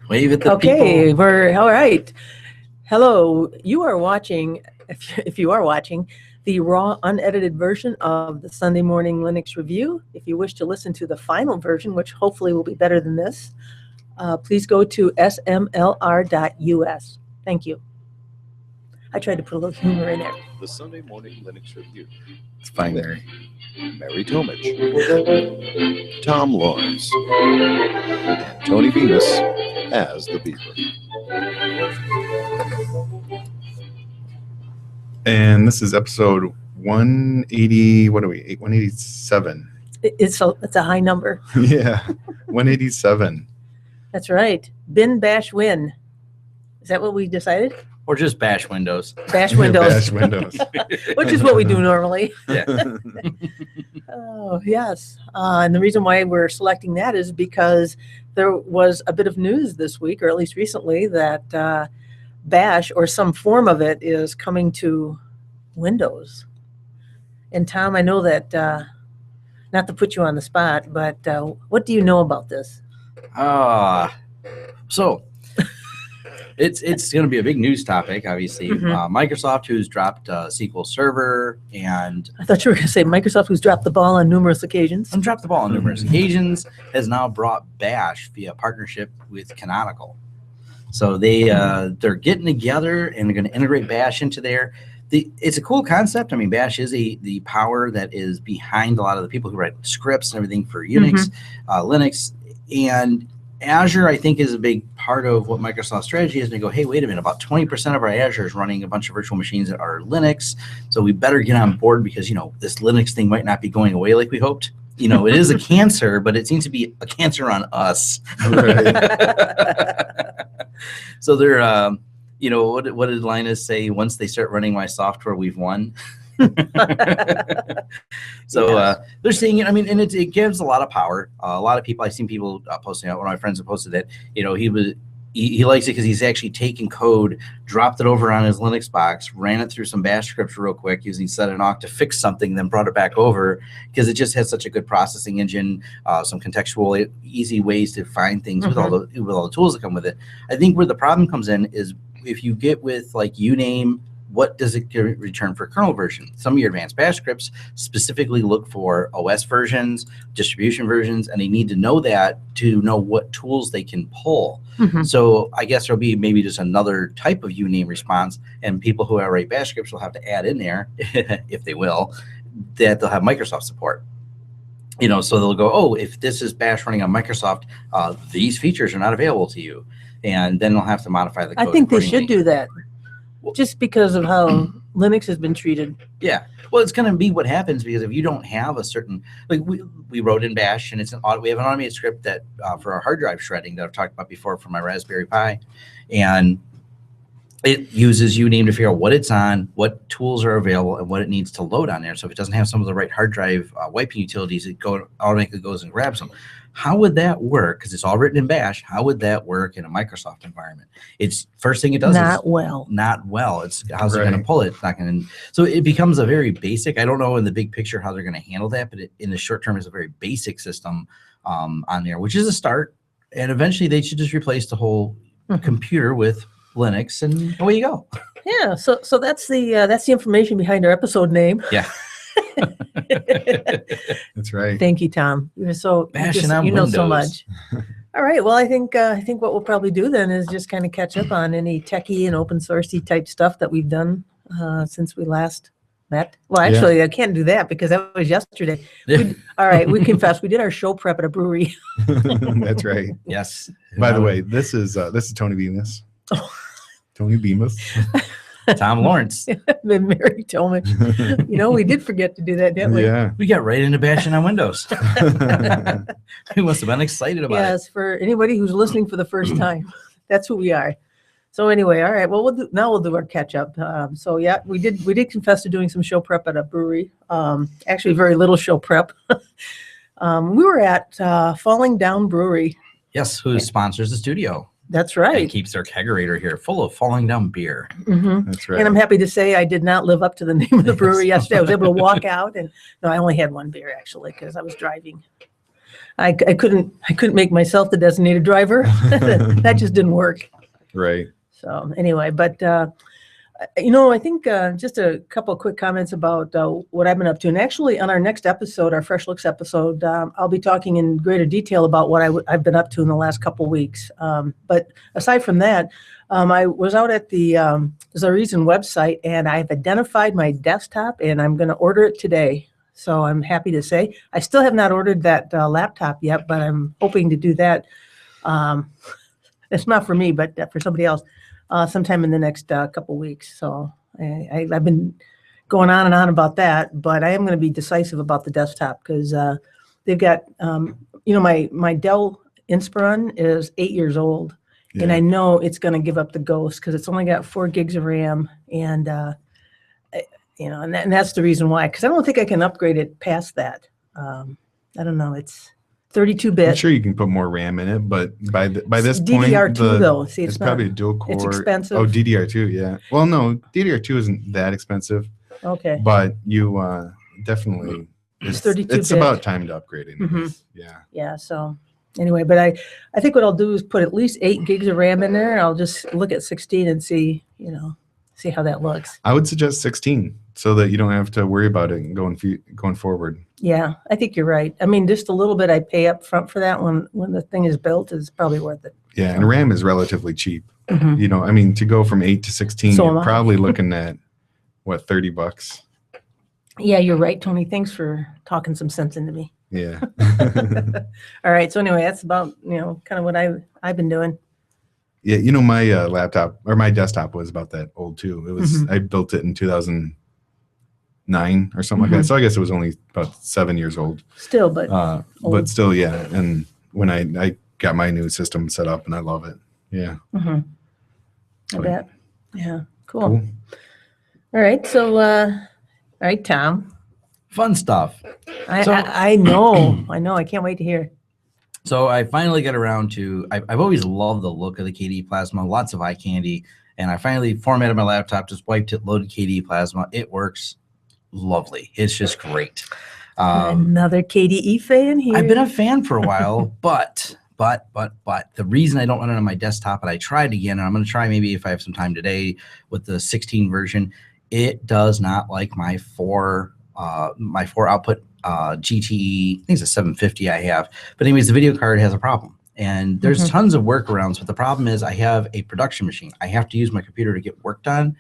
Wave at the Okay, people. we're all right. Hello, you are watching, if you are watching, the raw, unedited version of the Sunday Morning Linux Review. If you wish to listen to the final version, which hopefully will be better than this, please go to smlr.us. Thank you. I tried to put a little humor in there. The Sunday Morning Linux Review. It's fine, Mary. Mary Tomich, Tom Lawrence, and Tony Bemis as the Beaver. And this is episode 180. What are we? 187. It's a high number. Yeah, 187. That's right. Bin, bash, win. Is that what we decided? Or just bash Windows. Bash Windows. Bash Windows. Which is what we do normally. Yeah. Oh, yes. And the reason why we're selecting that is because there was a bit of news this week, or at least recently, that Bash, or some form of it, is coming to Windows. And Tom, I know that, not to put you on the spot, but what do you know about this? So it's going to be a big news topic, obviously. Microsoft, who's dropped SQL Server, and I thought you were going to say Microsoft, who's dropped the ball on numerous occasions. dropped the ball on numerous occasions, has now brought Bash via partnership with Canonical. So they're getting together and they're going to integrate Bash into there. It's a cool concept. I mean, Bash is the power that is behind a lot of the people who write scripts and everything for Unix, Linux, and Azure, I think, is a big part of what Microsoft's strategy is. And they go, hey, wait a minute, about 20% of our Azure is running a bunch of virtual machines that are Linux. So we better get on board because, this Linux thing might not be going away like we hoped. It is a cancer, but it seems to be a cancer on us. Right. So they're, what did Linus say? Once they start running my software, we've won. So they're seeing it. I mean, and it gives a lot of power. A lot of people, I've seen people posting out. One of my friends have posted that, he likes it because he's actually taken code, dropped it over on his Linux box, ran it through some bash scripts real quick using set and awk to fix something, then brought it back over because it just has such a good processing engine, some contextual, easy ways to find things with all the tools that come with it. I think where the problem comes in is if you get with like uname, what does it return for kernel version? Some of your advanced bash scripts specifically look for OS versions, distribution versions, and they need to know that to know what tools they can pull. So I guess there'll be maybe just another type of uname response, and people who write bash scripts will have to add in there, if they will, that they'll have Microsoft support. So they'll go, oh, if this is bash running on Microsoft, these features are not available to you. And then they'll have to modify the code. I think they should do that. Just because of how Linux has been treated. Yeah. Well, it's going to be what happens because if you don't have a certain, like we wrote in Bash, and we have an automated script that for our hard drive shredding that I've talked about before for my Raspberry Pi, and it uses uname to figure out what it's on, what tools are available, and what it needs to load on there. So if it doesn't have some of the right hard drive wiping utilities, it automatically goes and grabs them. How would that work? Because it's all written in Bash. How would that work in a Microsoft environment? It's first thing it does not well. It's how's it going to pull it? It's not going to. So it becomes a very basic. I don't know in the big picture how they're going to handle that, but in the short term, it's a very basic system on there, which is a start. And eventually, they should just replace the whole computer with Linux, and away you go. Yeah. So that's the information behind our episode name. Yeah. That's right. Thank you, Tom. You're so you know so much. All right. Well, I think what we'll probably do then is just kind of catch up on any techie and open sourcey type stuff that we've done since we last met. Well, actually, I can't do that because that was yesterday. All right. We confess we did our show prep at a brewery. That's right. Yes. By the way, this is Tony Bemis. Tony Bemis. Tom Lawrence. Mary told me. We did forget to do that, didn't we? Yeah. We got right into bashing on Windows. We must have been excited about it. Yes, for anybody who's listening for the first time, that's who we are. So anyway, all right. Well, we'll do our catch up. So yeah, we did confess to doing some show prep at a brewery. Actually, very little show prep. We were at Falling Down Brewery. Yes, who sponsors the studio. That's right. And keeps their kegerator here full of Falling Down beer. That's right. And I'm happy to say I did not live up to the name of the brewery yesterday. I was able to walk out, and no, I only had one beer actually because I was driving. I couldn't make myself the designated driver. That just didn't work. Right. So anyway, but I think just a couple of quick comments about what I've been up to. And actually, on our next episode, our Fresh Looks episode, I'll be talking in greater detail about what I've been up to in the last couple of weeks. But aside from that, I was out at the Zareason website, and I've identified my desktop, and I'm going to order it today. So I'm happy to say I still have not ordered that laptop yet, but I'm hoping to do that. It's not for me, but for somebody else. Sometime in the next couple weeks. So I've been going on and on about that, but I am going to be decisive about the desktop because they've got, my Dell Inspiron is 8 years old, and I know it's going to give up the ghost because it's only got 4 gigs of RAM, and and that's the reason why. Because I don't think I can upgrade it past that. I don't know. It's 32-bit. I'm sure you can put more RAM in it, but by this point, DDR2 though. See, it's probably a dual core. It's expensive. Oh, DDR2, yeah. Well, no, DDR2 isn't that expensive. Okay. But you definitely, It's 32-bit. It's about time to upgrade it. Mhm. Yeah. Yeah. So anyway, but I think what I'll do is put at least 8 gigs of RAM in there. I'll just look at 16 and see how that looks. I would suggest 16 so that you don't have to worry about it going forward. Yeah, I think you're right. I mean, just a little bit I pay up front for that when the thing is built is probably worth it. Yeah, and RAM is relatively cheap. Mhm. To go from 8 to 16, So am you're I. probably looking at what, $30? Yeah, you're right, Tony. Thanks for talking some sense into me. Yeah. All right. So anyway, that's about kind of what I've been doing. Yeah, my laptop or my desktop was about that old too. It was I built it in 2009 or something like that. So I guess it was only about 7 years old. Still, but But old. still, yeah. And when I got my new system set up, and I love it. Yeah. I So, bet. Yeah. Cool. Cool. All right. So, all right, Tom. Fun stuff. So- I know. I can't wait to hear. So I finally got around to, I've always loved the look of the KDE Plasma, lots of eye candy, and I finally formatted my laptop, just wiped it, loaded KDE Plasma. It works lovely. It's just great. Another KDE fan here. I've been a fan for a while, but the reason I don't run it on my desktop, and I tried again, and I'm going to try maybe if I have some time today with the 16 version, it does not like my four output GTE, I think it's a 750 I have. But anyways, the video card has a problem. And there's tons of workarounds, but the problem is I have a production machine. I have to use my computer to get work done.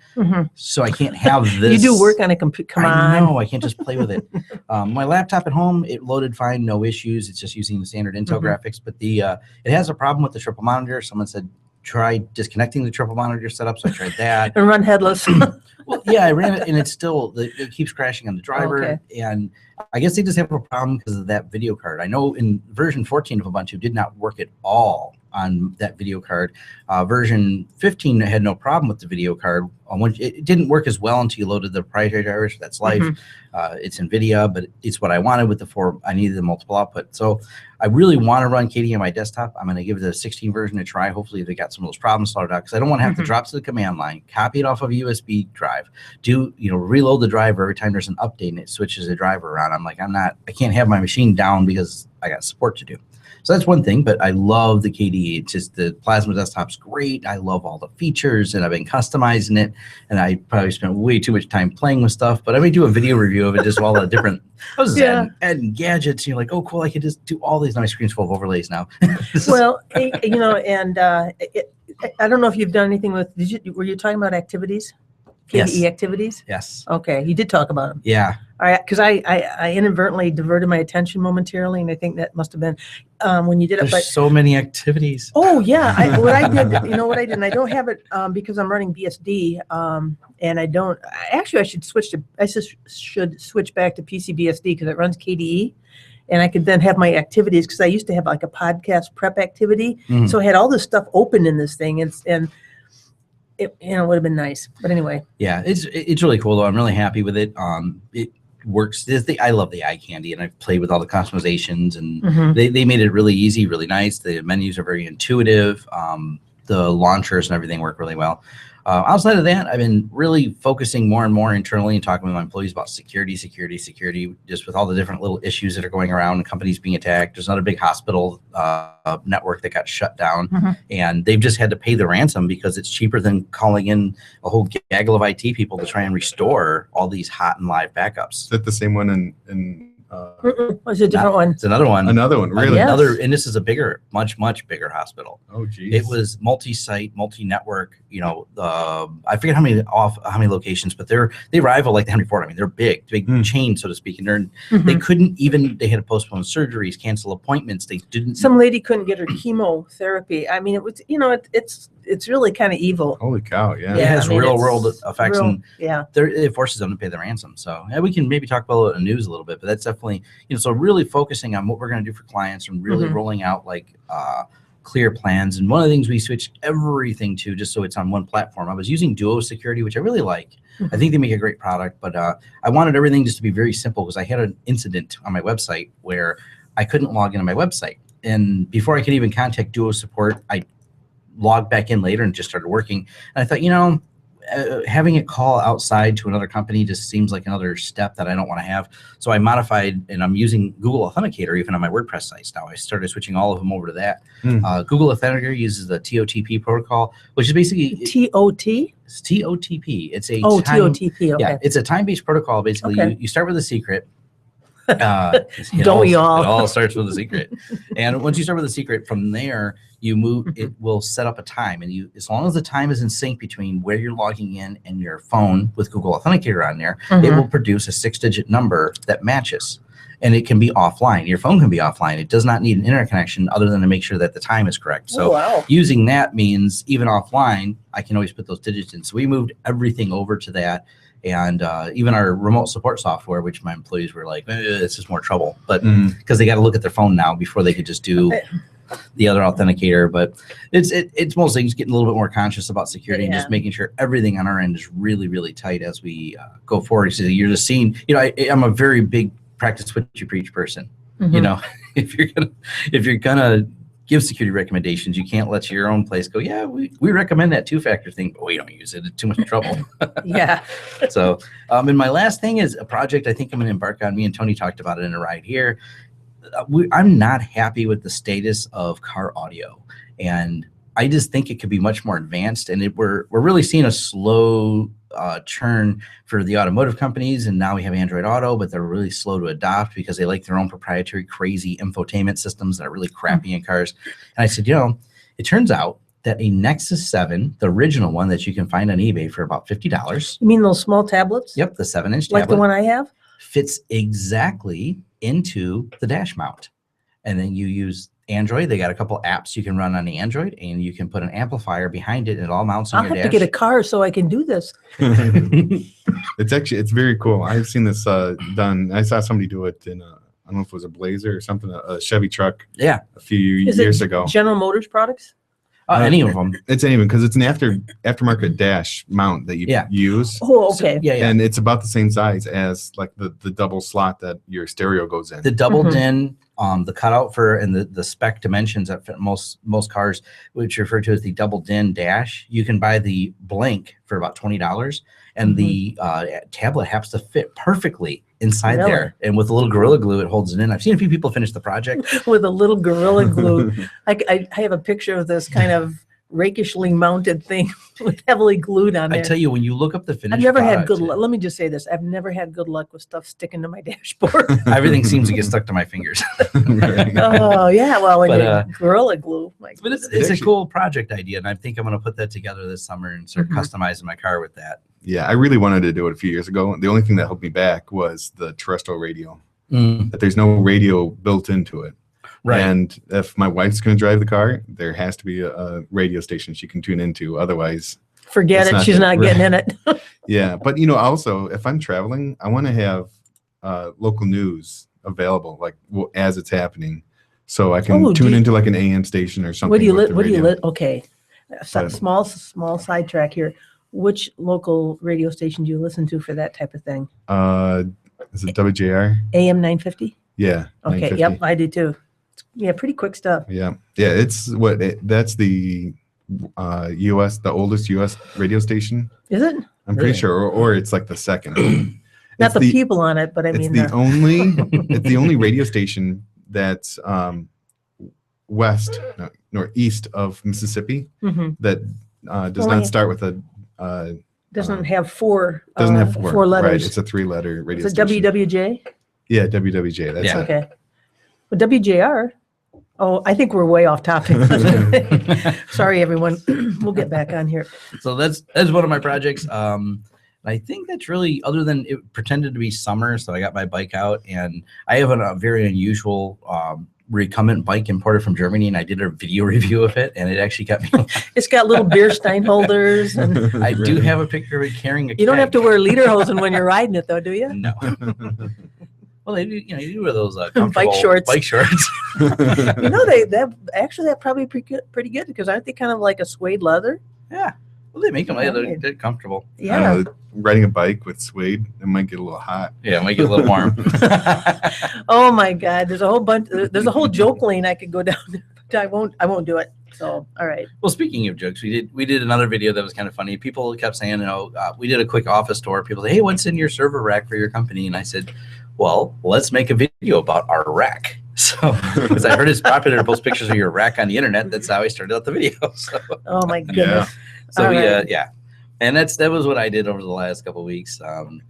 So I can't have this. You do work on a computer. Come on. I know. I can't just play with it. My laptop at home, it loaded fine, no issues. It's just using the standard Intel graphics. But it has a problem with the triple monitor. Someone said, try disconnecting the triple monitor setup. So I tried that. And run headless. Well, yeah, I ran it, and it's still, it keeps crashing on the driver. Okay. And I guess they just have a problem because of that video card. I know in version 14 of Ubuntu did not work at all on that video card. Version 15 had no problem with the video card. It didn't work as well until you loaded the proprietary drivers. That's life. It's NVIDIA, but it's what I wanted with the 4. I needed the multiple output. So I really want to run KDE on my desktop. I'm going to give the 16 version a try. Hopefully they got some of those problems sorted out because I don't want to have to drop to the command line, copy it off of a USB drive, reload the driver every time there's an update and it switches the driver around. I'm like, I can't have my machine down because I got support to do. So that's one thing, but I love the KDE. It's just the Plasma desktop's great. I love all the features, and I've been customizing it, and I probably spent way too much time playing with stuff, but I may do a video review of it, just all the different adding gadgets. You're like, oh, cool, I could just do all these. My screen's full of overlays now. Well, and I don't know if you've done anything with, were you talking about activities? KDE activities? Yes. Okay, you did talk about them. Yeah. All right, because I inadvertently diverted my attention momentarily, and I think that must have been when you did it. There's But so many activities. oh yeah, what I did, and I don't have it because I'm running BSD, and I don't. Actually, I should switch back to PCBSD because it runs KDE, and I could then have my activities because I used to have like a podcast prep activity, so I had all this stuff open in this thing, and it would have been nice. But anyway. Yeah, it's really cool though. I'm really happy with it. It works. I love the eye candy, and I've played with all the customizations, and they made it really easy, really nice. The menus are very intuitive. The launchers and everything work really well. Outside of that, I've been really focusing more and more internally and talking with my employees about security, just with all the different little issues that are going around, companies being attacked. There's another big hospital network that got shut down, and they've just had to pay the ransom because it's cheaper than calling in a whole gaggle of IT people to try and restore all these hot and live backups. Is that the same one in What's a different one? It's another one. Another one, really? Yes. And this is a bigger, much bigger hospital. Oh, geez. It was multi-site, multi-network. You know, I forget how many locations, but they rival like the Henry Ford. I mean, they're big chain, so to speak. And they couldn't even. They had to postpone surgeries, cancel appointments. They didn't. Some lady couldn't get her chemotherapy. I mean, it was, it's really kind of evil. Holy cow! Yeah. It has I mean, real it's world effects, real- and yeah. it forces them to pay the ransom. So we can maybe talk about the news a little bit, but that's definitely, so really focusing on what we're going to do for clients and really rolling out like clear plans. And one of the things we switched everything to just so it's on one platform. I was using Duo Security, which I really like. I think they make a great product, but I wanted everything just to be very simple because I had an incident on my website where I couldn't log into my website. And before I could even contact Duo support, I logged back in later and just started working. And I thought, having it call outside to another company just seems like another step that I don't want to have. So I modified, and I'm using Google Authenticator even on my WordPress sites now. I started switching all of them over to that. Google Authenticator uses the TOTP protocol, which is basically TOT? It's TOTP. It's a TOTP. Okay. Yeah, it's a time-based protocol. Basically, Okay. you start with a secret. Don't we all? It all starts with a secret. And once you start with a secret, from there you move. It will set up a time, and as long as the time is in sync between where you're logging in and your phone with Google Authenticator on there, it will produce a 6-digit number that matches. And it can be offline. Your phone can be offline. It does not need an internet connection other than to make sure that the time is correct. So using that means even offline, I can always put those digits in. So we moved everything over to that. And even our remote support software, which my employees were like, this is more trouble. But because they got to look at their phone now before they could just do the other authenticator. But it's mostly just getting a little bit more conscious about security and just making sure everything on our end is really, really tight as we go forward. So you're just seeing, I'm a very big practice what you preach person. If you're gonna give security recommendations, you can't let your own place go, yeah, we recommend that 2-factor thing, but we don't use it. It's too much trouble. Yeah. So, and my last thing is a project I think I'm going to embark on. Me and Tony talked about it in a ride here. I'm not happy with the status of car audio. And I just think it could be much more advanced. And we're really seeing a slow churn for the automotive companies. And now we have Android Auto, but they're really slow to adopt because they like their own proprietary crazy infotainment systems that are really crappy in cars. And I said, it turns out that a Nexus 7, the original one that you can find on eBay for about $50. You mean those small tablets? Yep, the 7-inch Like tablet. the one I have? Fits exactly into the dash mount. And then you use Android. They got a couple apps you can run on the Android, and you can put an amplifier behind it, and it all mounts on I'll your have dash. to get a car so I can do this. It's very cool. I've seen this done. I saw somebody do it in I don't know if it was a Blazer or something, a Chevy truck. Yeah, a few Is years it ago. General Motors products? any of them. It's anyone because it's an aftermarket dash mount that you use. Oh, okay. Yeah. And it's about the same size as like the double slot that your stereo goes in. The double DIN, the cutout for and the spec dimensions that fit most cars, which are referred to as the double DIN dash. You can buy the blank for about $20, and the tablet happens to fit perfectly inside Really? there. And with a little Gorilla Glue, it holds it in. I've seen a few people finish the project. With a little Gorilla Glue. I have a picture of this kind of rakishly mounted thing with heavily glued on there. I tell you, when you look up the finished I've never had product, good luck. Let me just say this. I've never had good luck with stuff sticking to my dashboard. everything seems to get stuck to my fingers. Oh, yeah. Well, when But, you Gorilla Glue. But it's a cool project idea, and I think I'm going to put that together this summer and start customizing my car with that. Yeah, I really wanted to do it a few years ago. The only thing that held me back was the terrestrial radio. That there's no radio built into it. Right. And if my wife's going to drive the car, there has to be a radio station she can tune into. Otherwise, Forget it's it. not She's that- not getting in it. yeah. But, also, if I'm traveling, I want to have local news available, like as it's happening. So I can tune into like an AM station or something. What do you with the radio. Okay. Small sidetrack here. Which local radio station do you listen to for that type of thing? Is it WJR? AM 950? Yeah. Okay. 950. Yep. I do too. Yeah. Pretty quick stuff. Yeah. Yeah. That's the the oldest U.S. radio station. Is it? I'm pretty Really? sure, or it's like the second. Not It's the people on it, but I It's mean, the only. It's the only radio station that's west, no, northeast of Mississippi mhm. that does Only- not start with a. Doesn't have four. Doesn't have four Right, letters. it's a 3-letter radio Is it station. WWJ? Yeah, WWJ. That's Yeah. it. Okay. But WJR. Oh, I think we're way off topic. Sorry, everyone. We'll get back on here. So that's one of my projects. I think that's really, other than it pretended to be summer, so I got my bike out, and I have a very unusual recumbent bike imported from Germany, and I did a video review of it, and it actually got me. It's got little beer stein holders, and I do have a picture of it carrying a. you don't have to keg. wear lederhosen when you're riding it, though, do you? No. Well, they do. You do wear those comfortable shorts. Bike shorts. You know, that probably pretty good because aren't they kind of like a suede leather? Yeah. Well, they make them. They're comfortable. I Yeah. don't know, riding a bike with suede, it might get a little hot. Yeah, make it a little warm. Oh my God, there's a whole bunch. There's a whole joke lane I could go down, but I won't do it. So, all right. Well, speaking of jokes, we did another video that was kind of funny. People kept saying, we did a quick office tour. People say, hey, what's in your server rack for your company? And I said, well, let's make a video about our rack. So, because I heard it's popular to post pictures of your rack on the internet. That's how I started out the video. So, Oh my goodness. so All we, right. yeah. And that was what I did over the last couple of weeks.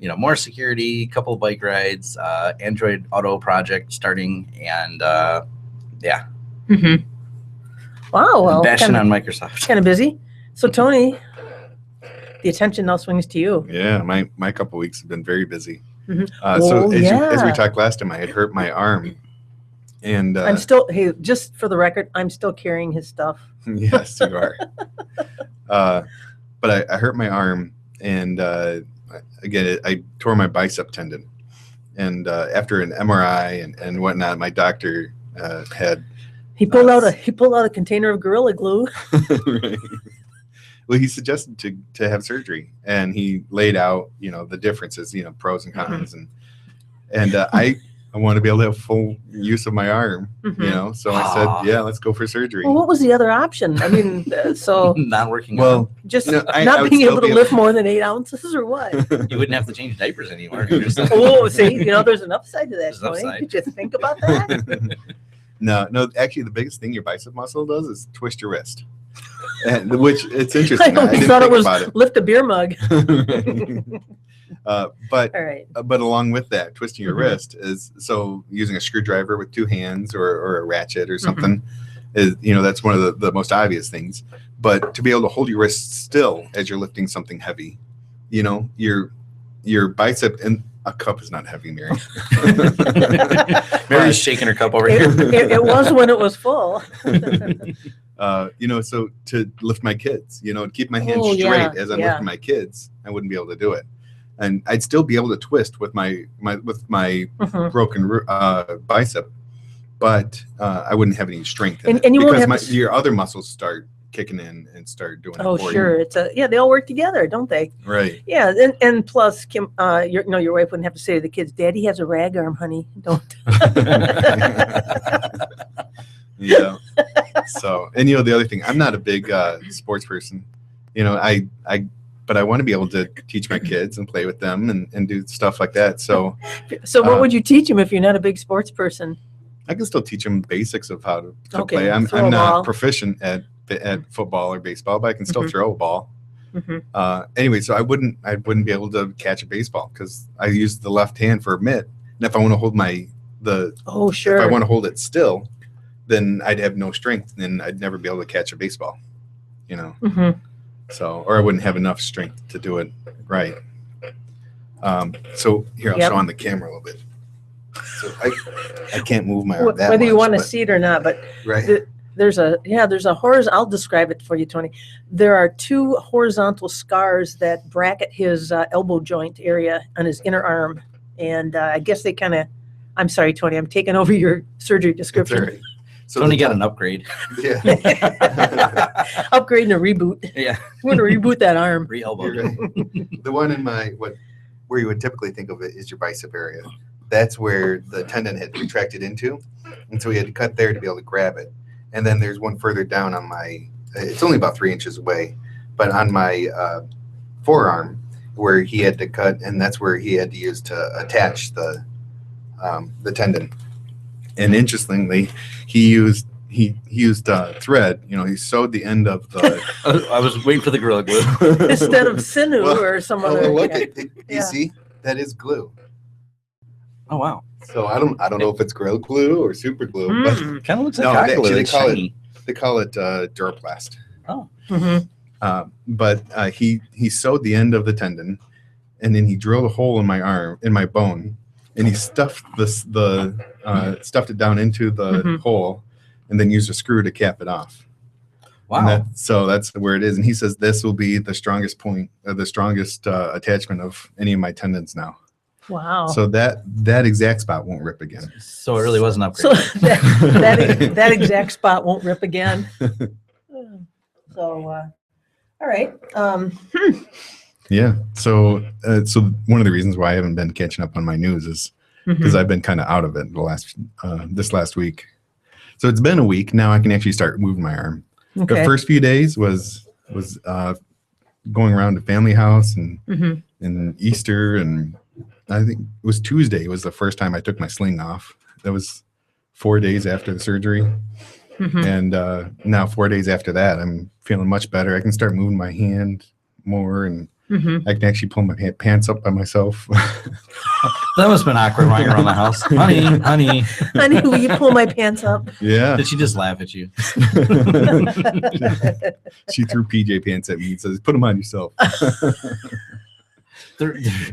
More security, couple of bike rides, Android Auto project starting, and yeah, Mhm. Wow. Well, bashing kind on Microsoft. of busy. So, Tony, the attention now swings to you. Yeah, my couple weeks have been very busy. Mhm. So Oh, as we yeah. talked last time, I had hurt my arm, and I'm still, hey, just for the record, I'm still carrying his stuff. yes, you are. But I hurt my arm, and again, I tore my bicep tendon. And after an MRI and whatnot, my doctor had. He pulled out a container of Gorilla Glue. Right. Well, he suggested to have surgery, and he laid out, the differences, pros and cons, and I want to be able to have full use of my arm, Mhm. So I said, yeah, let's go for surgery. Well, what was the other option? I mean, so Not working. Well, just No, I not would being still able to be lift more than 8 ounces or what? you wouldn't have to change diapers anymore. Oh, see, there's an upside to that, There's an Tony. upside. Did you think about that? No, actually, the biggest thing your bicep muscle does is twist your wrist, which it's interesting. I always didn't thought it think was about lift a beer mug. it. But All right. But along with that, twisting your Mhm. wrist is so using a screwdriver with 2 hands or a ratchet or Mm-hmm. something is, that's one of the most obvious things. But to be able to hold your wrist still as you're lifting something heavy, your bicep, and a cup is not heavy, Mary. Mary's shaking her cup over here. It was when it was full. So to lift my kids, to keep my hands Oh, straight yeah, as I'm yeah. lifting my kids, I wouldn't be able to do it. And I'd still be able to twist with my Mhm. broken bicep, but I wouldn't have any strength in And- it and you won't because have to your other muscles start kicking in and start doing Oh, it for sure. It's they all work together, don't they? you. Right. Yeah, and plus, Kim, your wife wouldn't have to say to the kids, "Daddy has a rag arm, honey." Don't. Yeah. So, and the other thing, I'm not a big sports person. But I want to be able to teach my kids and play with them and do stuff like that. So So, what would you teach them if you're not a big sports person? I can still teach them basics of how to Okay, play. I'm throw a not ball. proficient at football or baseball, but I can still Mhm. throw a ball. Mhm. Anyway, so I wouldn't be able to catch a baseball because I use the left hand for a mitt, and if I want to hold Oh, if I sure. want to hold it still, then I'd have no strength, and I'd never be able to catch a baseball. Mhm. So, or I wouldn't have enough strength to do it right. So here, I'll Yep. show on the camera a little bit. So I can't move my arm that Whether you much, want to but- see it or not, but right. there's a horizontal. I'll describe it for you, Tony. There are 2 horizontal scars that bracket his elbow joint area on his inner arm, and I guess they kind of. I'm sorry, Tony. I'm taking over your surgery That's all description. right. So Tony the got top- an upgrade. Yeah. Upgrade and a reboot. Yeah, We're gonna reboot that arm. re-elbowed. You're right. The one in where you would typically think of it is your bicep area. That's where the tendon had retracted into, and so we had to cut there to be able to grab it. And then there's one further down on my it's only about 3 inches away, but on my forearm where he had to cut, and that's where he had to use to attach the tendon. And interestingly, he used thread. He sewed the end of the. I was waiting for the Gorilla Glue. Instead of sinew or some other. Look, Yeah. you see, that is glue. Oh wow! So I don't know if it's Gorilla Glue or super glue, but Kind of looks like no, hot they, glue. actually, It's shiny. they call it Duraplast. Oh. But he sewed the end of the tendon, and then he drilled a hole in my bone, and he stuffed stuffed it down into the hole, and then used a screw to cap it off. Wow. So that's where it is. And he says this will be the strongest point, the strongest attachment of any of my tendons now. Wow. So that exact spot won't rip again. So it really was an upgrade. So that exact spot won't rip again. So, all right. Yeah. So one of the reasons why I haven't been catching up on my news is because I've been kind of out of it this last week. So it's been a week now. I can actually start moving my arm. Okay. The first few days was going around to family house and Easter, and I think it was Tuesday was the first time I took my sling off. That was 4 days after the surgery. And now 4 days after that, I'm feeling much better. I can start moving my hand more, and I can actually pull my pants up by myself. That must have been awkward running around the house. Honey. Honey, will you pull my pants up? Yeah. Did she just laugh at you? She threw PJ pants at me and says, "Put them on yourself."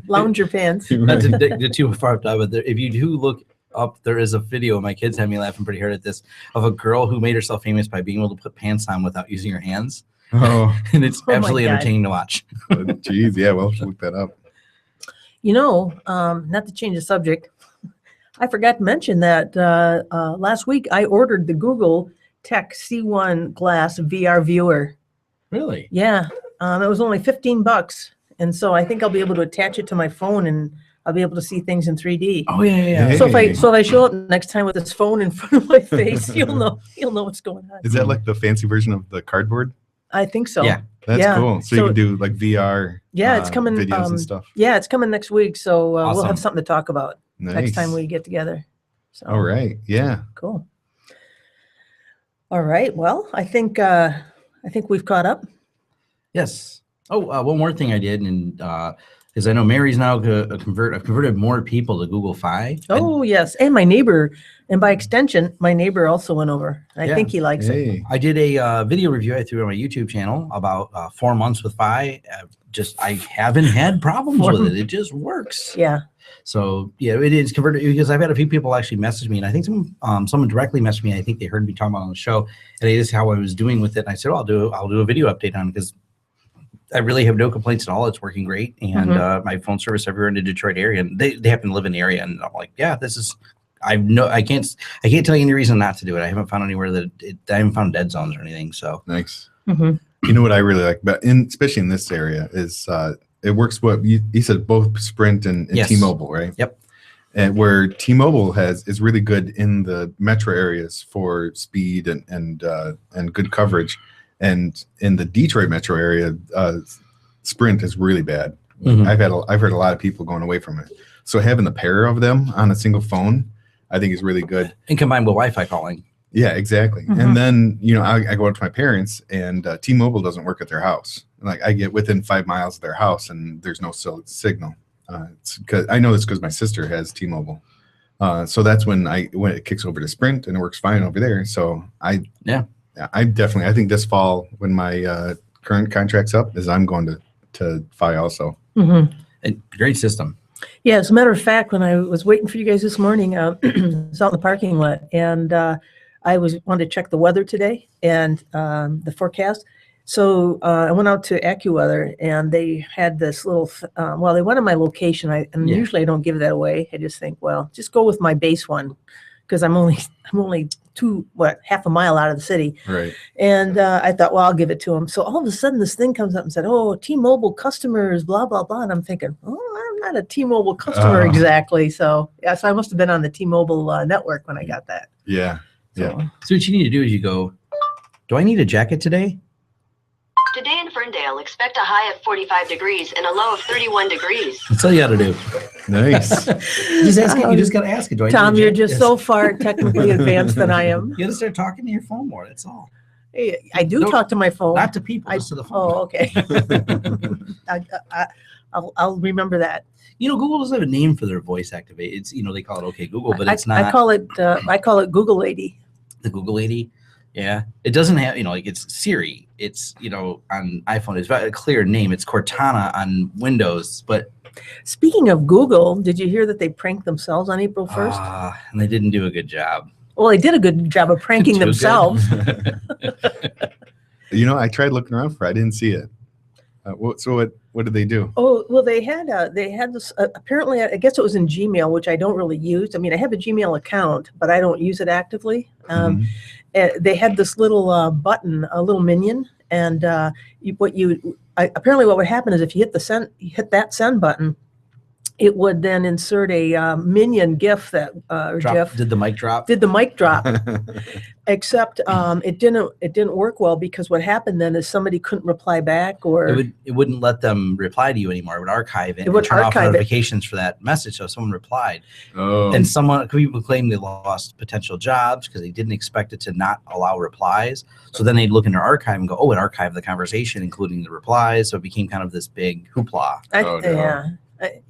Lounger pants. Not to dig too far up, but if you do look up, there is a video. My kids had me laughing pretty hard at this, of a girl who made herself famous by being able to put pants on without using her hands. Oh, And it's Oh my absolutely God. entertaining to watch. geez. Yeah. Well, look that up. Not to change the subject, I forgot to mention that last week I ordered the Google Tech C1 Glass VR viewer. Really? Yeah, it was only $15, and so I think I'll be able to attach it to my phone, and I'll be able to see things in 3D. Oh yeah. Hey. So if I show up next time with this phone in front of my face, you'll know what's going on. Is that like the fancy version of the cardboard? I think so. Yeah. That's Yeah. cool. So you So- can do like VR. Yeah, it's coming. videos and stuff. Yeah, it's coming next week, so we'll Awesome. have something to talk about Nice. next time we get together. So, All right. Yeah. Cool. All right. Well, I think we've caught up. Yes. Oh, one more thing I did, and is I know Mary's now I've converted more people to Google Fi. Oh, yes. And my neighbor, and by extension, my neighbor also went over. I Yeah. think he likes it. Hey. I did a video review I threw on my YouTube channel about 4 months with Fi. I haven't had problems with it. It just works. Yeah. So yeah, it is converted, because I've had a few people actually message me, and I think someone directly messaged me. I think they heard me talking about it on the show, and they asked how I was doing with it. And I said, "Oh, I'll do a video update on it," because I really have no complaints at all. It's working great, and my phone service everywhere in the Detroit area, and they happen to live in the area, and I'm like, yeah, this is. I can't tell you any reason not to do it. I haven't found anywhere I haven't found dead zones or anything. So Nice. Mm-hmm. You know what I really like about, especially in this area, is it works. What you said, both Sprint and Yes. T-Mobile, right? Yep. And where T-Mobile is really good in the metro areas for speed and good coverage, and in the Detroit metro area, Sprint is really bad. Mhm. I've heard a lot of people going away from it. So having the pair of them on a single phone, I think is really good. and combined with Wi-Fi calling. Yeah, exactly. Mhm. And then, I go out to my parents, and T-Mobile doesn't work at their house. Like, I get within 5 miles of their house and there's no signal. It's because I know this because my sister has T-Mobile. So that's when it kicks over to Sprint, and it works fine over there. So I think this fall, when my current contract's up, is I'm going to Fi also. Mm-hmm. And great system. Yeah, as a matter of fact, when I was waiting for you guys this morning, I was out in the parking lot, and I wanted to check the weather today and the forecast. So I went out to AccuWeather, and they had this little. They went on my location, and Yeah. usually I don't give that away. I just think, well, just go with my base one, because I'm only half a mile out of the city. Right. And I thought, well, I'll give it to them. So all of a sudden, this thing comes up and said, "Oh, T-Mobile customers, blah blah blah." And I'm thinking, "Oh, I'm not a T-Mobile customer Oh. exactly." So I must have been on the T-Mobile network when I got that. Yeah. So, So what you need to do is you go, do I need a jacket today? Today in Ferndale, expect a high of 45 degrees and a low of 31 degrees. That's all you got to do. Nice. Just ask it. You just got to ask it. Do I Tom, need to you're check just this? so far technically advanced than I am. You got to start talking to your phone more. That's all. I do No, talk to my phone. Not to people, just to the phone. Oh, okay. I'll remember that. You know, Google doesn't have a name for their voice activate. It's, you know, they call it OK Google, but it's not I call it Google Lady. the Google lady. Yeah. It doesn't have, you know, like it's Siri. It's, you know, on iPhone, it's a clear name. It's Cortana on Windows, but Speaking of Google, did you hear that they pranked themselves on April 1st? and they didn't do a good job. Well, they did a good job of pranking Too good. themselves. You know, I tried looking around for it. I didn't see it. So what did they do? Oh, well, they had this, apparently, I guess it was in Gmail, which I don't really use. I mean, I have a Gmail account, but I don't use it actively. They had this little button, a little minion, and apparently what would happen is if you hit that send button, it would then insert a minion GIF that or GIF. Did the mic drop? Did the mic drop? Except it didn't work well, because what happened then is somebody couldn't reply back, or It wouldn't let them reply to you anymore. It would archive it. It would and turn off archive it. notifications for that message. So if someone replied, Oh, and people claim they lost potential jobs because they didn't expect it to not allow replies. So then they'd look in their archive and go, oh, it archived the conversation, including the replies. So it became kind of this big hoopla. Oh, no. Yeah.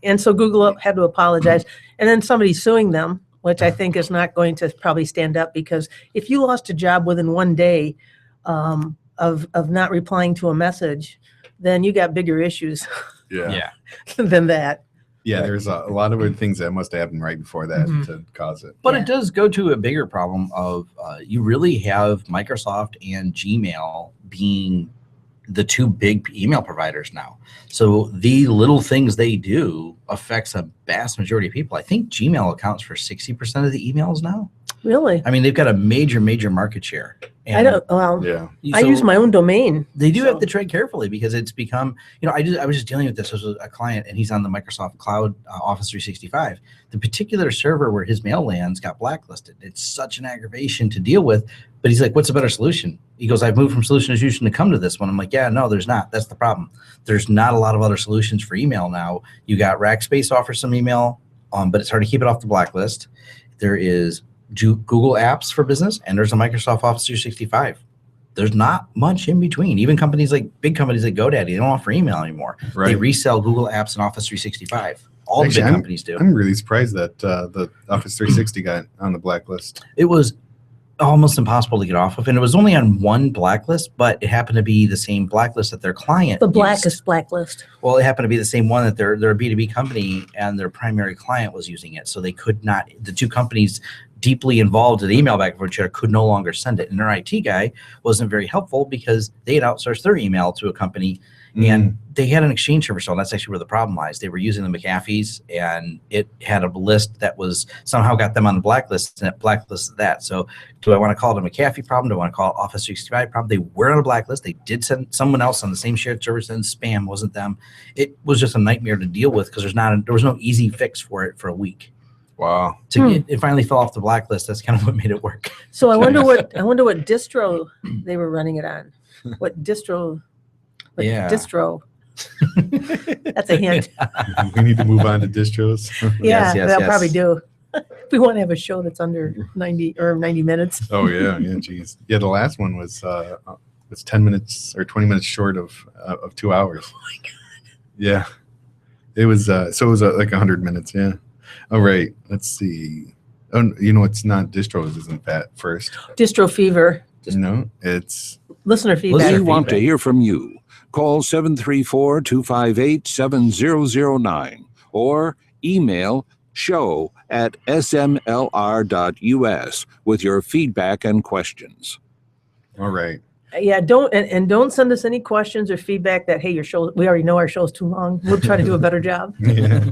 And so Google had to apologize, and then somebody's suing them, which I think is not going to probably stand up, because if you lost a job within one day of not replying to a message, then you got bigger issues yeah. than that. Yeah, there's a lot of other things that must have happened right before that Mhm. to cause it. But Yeah. it does go to a bigger problem of you really have Microsoft and Gmail being the two big email providers now. So the little things they do affects a vast majority of people. I think Gmail accounts for 60% of the emails now. Really? I mean, they've got a major market share. I don't. Well, Yeah. I use my own domain. They do so- have to tread carefully, because it's become, you know, I was just dealing with this as a client, and he's on the Microsoft Cloud Office 365. The particular server where his mail lands got blacklisted. It's such an aggravation to deal with, but he's like, what's a better solution? He goes, I've moved from solution to solution to come to this one. I'm like, yeah, no, there's not. That's the problem. There's not a lot of other solutions for email now. You got Rackspace offers some email, but it's hard to keep it off the blacklist. There is Google Apps for business, and there's a Microsoft Office 365. There's not much in between. Even big companies like GoDaddy, they don't offer email anymore. Right. They resell Google Apps and Office 365. All the Actually, big companies do. I'm really surprised that the Office 360 got on the blacklist. It was almost impossible to get off of, and it was only on one blacklist, but it happened to be the same blacklist that their client The used. blackest blacklist. Well, it happened to be the same one that they're a B2B company, and their primary client was using it. So they could not, the two companies deeply involved in the email back and forth could no longer send it. And their IT guy wasn't very helpful, because they had outsourced their email to a company, and they had an Exchange server. So that's actually where the problem lies. They were using the McAfee's, and it had a list that was somehow got them on the blacklist, and it blacklisted that. So do I want to call it a McAfee problem? Do I want to call it Office 365 problem? They were on a blacklist. They did send someone else on the same shared server, send spam, wasn't them. It was just a nightmare to deal with, because there was no easy fix for it for a week. Wow. It finally fell off the blacklist. That's kind of what made it work. So I wonder what distro they were running it on. What distro? What Yeah. distro? That's a hint. We need to move on to distros. Yeah, yes, they'll yes. probably do. We want to have a show that's under 90 minutes. Oh yeah, geez. Yeah, the last one was 10 minutes or 20 minutes short of 2 hours. Oh my god. Yeah, it was. So it was like 100 minutes. Yeah. All right. Let's see. Oh, you know, it's not distros, isn't that first? Distro fever. No, it's Listener feedback. Listener We want to feedback. hear from you. Call 734-258-7009 or email show@smlr.us with your feedback and questions. all right. Yeah, don't send us any questions or feedback that, hey, your show, we already know our show's too long. We'll try to do a better job. Yeah.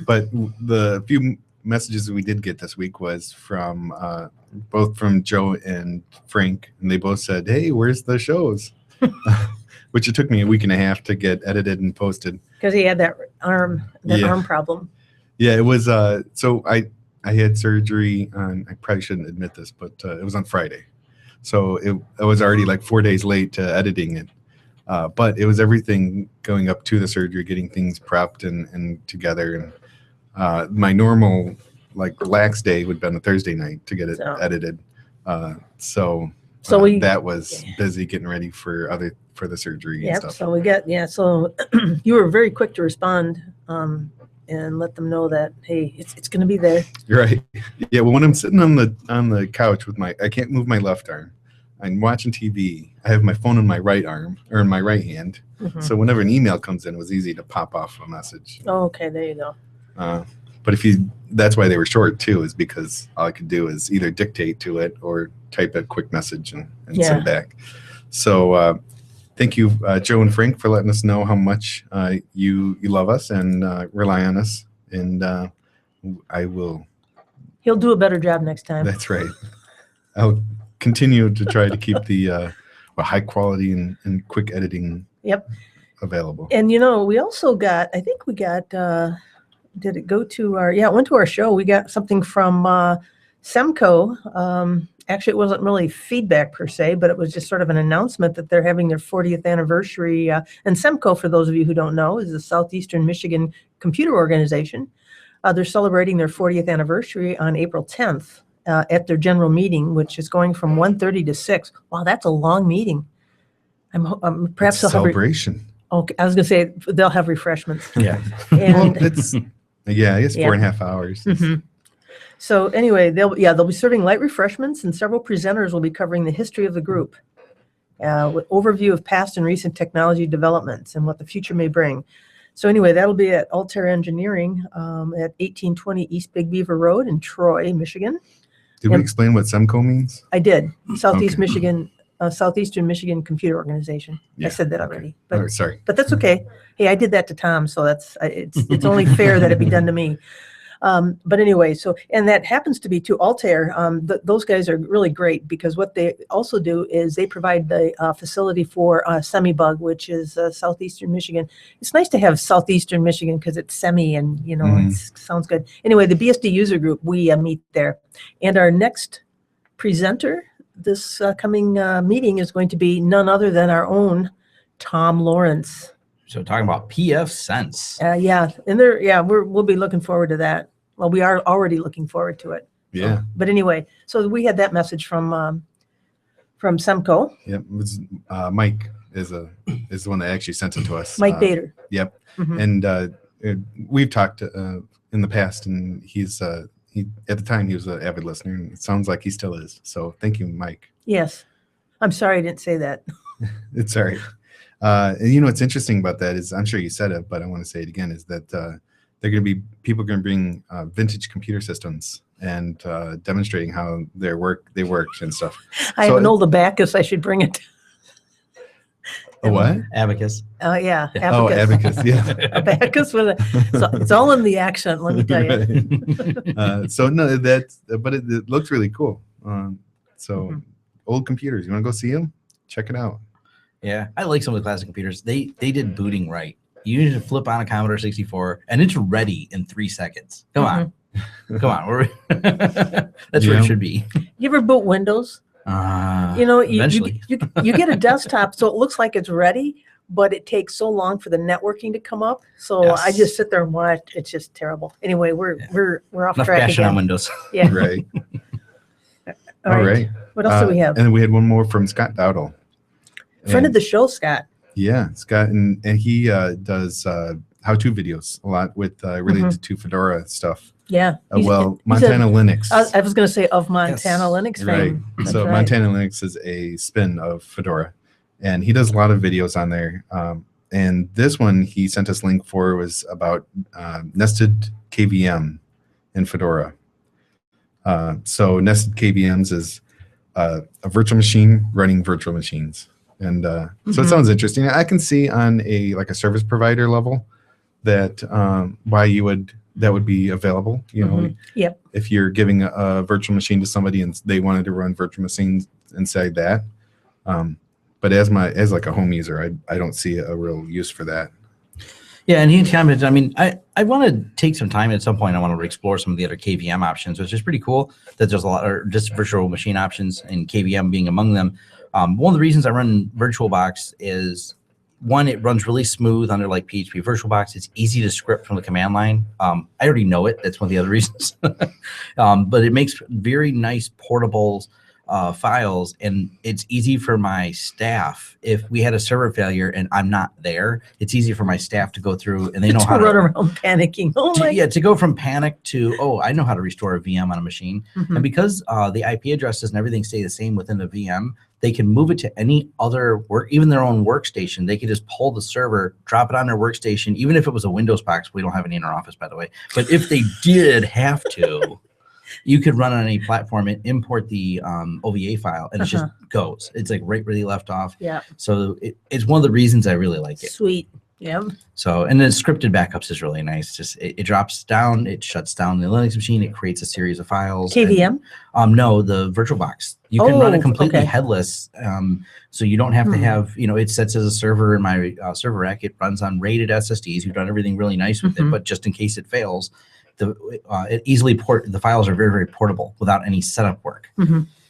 But the few messages that we did get this week was from both from Joe and Frank, and they both said, "Hey, where's the shows?" Which it took me a week and a half to get edited and posted. Because he had that arm Yeah. arm problem. Yeah, it was. So I had surgery on. I probably shouldn't admit this, but it was on Friday. So it was already like 4 days late to editing it. But it was everything going up to the surgery, getting things prepped and together. And my normal like relaxed day would have been a Thursday night to get it edited. So that was busy getting ready for the surgery and stuff. So so you were very quick to respond and let them know that, hey, it's going to be there. Right. Yeah. Well, when I'm sitting on the couch with I can't move my left arm. I'm watching TV. I have my phone in my right arm or in my right hand. Mm-hmm. So whenever an email comes in, it was easy to pop off a message. Oh, okay. There you go. But that's why they were short too, is because all I could do is either dictate to it or type a quick message and send back. So thank you, Joe and Frank, for letting us know how much you love us and rely on us. And I will. He'll do a better job next time. That's right. I'll continue to try to keep the high quality and quick editing available. And we also got, I think we got, did it go to it went to our show. We got something from Semco. Actually, it wasn't really feedback per se, but it was just sort of an announcement that they're having their 40th anniversary. And Semco, for those of you who don't know, is the Southeastern Michigan Computer Organization. They're celebrating their 40th anniversary on April 10th. At their general meeting, which is going from 1:30 to 6. Wow, that's a long meeting. Perhaps they'll celebration. Okay, I was going to say they'll have refreshments. Yeah. And, well, it's I guess 4.5 hours. Mm-hmm. So anyway, they'll be serving light refreshments, and several presenters will be covering the history of the group, with overview of past and recent technology developments and what the future may bring. So anyway, that'll be at Altair Engineering at 1820 East Big Beaver Road in Troy, Michigan. Did we explain what Semco means? I did. Southeastern Michigan Computer Organization. Yeah, I said that already. But, sorry. But that's okay. Hey, I did that to Tom, so it's only fair that it be done to me. But anyway, and that happens to be to Altair. Those guys are really great because what they also do is they provide the facility for Semibug, which is Southeastern Michigan. It's nice to have Southeastern Michigan because it's semi and, it sounds good. Anyway, the BSD user group, we meet there. And our next presenter this coming meeting is going to be none other than our own Tom Lawrence. So talking about PF Sense. And we'll be looking forward to that. Well, we are already looking forward to it. Yeah. But anyway, so we had that message from Semco. Yep. It was, Mike is the one that actually sent it to us. Mike Bader. Yep. Mm-hmm. And we've talked in the past, and he's at the time he was an avid listener, and it sounds like he still is. So thank you, Mike. Yes. I'm sorry I didn't say that. It's all right. And what's interesting about that is, I'm sure you said it, but I want to say it again, is that people are going to bring vintage computer systems and demonstrating how they worked and stuff. I have an old abacus. I should bring it. A what? Abacus. Yeah. Abacus. Oh, abacus. Yeah. Abacus it's all in the accent. Let me tell you. Right. So no, but it looks really cool. Old computers. You want to go see them? Check it out. Yeah, I like some of the classic computers. They did booting right. You need to flip on a Commodore 64, and it's ready in 3 seconds. Come on. That's where it should be. You ever boot Windows? Eventually. You get a desktop, so it looks like it's ready, but it takes so long for the networking to come up. So Yes. I just sit there and watch. It's just terrible. Anyway, we're off Enough track bashing again. on Windows. Yeah. Right. All right. What else do we have? And we had one more from Scott Dowdle. Friend of the show, Scott. Yeah, Scott, and he does how-to videos a lot with related to Fedora stuff. Yeah. Montana Linux. I was going to say of Montana Linux fame. Right. That's So right. Montana Linux is a spin of Fedora, and he does a lot of videos on there. And this one he sent us link for was about nested KVM in Fedora. So nested KVMs is a virtual machine running virtual machines. And so it sounds interesting. I can see on a service provider level that why that would be available. Yep. If you're giving a virtual machine to somebody and they wanted to run virtual machines inside that. But as a home user, I don't see a real use for that. Yeah, and he commented, I mean, I want to take some time at some point. I want to explore some of the other KVM options, which is pretty cool that there's a lot of just virtual machine options and KVM being among them. One of the reasons I run VirtualBox is, one, it runs really smooth under like PHP VirtualBox. It's easy to script from the command line. I already know it. That's one of the other reasons. But it makes very nice portable files, and it's easy for my staff. If we had a server failure and I'm not there, it's easy for my staff to go through, and they know how to run around panicking. to go from panic to, oh, I know how to restore a VM on a machine. And because the IP addresses and everything stay the same within the VM, they can move it to any other even their own workstation. They can just pull the server, drop it on their workstation, even if it was a Windows box. We don't have any in our office, by the way. But if they did have to, you could run on any platform and import the OVA file, and it just goes. It's like right where they left off. Yeah. So it's one of the reasons I really like it. Sweet. Yeah. So, and then scripted backups is really nice. Just it drops down, it shuts down the Linux machine, it creates a series of files. KVM? And, no, the VirtualBox. You can run it completely headless, so you don't have to have, it sets as a server in my server rack. It runs on rated SSDs. You've done everything really nice with it, but just in case it fails, it easily the files are very, very portable without any setup work.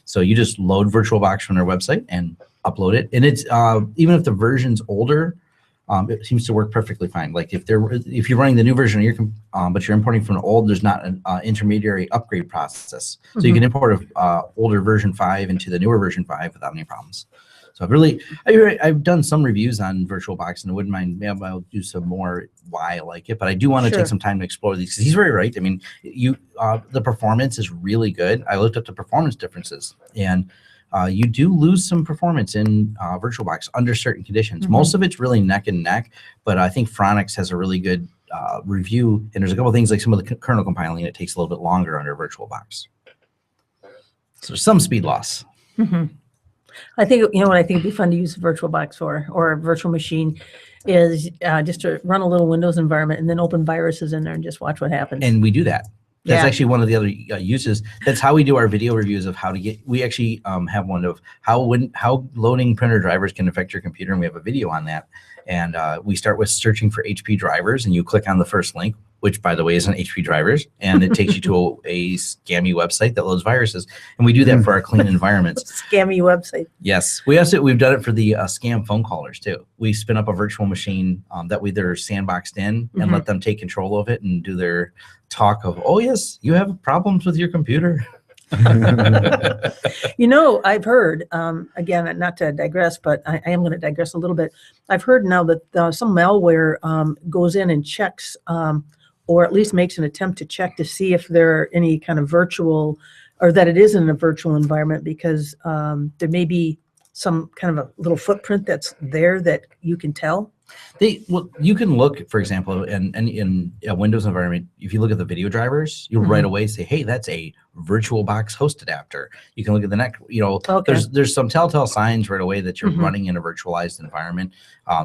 So you just load VirtualBox from their website and upload it, and it's even if the version's older, it seems to work perfectly fine. Like if you're running the new version of your but you're importing from an old, there's not an intermediary upgrade process, so you can import a older version 5 into the newer version 5 without any problems. So I've done some reviews on VirtualBox, and I wouldn't mind, maybe I'll do some more why I like it, but I do want to take some time to explore these, because he's very right. I mean, the performance is really good. I looked up the performance differences, and you do lose some performance in VirtualBox under certain conditions. Most of it's really neck and neck, but I think Phronix has a really good review, and there's a couple of things like some of the kernel compiling, it takes a little bit longer under VirtualBox. So there's some speed loss. I think, what I think would be fun to use VirtualBox for, or a virtual machine, is just to run a little Windows environment and then open viruses in there and just watch what happens. And we do that. That's actually one of the other uses. That's how we do our video reviews of how to get. We actually have one of how loading printer drivers can affect your computer, and we have a video on that. And we start with searching for HP drivers, and you click on the first link, which, by the way, isn't HP drivers, and it takes you to a scammy website that loads viruses. And we do that for our clean environments. Scammy website. Yes, we've done it for the scam phone callers too. We spin up a virtual machine that they're sandboxed in, and let them take control of it and do their talk of, oh yes, you have problems with your computer. I've heard, again, not to digress, but I am going to digress a little bit. I've heard now that some malware goes in and checks, or at least makes an attempt to check to see if there are any kind of virtual, or that it is in a virtual environment, because there may be some kind of a little footprint that's there that you can tell. You can look, for example, in a Windows environment, if you look at the video drivers, you'll right away say, hey, that's a VirtualBox host adapter. You can look at the next, there's some telltale signs right away that you're running in a virtualized environment.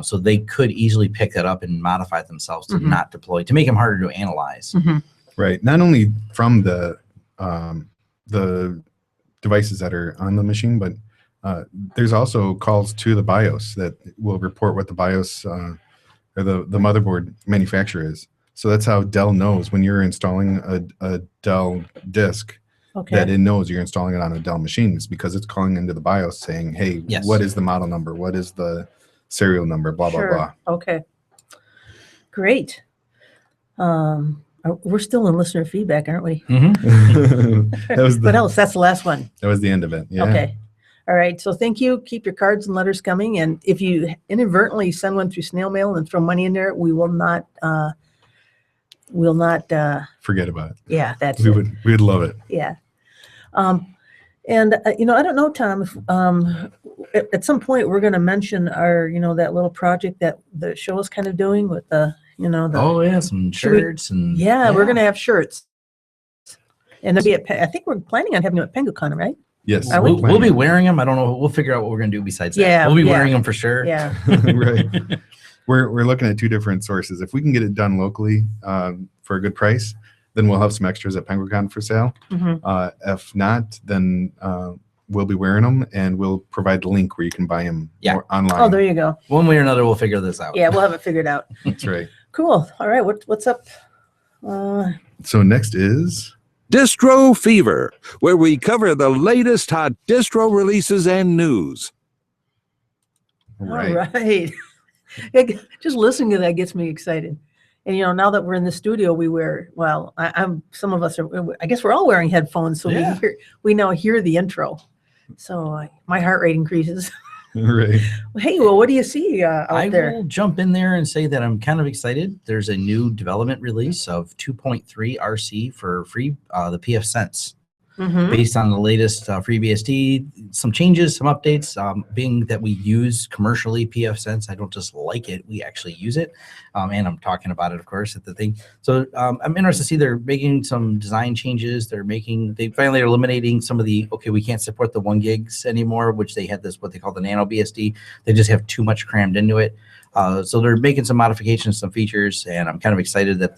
So they could easily pick that up and modify it themselves to not deploy, to make them harder to analyze. Right. Not only from the devices that are on the machine, but there's also calls to the BIOS that will report what the BIOS or the motherboard manufacturer is. So that's how Dell knows when you're installing a Dell disk, that it knows you're installing it on a Dell machine. It's because it's calling into the BIOS saying, hey, what is the model number? What is the serial number? Blah, blah, blah. Okay. Great. We're still in listener feedback, aren't we? What else? That's the last one. That was the end of it. Yeah. Okay. All right. So thank you. Keep your cards and letters coming. And if you inadvertently send one through snail mail and throw money in there, we will not forget about it. Yeah, we'd love it. Yeah. And I don't know, Tom, if at some point we're going to mention our, that little project that the show is kind of doing with the, some shirts and we're going to have shirts. And there'll be I think we're planning on having them at PenguCon, right? Yes, we'll be wearing them. I don't know. We'll figure out what we're going to do besides that. We'll be wearing them for sure. Yeah. Right. We're looking at two different sources. If we can get it done locally for a good price, then we'll have some extras at PenguCon for sale. If not, then we'll be wearing them, and we'll provide the link where you can buy them online. Oh, there you go. One way or another, we'll figure this out. Yeah, we'll have it figured out. That's right. Cool. All right. What's up? So next is Distro Fever, where we cover the latest hot distro releases and news. All right. Just listening to that gets me excited. And now that we're in the studio, we wear, well, some of us are, I guess we're all wearing headphones, so Yeah. we now hear the intro. So my heart rate increases. Right. Hey, well, what do you see out there? I will jump in there and say that I'm kind of excited. There's a new development release of 2.3 RC for free, the PF Sense, Mhm. based on the latest FreeBSD. Some changes, some updates. Being that we use commercially PF Sense, I don't just like it; we actually use it, and I'm talking about it, of course, at the thing. So I'm interested to see they're making some design changes. They finally are eliminating some of the we can't support the 1 gigs anymore, which they had this what they call the nano BSD. They just have too much crammed into it. So they're making some modifications, some features, and I'm kind of excited that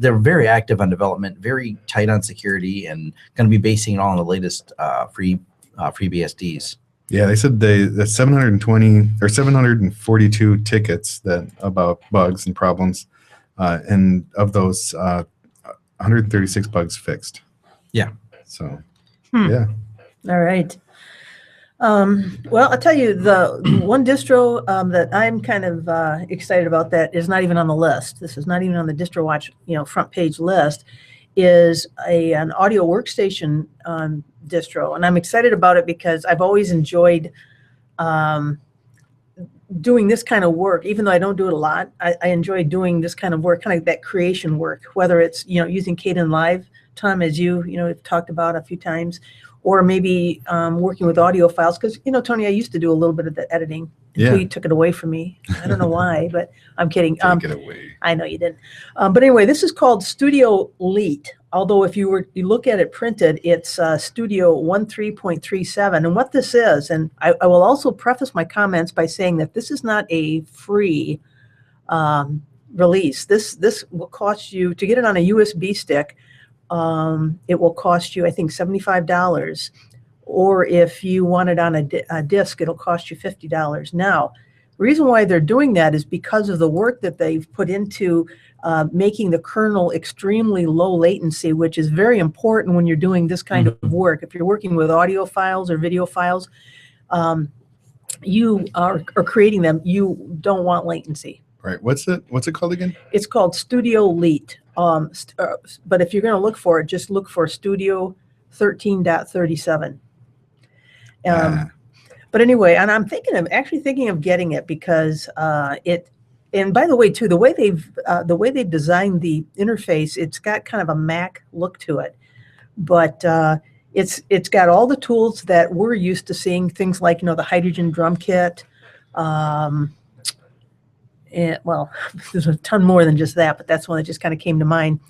they're very active on development, very tight on security, and going to be basing it all on the latest free BSDs. Yeah, they said the 720 or 742 tickets that about bugs and problems, and of those, 136 bugs fixed. Yeah. So, Hmm. yeah. All right. Well, I'll tell you, the one distro that I'm kind of excited about that is not even on the list. This is not even on the DistroWatch, front page list, is an audio workstation distro, and I'm excited about it because I've always enjoyed doing this kind of work. Even though I don't do it a lot, I enjoy doing this kind of work, kind of that creation work, whether it's using Kden Live, Tom, as you have talked about a few times, or maybe working with audio files, because Tony, I used to do a little bit of the editing until you took it away from me. I don't know why, but I'm kidding. Take it away. I know you didn't. But anyway, this is called Studio Elite. Although if you look at it printed, it's Studio 13.37. And what this is, and I will also preface my comments by saying that this is not a free release. This will cost you, to get it on a USB stick, it will cost you, I think, $75. Or if you want it on a disc, it'll cost you $50. Now, the reason why they're doing that is because of the work that they've put into making the kernel extremely low latency, which is very important when you're doing this kind of work. If you're working with audio files or video files, you are creating them, you don't want latency. Right. What's it called again? It's called Studio Elite. But if you're going to look for it, just look for Studio 13.37. But anyway, and I'm actually thinking of getting it because and by the way, too, the way they've designed the interface, it's got kind of a Mac look to it, but it's got all the tools that we're used to seeing, things like the hydrogen drum kit. Well, there's a ton more than just that, but that's one that just kind of came to mind.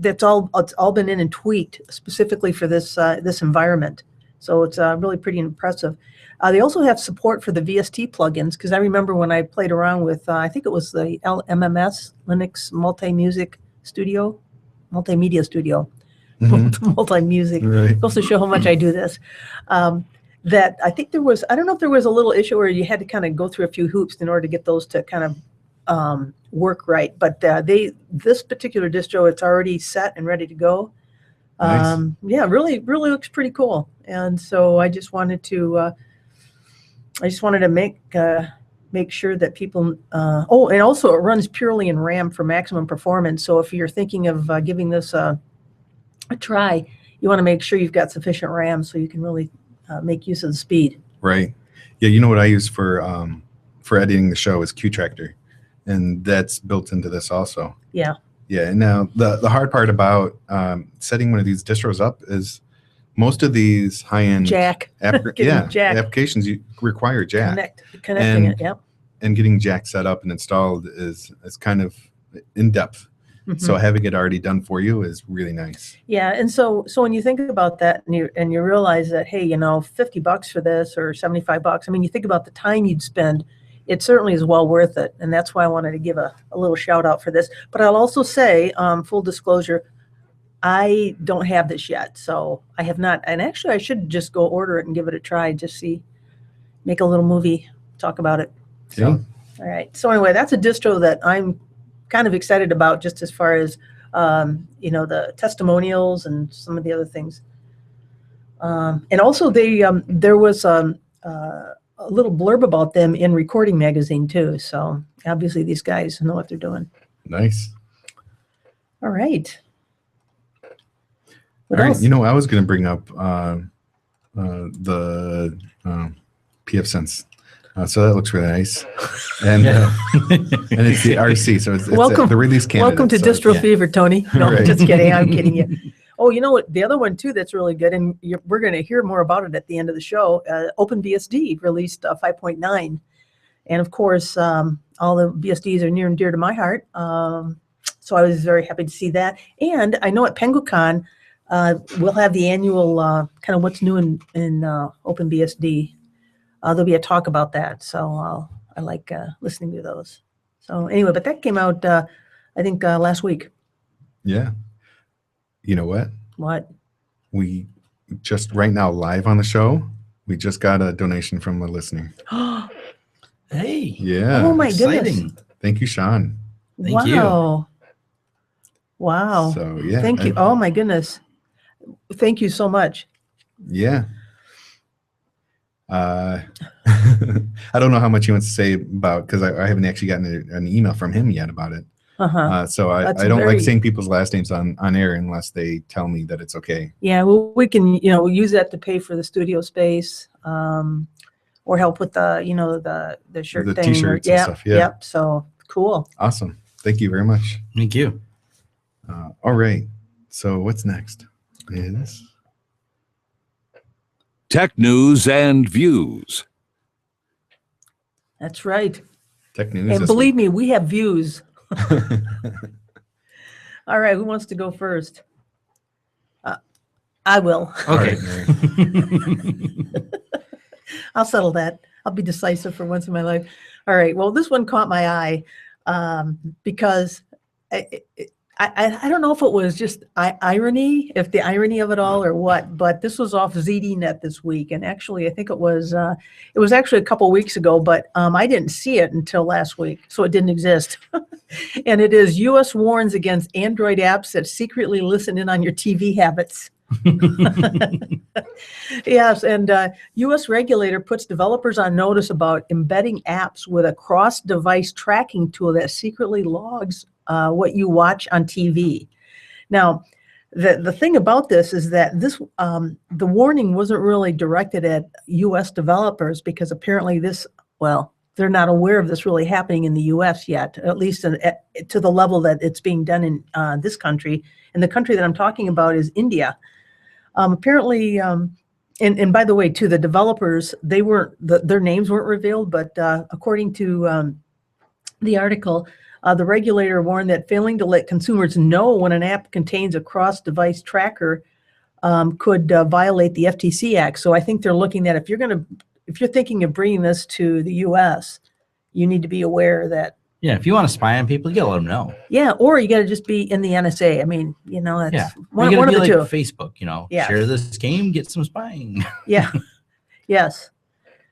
It's all been in and tweaked specifically for this environment. So it's really pretty impressive. They also have support for the VST plugins, because I remember when I played around with, I think it was the LMMS, Linux Multimedia Studio. Multi-music. Right. Goes to show how much I do this. That I think there was, I don't know if there was a little issue where you had to kind of go through a few hoops in order to get those to kind of work right. But this particular distro, it's already set and ready to go. Nice. Yeah, really looks pretty cool. And so I just wanted to make sure that people, and also it runs purely in RAM for maximum performance. So if you're thinking of giving this a try, you want to make sure you've got sufficient RAM so you can really make use of the speed. Right. Yeah. You know what I use for editing the show is QTractor, and that's built into this also. Yeah. Yeah. And now the hard part about setting one of these distros up is most of these high-end Jack. Jack. applications you require jack. Connecting it. Yep. And getting jack set up and installed is kind of in depth. Mhm. So having it already done for you is really nice. Yeah, and so when you think about that and you realize that, hey, $50 for this or $75, I mean, you think about the time you'd spend, it certainly is well worth it. And that's why I wanted to give a little shout out for this. But I'll also say, full disclosure, I don't have this yet. So I have not, and actually I should just go order it and give it a try, just make a little movie, talk about it. So, Yeah. all right. So anyway, that's a distro that I'm kind of excited about, just as far as the testimonials and some of the other things. And also there was a little blurb about them in Recording Magazine too. So obviously these guys know what they're doing. Nice. All right. What All right. else? I was going to bring up the PF Sense. So that looks really nice. And and it's the RC. So it's Welcome. The release candidate. Welcome to so Distro yeah. Fever, Tony. No, Right. just kidding. I'm kidding you. Oh, you know what? The other one too that's really good, and we're going to hear more about it at the end of the show. OpenBSD released 5.9, and of course, all the BSDs are near and dear to my heart. So I was very happy to see that. And I know at PenguCon, we'll have the annual kind of what's new in OpenBSD. There'll be a talk about that. So I like listening to those. So anyway, but that came out, I think, last week. Yeah. You know what? What? We just right now live on the show, we just got a donation from a listener. Hey. Yeah. Oh my goodness. Exciting. Thank you, Sean. Thank you. Wow. So yeah. Thank you. Oh my goodness. Thank you so much. Yeah. I don't know how much he wants to say about, because I haven't actually gotten an email from him yet about it. So I don't like saying people's last names on air unless they tell me that it's okay. Yeah, well, we can, we'll use that to pay for the studio space, or help with the shirt The thing. t-shirts and stuff, yeah. Yep. So cool. Awesome. Thank you very much. Thank you. All right. So what's next? Is Tech news and views. That's right. tech news. And this believe me, we have views. week. All right, who wants to go first? I will. All Okay. right, Mary. I'll settle that. I'll be decisive for once in my life. All right. Well, this one caught my eye because I don't know if it was just irony, if the irony of it all or what, but this was off ZDNet this week. And actually, I think it was actually a couple weeks ago, but I didn't see it until last week. So it didn't exist. And it is U.S. warns against Android apps that secretly listen in on your TV habits. Yes, and U.S. regulator puts developers on notice about embedding apps with a cross-device tracking tool that secretly logs what you watch on TV. Now, the thing about this is that this the warning wasn't really directed at U.S. developers, because apparently they're not aware of this really happening in the U.S. yet, at least to the level that it's being done in this country. And the country that I'm talking about is India. Apparently, and by the way, to the developers, their names weren't revealed, but according to the article, the regulator warned that failing to let consumers know when an app contains a cross-device tracker could violate the FTC Act. So I think they're looking at, if you're thinking of bringing this to the U.S., you need to be aware that. Yeah, if you want to spy on people, you gotta let them know. Yeah, or you got to just be in the NSA. I mean, that's one you of gotta the be two. like Facebook, Yeah. share this game, get some spying. Yeah. Yes.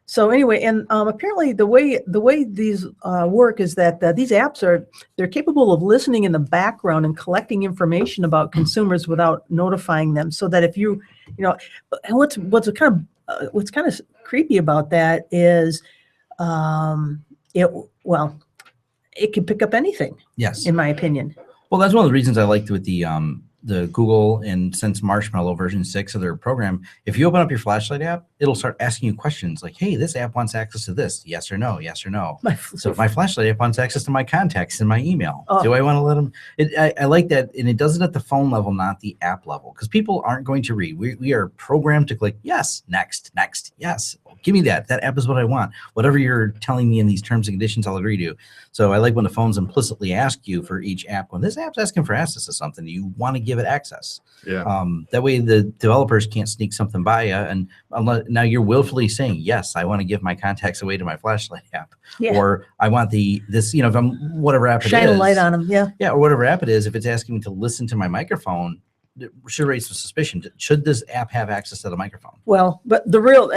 So anyway, and apparently the way these work is that these apps they're capable of listening in the background and collecting information about consumers without notifying them. So that if and what's kind of creepy about that is, it can pick up anything. Yes. In my opinion. Well, that's one of the reasons I liked with the Google, and since Marshmallow version 6 of their program, if you open up your flashlight app, it'll start asking you questions like, hey, this app wants access to this. Yes or no? Yes or no? So my flashlight app wants access to my contacts in my email. Oh. Do I want to let them? I like that. And it does it at the phone level, not the app level, because people aren't going to read. We are programmed to click yes, next, yes. Give me that. That app is what I want. Whatever you're telling me in these terms and conditions, I'll agree to. So I like when the phones implicitly ask you for each app, when this app's asking for access to something, you want to give it access. Yeah. That way the developers can't sneak something by you. And now you're willfully saying, yes, I want to give my contacts away to my flashlight app. Yeah. Or I want if I'm whatever app it is. Shine a light on them. Yeah. Yeah. Or whatever app it is, if it's asking me to listen to my microphone, it should raise some suspicion. Should this app have access to the microphone? Well, but the real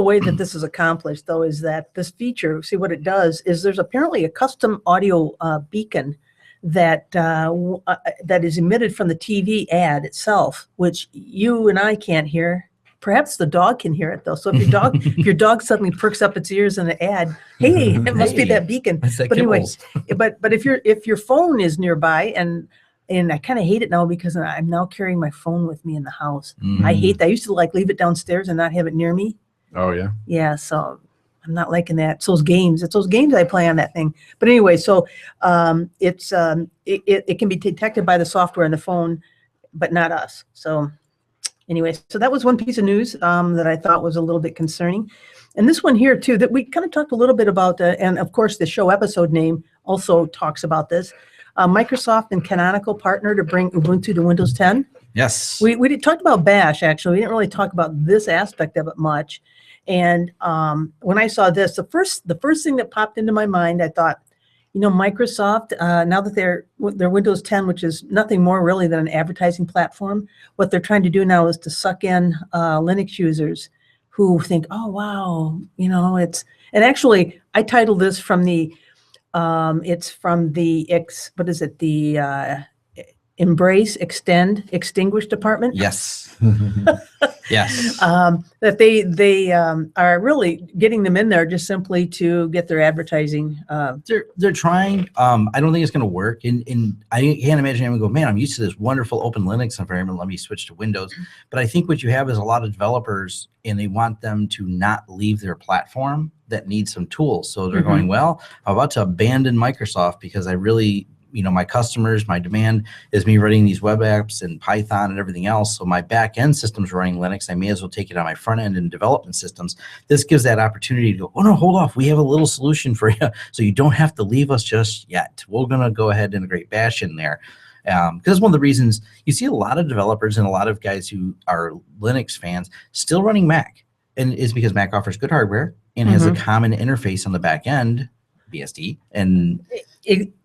way that this is accomplished, though, is that this feature, see what it does is there's apparently a custom audio beacon that that is emitted from the TV ad itself, which you and I can't hear. Perhaps the dog can hear it though. So if your dog suddenly perks up its ears in the ad, hey, it must be that beacon. It's like But anyway, kibbles. but if your phone is nearby, and I kind of hate it now because I'm now carrying my phone with me in the house. I hate that. I used to like leave it downstairs and not have it near me. Oh yeah. Yeah, so I'm not liking that. It's those games. It's those games I play on that thing. But anyway, so it can be detected by the software in the phone, but not us. So anyway, so that was one piece of news that I thought was a little bit concerning. And this one here too, that we kind of talked a little bit about, and of course the show episode name also talks about this. Microsoft and Canonical partner to bring Ubuntu to Windows 10. Yes. We talked about Bash, actually. We didn't really talk about this aspect of it much. And when I saw this, the first thing that popped into my mind, I thought, Microsoft, now that they're Windows 10, which is nothing more really than an advertising platform, what they're trying to do now is to suck in Linux users who think, oh, wow, and actually I titled this from the, it's from the, Embrace, Extend, Extinguish department. Yes. Yes. That they are really getting them in there just simply to get their advertising. They're trying. I don't think it's going to work. And I can't imagine anyone go, man, I'm used to this wonderful open Linux environment. Let me switch to Windows. But I think what you have is a lot of developers, and they want them to not leave their platform that needs some tools. So they're going, well, I'm about to abandon Microsoft because I really, my customers, my demand is me running these web apps and Python and everything else. So my back end system's running Linux. I may as well take it on my front end and development systems. This gives that opportunity to go, oh no, hold off. We have a little solution for you. So you don't have to leave us just yet. We're going to go ahead and integrate Bash in there. Because one of the reasons you see a lot of developers and a lot of guys who are Linux fans still running Mac, and it's because Mac offers good hardware and has a common interface on the back end, BSD, and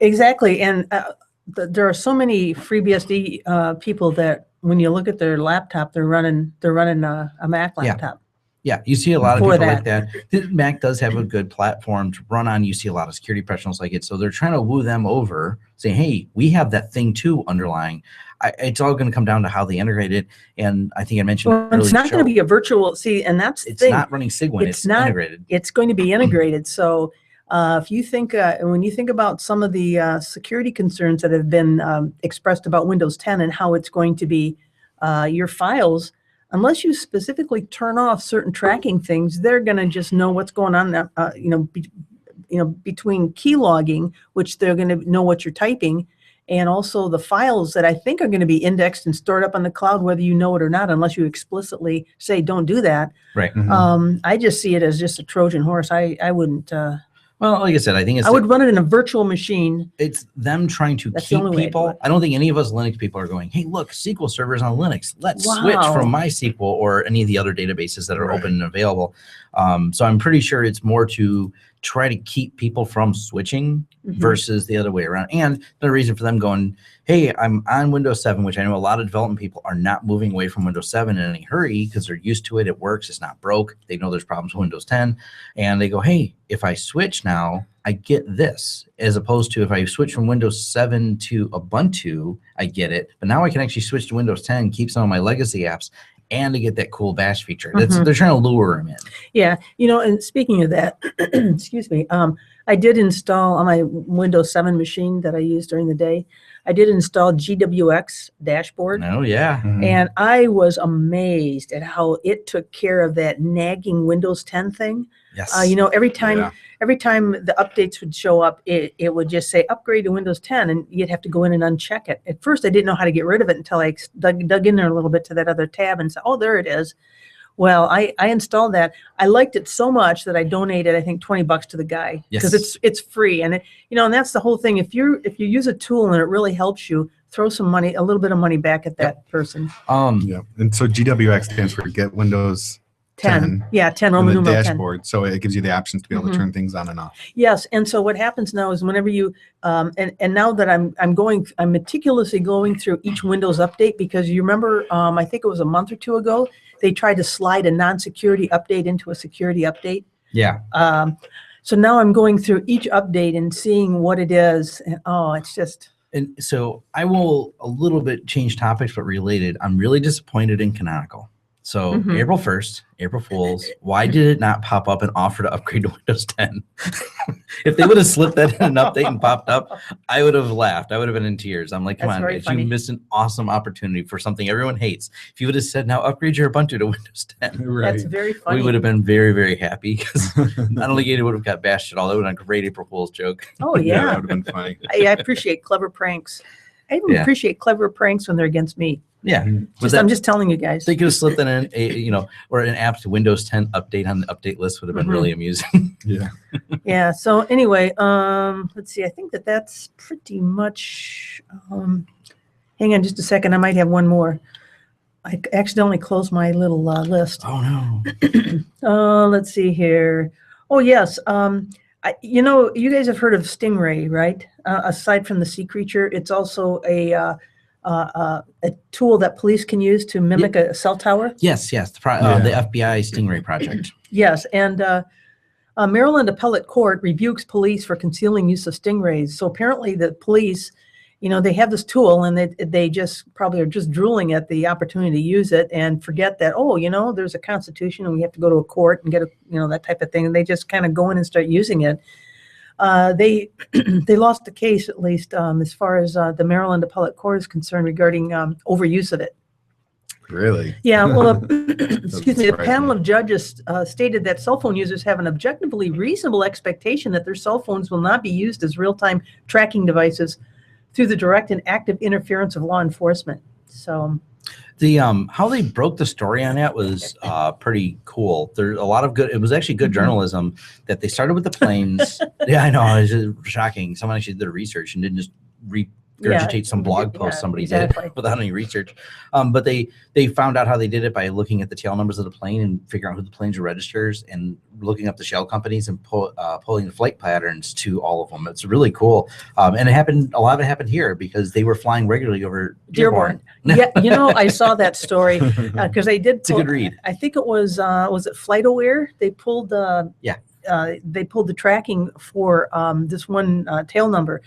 exactly. And there are so many FreeBSD people that when you look at their laptop, they're running a Mac laptop. Yeah, you see a lot of For people that. like that. Mac does have a good platform to run on. You see a lot of security professionals like it. So they're trying to woo them over, saying, hey, we have that thing too underlying. It's all going to come down to how they integrate it. And I think I mentioned Well, it's not going to be a virtual, and that's the it's thing. not running Sigwin. It's not integrated. It's going to be integrated. So if you think, when you think about some of the security concerns that have been expressed about Windows 10 and how it's going to be your files, unless you specifically turn off certain tracking things, they're going to just know what's going on. Between key logging, which they're going to know what you're typing, and also the files that I think are going to be indexed and stored up on the cloud, whether you know it or not, unless you explicitly say don't do that. Right. I just see it as just a Trojan horse. I wouldn't. Well, like I said, I think it's I would run it in a virtual machine. it's them trying to That's the keep only way to do people. it. I don't think any of us Linux people are going, hey, look, SQL servers on Linux. Let's switch Wow. from MySQL or any of the other databases that are open and available. So I'm pretty sure it's more to try to keep people from switching versus the other way around. And the reason for them going, hey, I'm on Windows 7, which I know a lot of development people are not moving away from Windows 7 in any hurry because they're used to it. It works. It's not broke. They know there's problems with Windows 10. And they go, hey, if I switch now, I get this, as opposed to if I switch from Windows 7 to Ubuntu, I get it. But now I can actually switch to Windows 10, keep some of my legacy apps, and to get that cool Bash feature. They're trying to lure them in. Yeah, and speaking of that, excuse me, I did install on my Windows 7 machine that I used during the day. I did install GWX dashboard. Oh, yeah. And I was amazed at how it took care of that nagging Windows 10 thing. Yes. Every time the updates would show up, it would just say upgrade to Windows 10, and you'd have to go in and uncheck it. At first, I didn't know how to get rid of it until I dug in there a little bit to that other tab and said, oh, there it is. Well, I installed that. I liked it so much that I donated, I think, $20 to the guy because it's free. And and that's the whole thing. If you use a tool and it really helps you, throw some money, a little bit of money back at that person. Yeah. And so GWX stands for Get Windows 10. Yeah, 10 On Roman the numeral 10. dashboard, so it gives you the options to be able to turn things on and off. Yes, and so what happens now is whenever you and now that I'm meticulously going through each Windows update, because you remember I think it was a month or two ago they tried to slide a non-security update into a security update. Yeah. So now I'm going through each update and seeing what it is, and it's just And so I will a little bit change topics, but related. I'm really disappointed in Canonical. So Mhm. April 1st, April Fools, why did it not pop up and offer to upgrade to Windows 10? If they would have slipped that in an update and popped up, I would have laughed. I would have been in tears. I'm like, come That's on, very guys, funny. you missed an awesome opportunity for something everyone hates. If you would have said, now upgrade your Ubuntu to Windows 10, That's very funny. we would have been very, very happy because not only Gator would have got bashed at all, that would have been a great April Fool's joke. Oh, That yeah. would have been funny. I appreciate clever pranks. I even Yeah. appreciate clever pranks when they're against me. Yeah. But I'm just telling you guys. they could have slipped in or an app to Windows 10 update on the update list would have been Mhm. really amusing. Yeah. Yeah. So anyway, let's see. I think that's pretty much. Hang on just a second. I might have one more. I accidentally closed my little list. Oh no. Let's see here. Oh yes. You guys have heard of Stingray, right? Aside from the sea creature, it's also a tool that police can use to mimic a cell tower. Yes, the FBI Stingray project. Yes, and Maryland Appellate Court rebukes police for concealing use of stingrays. So apparently the police, they have this tool and they just probably are just drooling at the opportunity to use it and forget that, there's a constitution and we have to go to a court and get that type of thing. And they just kind of go in and start using it. They lost the case, at least as far as the Maryland Appellate Court is concerned, regarding overuse of it. Really? Yeah, well, excuse me, the surprising. panel of judges stated that cell phone users have an objectively reasonable expectation that their cell phones will not be used as real-time tracking devices through the direct and active interference of law enforcement. So The how they broke the story on that was pretty cool. There's a lot of good. It was actually good journalism that they started with the planes. Yeah, I know. It was just shocking. Someone actually did research and didn't just regurgitate some blog post somebody did without any research. But they found out how they did it by looking at the tail numbers of the plane and figuring out who the planes registers and looking up the shell companies and pulling the flight patterns to all of them. It's really cool. And it happened. A lot of it happened here because they were flying regularly over Dearborn. Yeah, I saw that story because they did. It's a good read. I think it was it FlightAware? They pulled they pulled the tracking for this one tail number.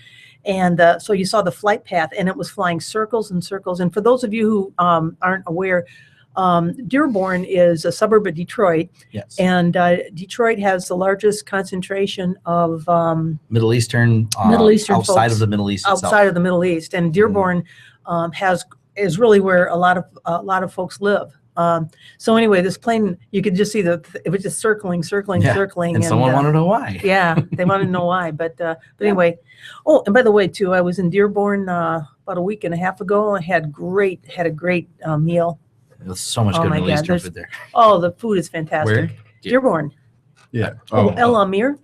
And so you saw the flight path, and it was flying circles and circles. And for those of you who aren't aware, Dearborn is a suburb of Detroit. Yes. And Detroit has the largest concentration of Middle Eastern outside folks, of the Middle East itself. Outside of the Middle East, and Dearborn is really where a lot of folks live. So anyway, this plane, you could just see it was just circling. And someone wanted to know why. Yeah, they wanted to know why. But anyway, oh, and by the way, too, I was in Dearborn about a week and a half ago. I had a great meal. There's so much good Middle Eastern food there. Oh, the food is fantastic. Where? Dearborn. Yeah. El Amir.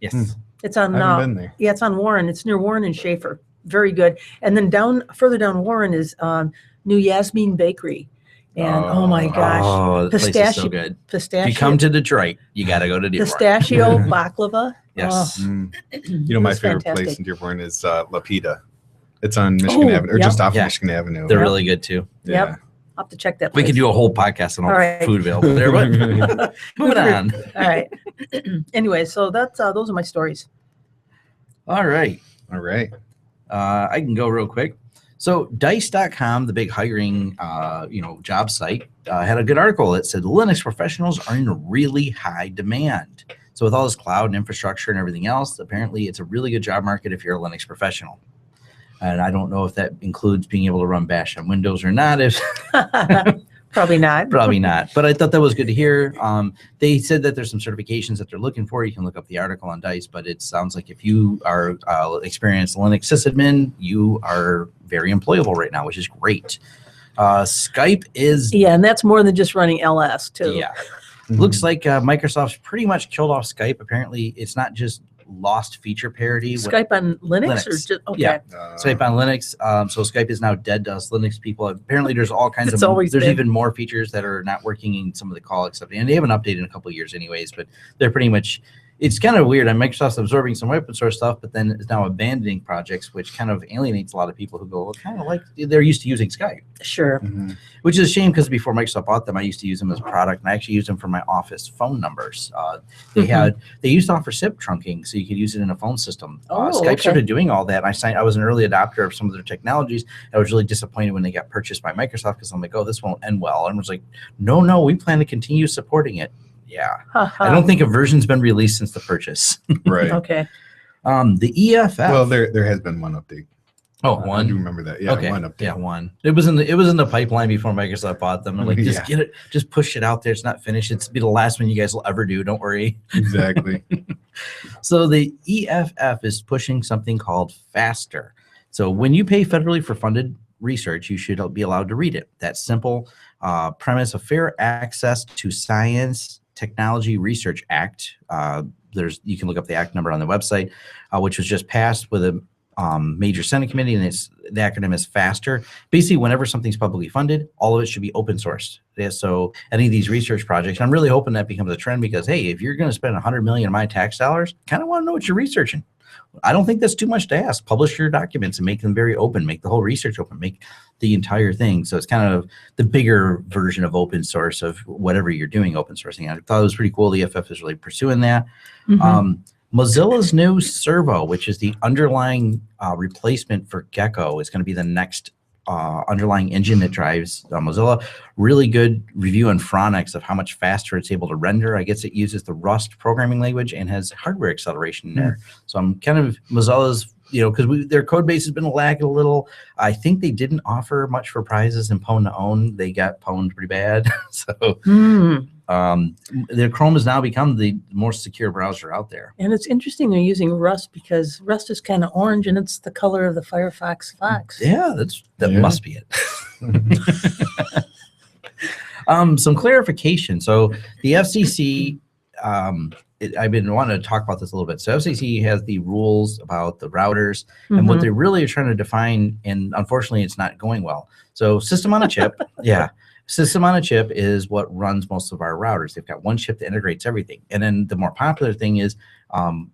Yes. It's on. I haven't been there. Yeah, it's on Warren. It's near Warren and Schaefer. Very good. And then further down Warren is New Yasmin Bakery. And oh my gosh, Oh, the place is so good. Pistachio. If you come to Detroit, you got to go to Dearborn. Pistachio baklava. Yes. My It's favorite fantastic. place in Dearborn is Lapita. It's on Michigan Avenue, or yep. just off Yeah. Michigan Avenue. They're really good too. Yep. Yeah. I'll have to check that. We place. could do a whole podcast on all All the right. food available there. But moving on. All right. Anyway, so that's those are my stories. All right. All right. I can go real quick. So Dice.com, the big hiring, job site, had a good article that said Linux professionals are in really high demand. So with all this cloud and infrastructure and everything else, apparently it's a really good job market if you're a Linux professional. And I don't know if that includes being able to run Bash on Windows or not. Probably not. Probably not. But I thought that was good to hear. They said that there's some certifications that they're looking for. You can look up the article on Dice, but it sounds like if you are experienced Linux sysadmin, you are very employable right now, which is great. Skype is... Yeah, and that's more than just running LS, too. Yeah. Looks like Microsoft's pretty much killed off Skype. Apparently, it's not just lost feature parity. Skype on Linux? Or Linux. just, okay. Yeah. Skype on Linux. So Skype is now dead to us Linux people. Apparently, there's all kinds It's of... always There's been. even more features that are not working in some of the call stuff. And they haven't updated in a couple of years anyways, but they're pretty much... it's kind of weird. And Microsoft's absorbing some open source stuff, but then is now abandoning projects, which kind of alienates a lot of people who go, well, kind of like they're used to using Skype. Sure. Mhm. Which is a shame because before Microsoft bought them, I used to use them as a product, and I actually used them for my office phone numbers. They used to offer SIP trunking, so you could use it in a phone system. Skype okay. started doing all that. And I was an early adopter of some of their technologies. I was really disappointed when they got purchased by Microsoft because I'm like, oh, this won't end well. And I was like, no, we plan to continue supporting it. Yeah, I don't think a version's been released since the purchase. Right. Okay. The EFF. Well, there has been one update. Oh, I one. do remember that. Yeah, Okay. one update. Yeah, one. It was in the pipeline before Microsoft bought them. I'm like, just get it, just push it out there. It's not finished. It's be the last one you guys will ever do. Don't worry. Exactly. So the EFF is pushing something called FASTER. So when you pay federally for funded research, you should be allowed to read it. That simple premise of fair access to science, Technology Research Act. You can look up the act number on the website, which was just passed with a major Senate committee, and the acronym is FASTER. Basically, whenever something's publicly funded, all of it should be open sourced. Yeah, so any of these research projects, I'm really hoping that becomes a trend because, hey, if you're going to spend $100 million of my tax dollars, kind of want to know what you're researching. I don't think that's too much to ask. Publish your documents and make them very open. Make the whole research open. Make the entire thing. So it's kind of the bigger version of open source of whatever you're doing open sourcing. I thought it was pretty cool. The EFF is really pursuing that. Mozilla's new Servo, which is the underlying replacement for Gecko, is going to be the next underlying engine that drives Mozilla. Really good review on Phronix of how much faster it's able to render. I guess it uses the Rust programming language and has hardware acceleration in there. So I'm kind of Mozilla's, because their code base has been lagging a little. I think they didn't offer much for prizes in Pwn to Own. They got pwned pretty bad. So their Chrome has now become the most secure browser out there. And it's interesting they're using Rust because Rust is kind of orange and it's the color of the Firefox fox. Yeah, that must be it. Some clarification. So the FCC, I've been wanting to talk about this a little bit. So FCC has the rules about the routers and what they really are trying to define, and unfortunately it's not going well. So system on a chip, system on a chip is what runs most of our routers. They've got one chip that integrates everything. And then the more popular thing is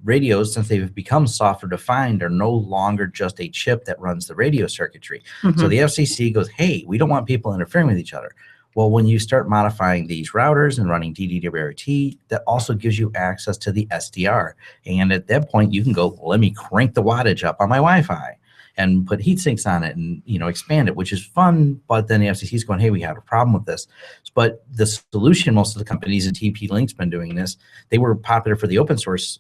radios, since they've become software defined, are no longer just a chip that runs the radio circuitry. So the FCC goes, hey, we don't want people interfering with each other. Well, when you start modifying these routers and running DDWRT, that also gives you access to the SDR. And at that point, you can go, let me crank the wattage up on my Wi-Fi and put heat sinks on it and expand it, which is fun. But then the FCC is going, hey, we have a problem with this. But the solution, most of the companies, and TP-Link's been doing this, they were popular for the open source,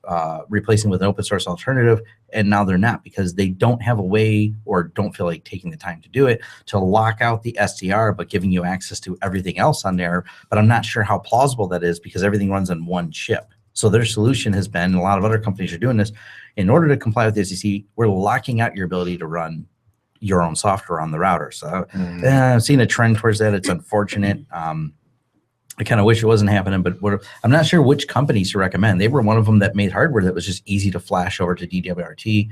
replacing with an open source alternative, and now they're not because they don't have a way or don't feel like taking the time to do it to lock out the SDR, but giving you access to everything else on there. But I'm not sure how plausible that is because everything runs on one chip. So their solution has been, and a lot of other companies are doing this, in order to comply with the SEC, we're locking out your ability to run your own software on the router. So I've seen a trend towards that. It's unfortunate. I kind of wish it wasn't happening, but I'm not sure which companies to recommend. They were one of them that made hardware that was just easy to flash over to DWRT.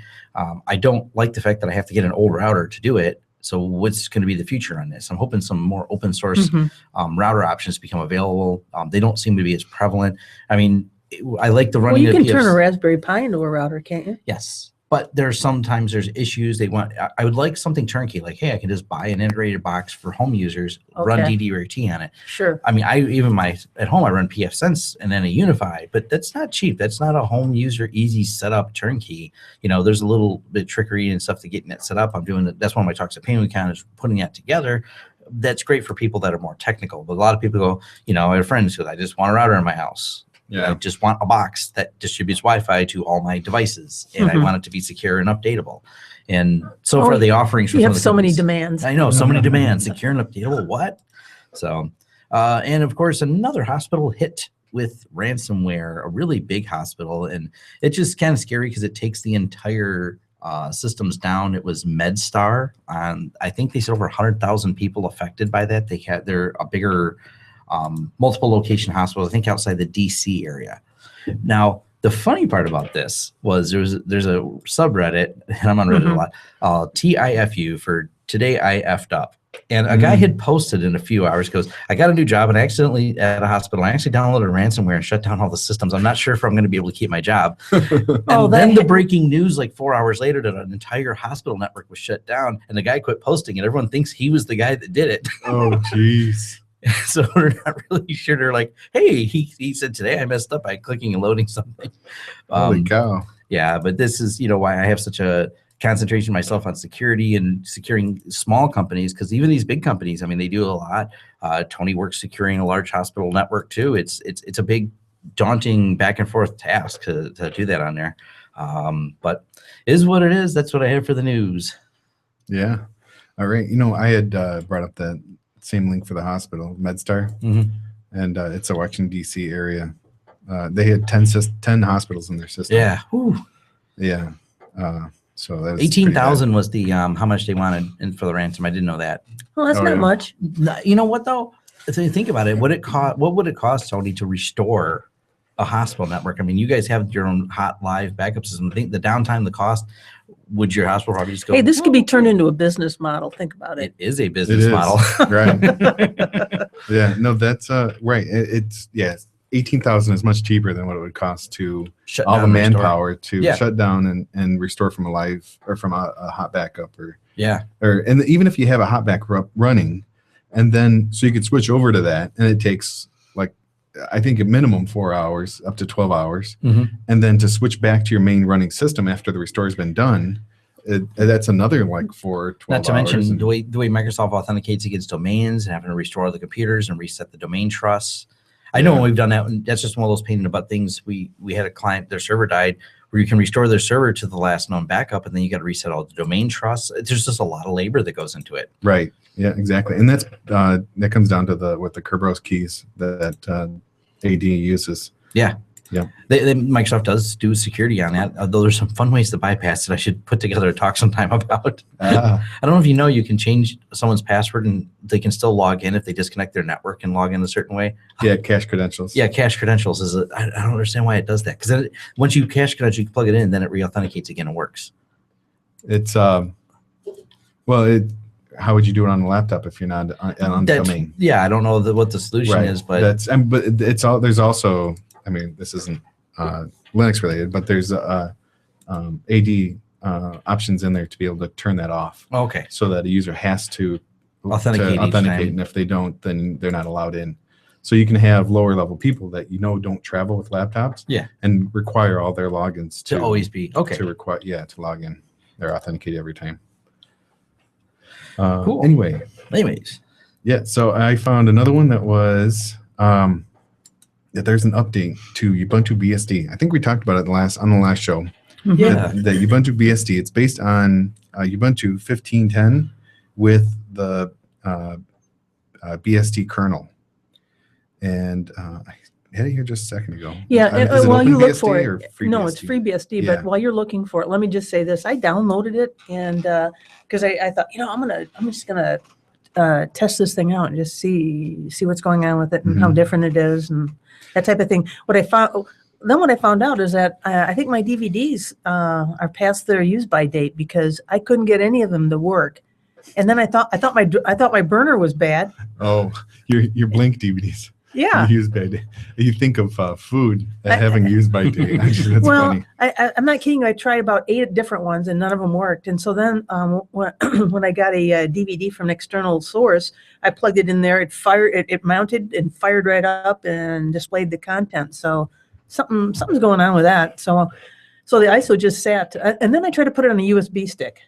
I don't like the fact that I have to get an old router to do it. So what's going to be the future on this? I'm hoping some more open source router options become available. They don't seem to be as prevalent. I mean, I like the running. Well, you can turn a Raspberry Pi into a router, can't you? Yes, but sometimes there's issues. I would like something turnkey, like, hey, I can just buy an integrated box for home users, run DDRT on it. Sure. I mean, at home I run pfSense and then a Unify, but that's not cheap. That's not a home user easy setup turnkey. there's a little bit trickery and stuff to getting it set up. I'm doing it. That's one of my talks at PaymentCon is putting that together. That's great for people that are more technical, but a lot of people go, I have friends who I just want a router in my house. Yeah. I just want a box that distributes Wi-Fi to all my devices, and I want it to be secure and updatable. And so far, the offerings from you have so many demands. I know, so many demands. Secure and updatable. What? So, and of course, another hospital hit with ransomware, a really big hospital, and it's just kind of scary because it takes the entire systems down. It was MedStar, and I think they said over 100,000 people affected by that. They're a bigger. Multiple location hospitals, I think outside the DC area. Now, the funny part about this was there's a subreddit, and I'm on Reddit a lot, TIFU for today I effed up. And a guy had posted in a few hours, goes, I got a new job and I accidentally at a hospital. I actually downloaded ransomware and shut down all the systems. I'm not sure if I'm going to be able to keep my job. And then the breaking news, like 4 hours later, that an entire hospital network was shut down and the guy quit posting and everyone thinks he was the guy that did it. Oh, jeez. So we're not really sure. They're like, hey, he said today I messed up by clicking and loading something. Holy cow. Yeah, but this is, why I have such a concentration myself on security and securing small companies, because even these big companies, I mean, they do a lot. Tony works securing a large hospital network too. It's a big, daunting back and forth task to do that on there. But it is what it is. That's what I have for the news. Yeah. All right. I had brought up that same link for the hospital, MedStar, and it's a Washington, D.C. area. They had 10 hospitals in their system. Yeah. Whew. Yeah. So that was 18,000 was the how much they wanted for the ransom. I didn't know that. Well, that's not much. You know what though? If you think about it, what would it cost, Tony, to restore a hospital network? I mean, you guys have your own hot live backup system. I think the downtime, the cost, would your hospital probably just go? Hey, this could be turned into a business model. Think about it. It is a business model, right? Yeah. No, that's right. It's 18,000 is much cheaper than what it would cost to shut all down the and restore. manpower to shut down and restore from a live or from a hot backup and even if you have a hot backup running, and then so you could switch over to that, and it takes like I think a minimum 4 hours up to 12 hours, and then to switch back to your main running system after the restore has been done. That's another like 4 12 Not to hours. mention the way Microsoft authenticates against domains and having to restore the computers and reset the domain trusts. I know when we've done that, and that's just one of those pain in the butt things. We had a client, their server died, where you can restore their server to the last known backup, and then you got to reset all the domain trusts. There's just a lot of labor that goes into it. Right. Yeah, exactly. And that's that comes down to the Kerberos keys that AD uses. Yeah. Yeah. Microsoft does do security on that, although there's some fun ways to bypass it. I should put together a talk sometime about. I don't know if you can change someone's password and they can still log in if they disconnect their network and log in a certain way. Yeah, cache credentials. Yeah, cache credentials I don't understand why it does that, because once you cache credentials, you plug it in, then it re-authenticates again and works. It's how would you do it on a laptop if you're not on the domain? Yeah, I don't know what the solution is, but but it's all. There's also, I mean, this isn't Linux related, but there's AD options in there to be able to turn that off. Okay. So that a user has to authenticate, and if they don't, then they're not allowed in. So you can have lower level people that don't travel with laptops. Yeah. And require all their logins to always be to log in. They're authenticated every time. Cool. Anyways. Yeah. So I found another one that was that there's an update to Ubuntu BSD. I think we talked about it on the last show. Yeah. The Ubuntu BSD. It's based on Ubuntu 15.10 with the BSD kernel. And I had it here just a second ago. Yeah. While you look for it, it's free BSD. But while you're looking for it, let me just say this: I downloaded it, and because I thought, I'm just gonna test this thing out and just see what's going on with it and how different it is and that type of thing. What I found out is that I think my DVDs are past their use by date because I couldn't get any of them to work. And then I thought my burner was bad. Oh, your Blink DVDs. Yeah. You think of food having used by date. Actually, that's funny. I'm not kidding. I tried about 8 different ones and none of them worked. And so then when I got a DVD from an external source, I plugged it in there. It mounted and fired right up and displayed the content. So something's going on with that. So the ISO just sat. And then I tried to put it on a USB stick.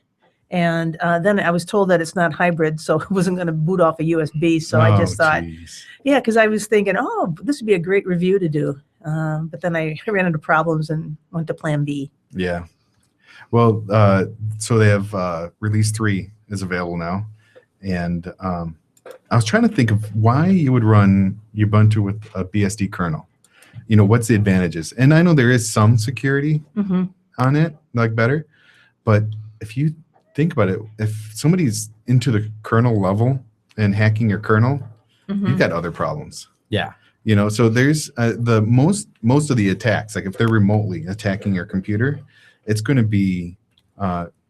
And then I was told that it's not hybrid, so it wasn't going to boot off a USB. So I just thought, because I was thinking, this would be a great review to do. But then I ran into problems and went to plan B. Yeah. Well, so they have release 3 is available now. And I was trying to think of why you would run Ubuntu with a BSD kernel. What's the advantages? And I know there is some security on it, like better. But if you think about it, if somebody's into the kernel level and hacking your kernel, you've got other problems. Yeah. So there's the most of the attacks, like if they're remotely attacking your computer, it's going to be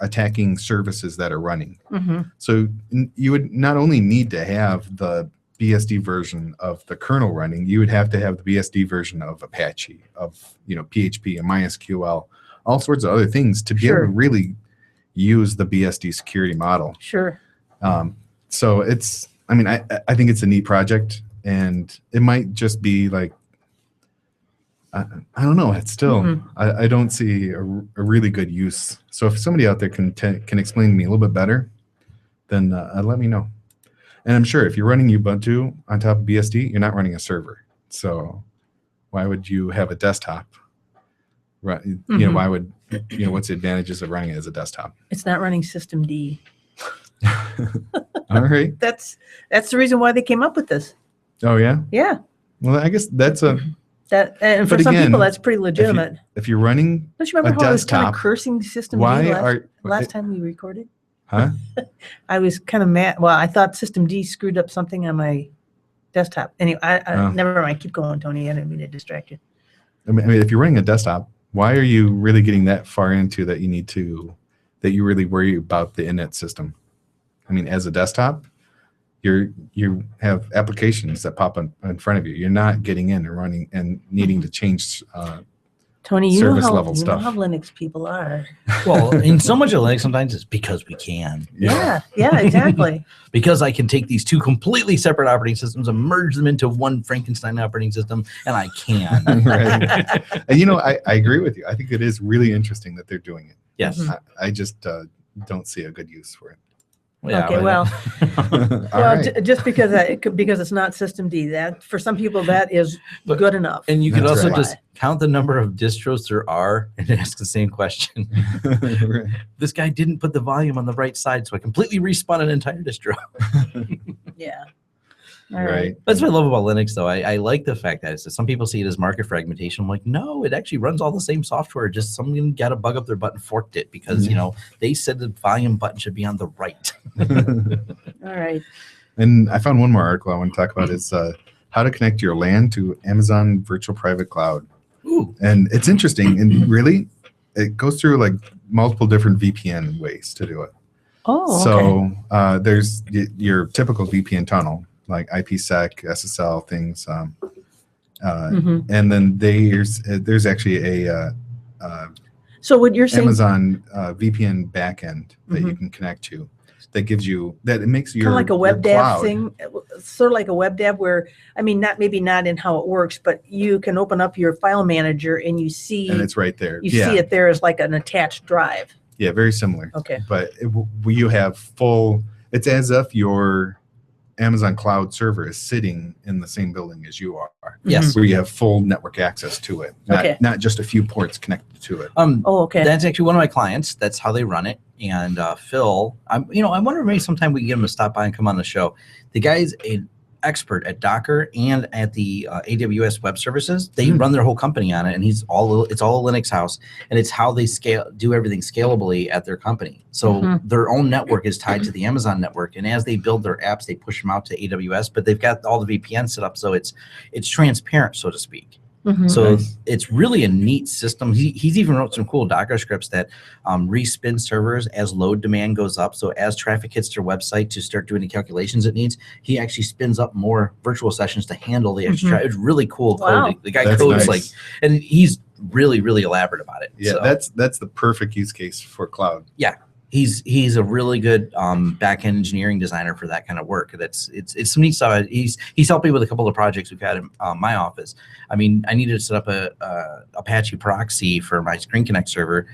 attacking services that are running. Mm-hmm. So you would not only need to have the BSD version of the kernel running, you would have to have the BSD version of Apache, of PHP and MySQL, all sorts of other things to be able to really use the BSD security model. Sure. So it's, I mean, I think it's a neat project, and it might just be like, I don't know. It's still, I don't see a really good use. So if somebody out there can explain to me a little bit better, then let me know. And I'm sure if you're running Ubuntu on top of BSD, you're not running a server. So why would you have a desktop? Right? Why would what's the advantages of running it as a desktop? It's not running systemd. All right. That's the reason why they came up with this. Oh yeah. Yeah. Well, I guess that's a. And for But some again, people, that's pretty legitimate. If you're running, Don't you remember how I was kind of desktop, cursing systemd why last time we recorded? huh? I was kind of mad. Well, I thought systemd screwed up something on my desktop. Anyway, I never mind. Keep going, Tony. I didn't mean to distract you. I mean, if you're running a desktop, why are you really getting that far into that that you really worry about the init system? I mean, as a desktop, you have applications that pop in front of you. You're not getting in and running and needing to change Tony, you service know level how stuff. Linux people are. Well, in so much of Linux, sometimes it's because we can. Yeah, exactly. Because I can take these two completely separate operating systems and merge them into one Frankenstein operating system, and I can. Right. And I agree with you. I think it is really interesting that they're doing it. Yes. I just don't see a good use for it. Yeah, Okay, well, All right. just because because it's not systemd, that for some people that is good enough. And you could That's also right. just count the number of distros there are and ask the same question. Right. This guy didn't put the volume on the right side, so I completely respun an entire distro. Yeah. All Right. right. That's what I love about Linux, though. I like the fact that some people see it as market fragmentation. I'm like, no, it actually runs all the same software. Just someone got a bug up their butt and forked it because, they said the volume button should be on the right. All right. And I found one more article I want to talk about is how to connect your LAN to Amazon Virtual Private Cloud. Ooh. And it's interesting. And really, it goes through like multiple different VPN ways to do it. Oh, okay. So there's your typical VPN tunnel, like IPsec, SSL things. And then there's actually a So what you're saying, Amazon VPN backend that you can connect to that gives you, that it makes your kind of like a web your dev cloud. thing, sort of like a web dev where, I mean, maybe not in how it works, but you can open up your file manager and you see, And it's right there. you see it there as like an attached drive. Yeah, very similar. Okay. But you have it's as if your Amazon cloud server is sitting in the same building as you are. Yes. Where you have full network access to it, Okay. not just a few ports connected to it. Oh, okay. That's actually one of my clients. That's how they run it. And Phil, I wonder if maybe sometime we can get him to stop by and come on the show. The guy's an expert at Docker and at the AWS web services. They run their whole company on it, and it's all a Linux house, and it's how they do everything scalably at their company. So their own network is tied to the Amazon network, and as they build their apps, they push them out to AWS, but they've got all the VPN set up, so it's transparent, so to speak. So it's really a neat system. He's even wrote some cool Docker scripts that respin servers as load demand goes up. So as traffic hits their website to start doing the calculations it needs, he actually spins up more virtual sessions to handle the extra. It's really cool Wow. code. The guy That's codes nice. and he's really, really elaborate about it. Yeah, So, that's the perfect use case for cloud. he's a really good back-end engineering designer for that kind of work. It's some neat stuff. He's helped me with a couple of projects we've had in my office. I mean, I needed to set up a Apache proxy for my Screen Connect server.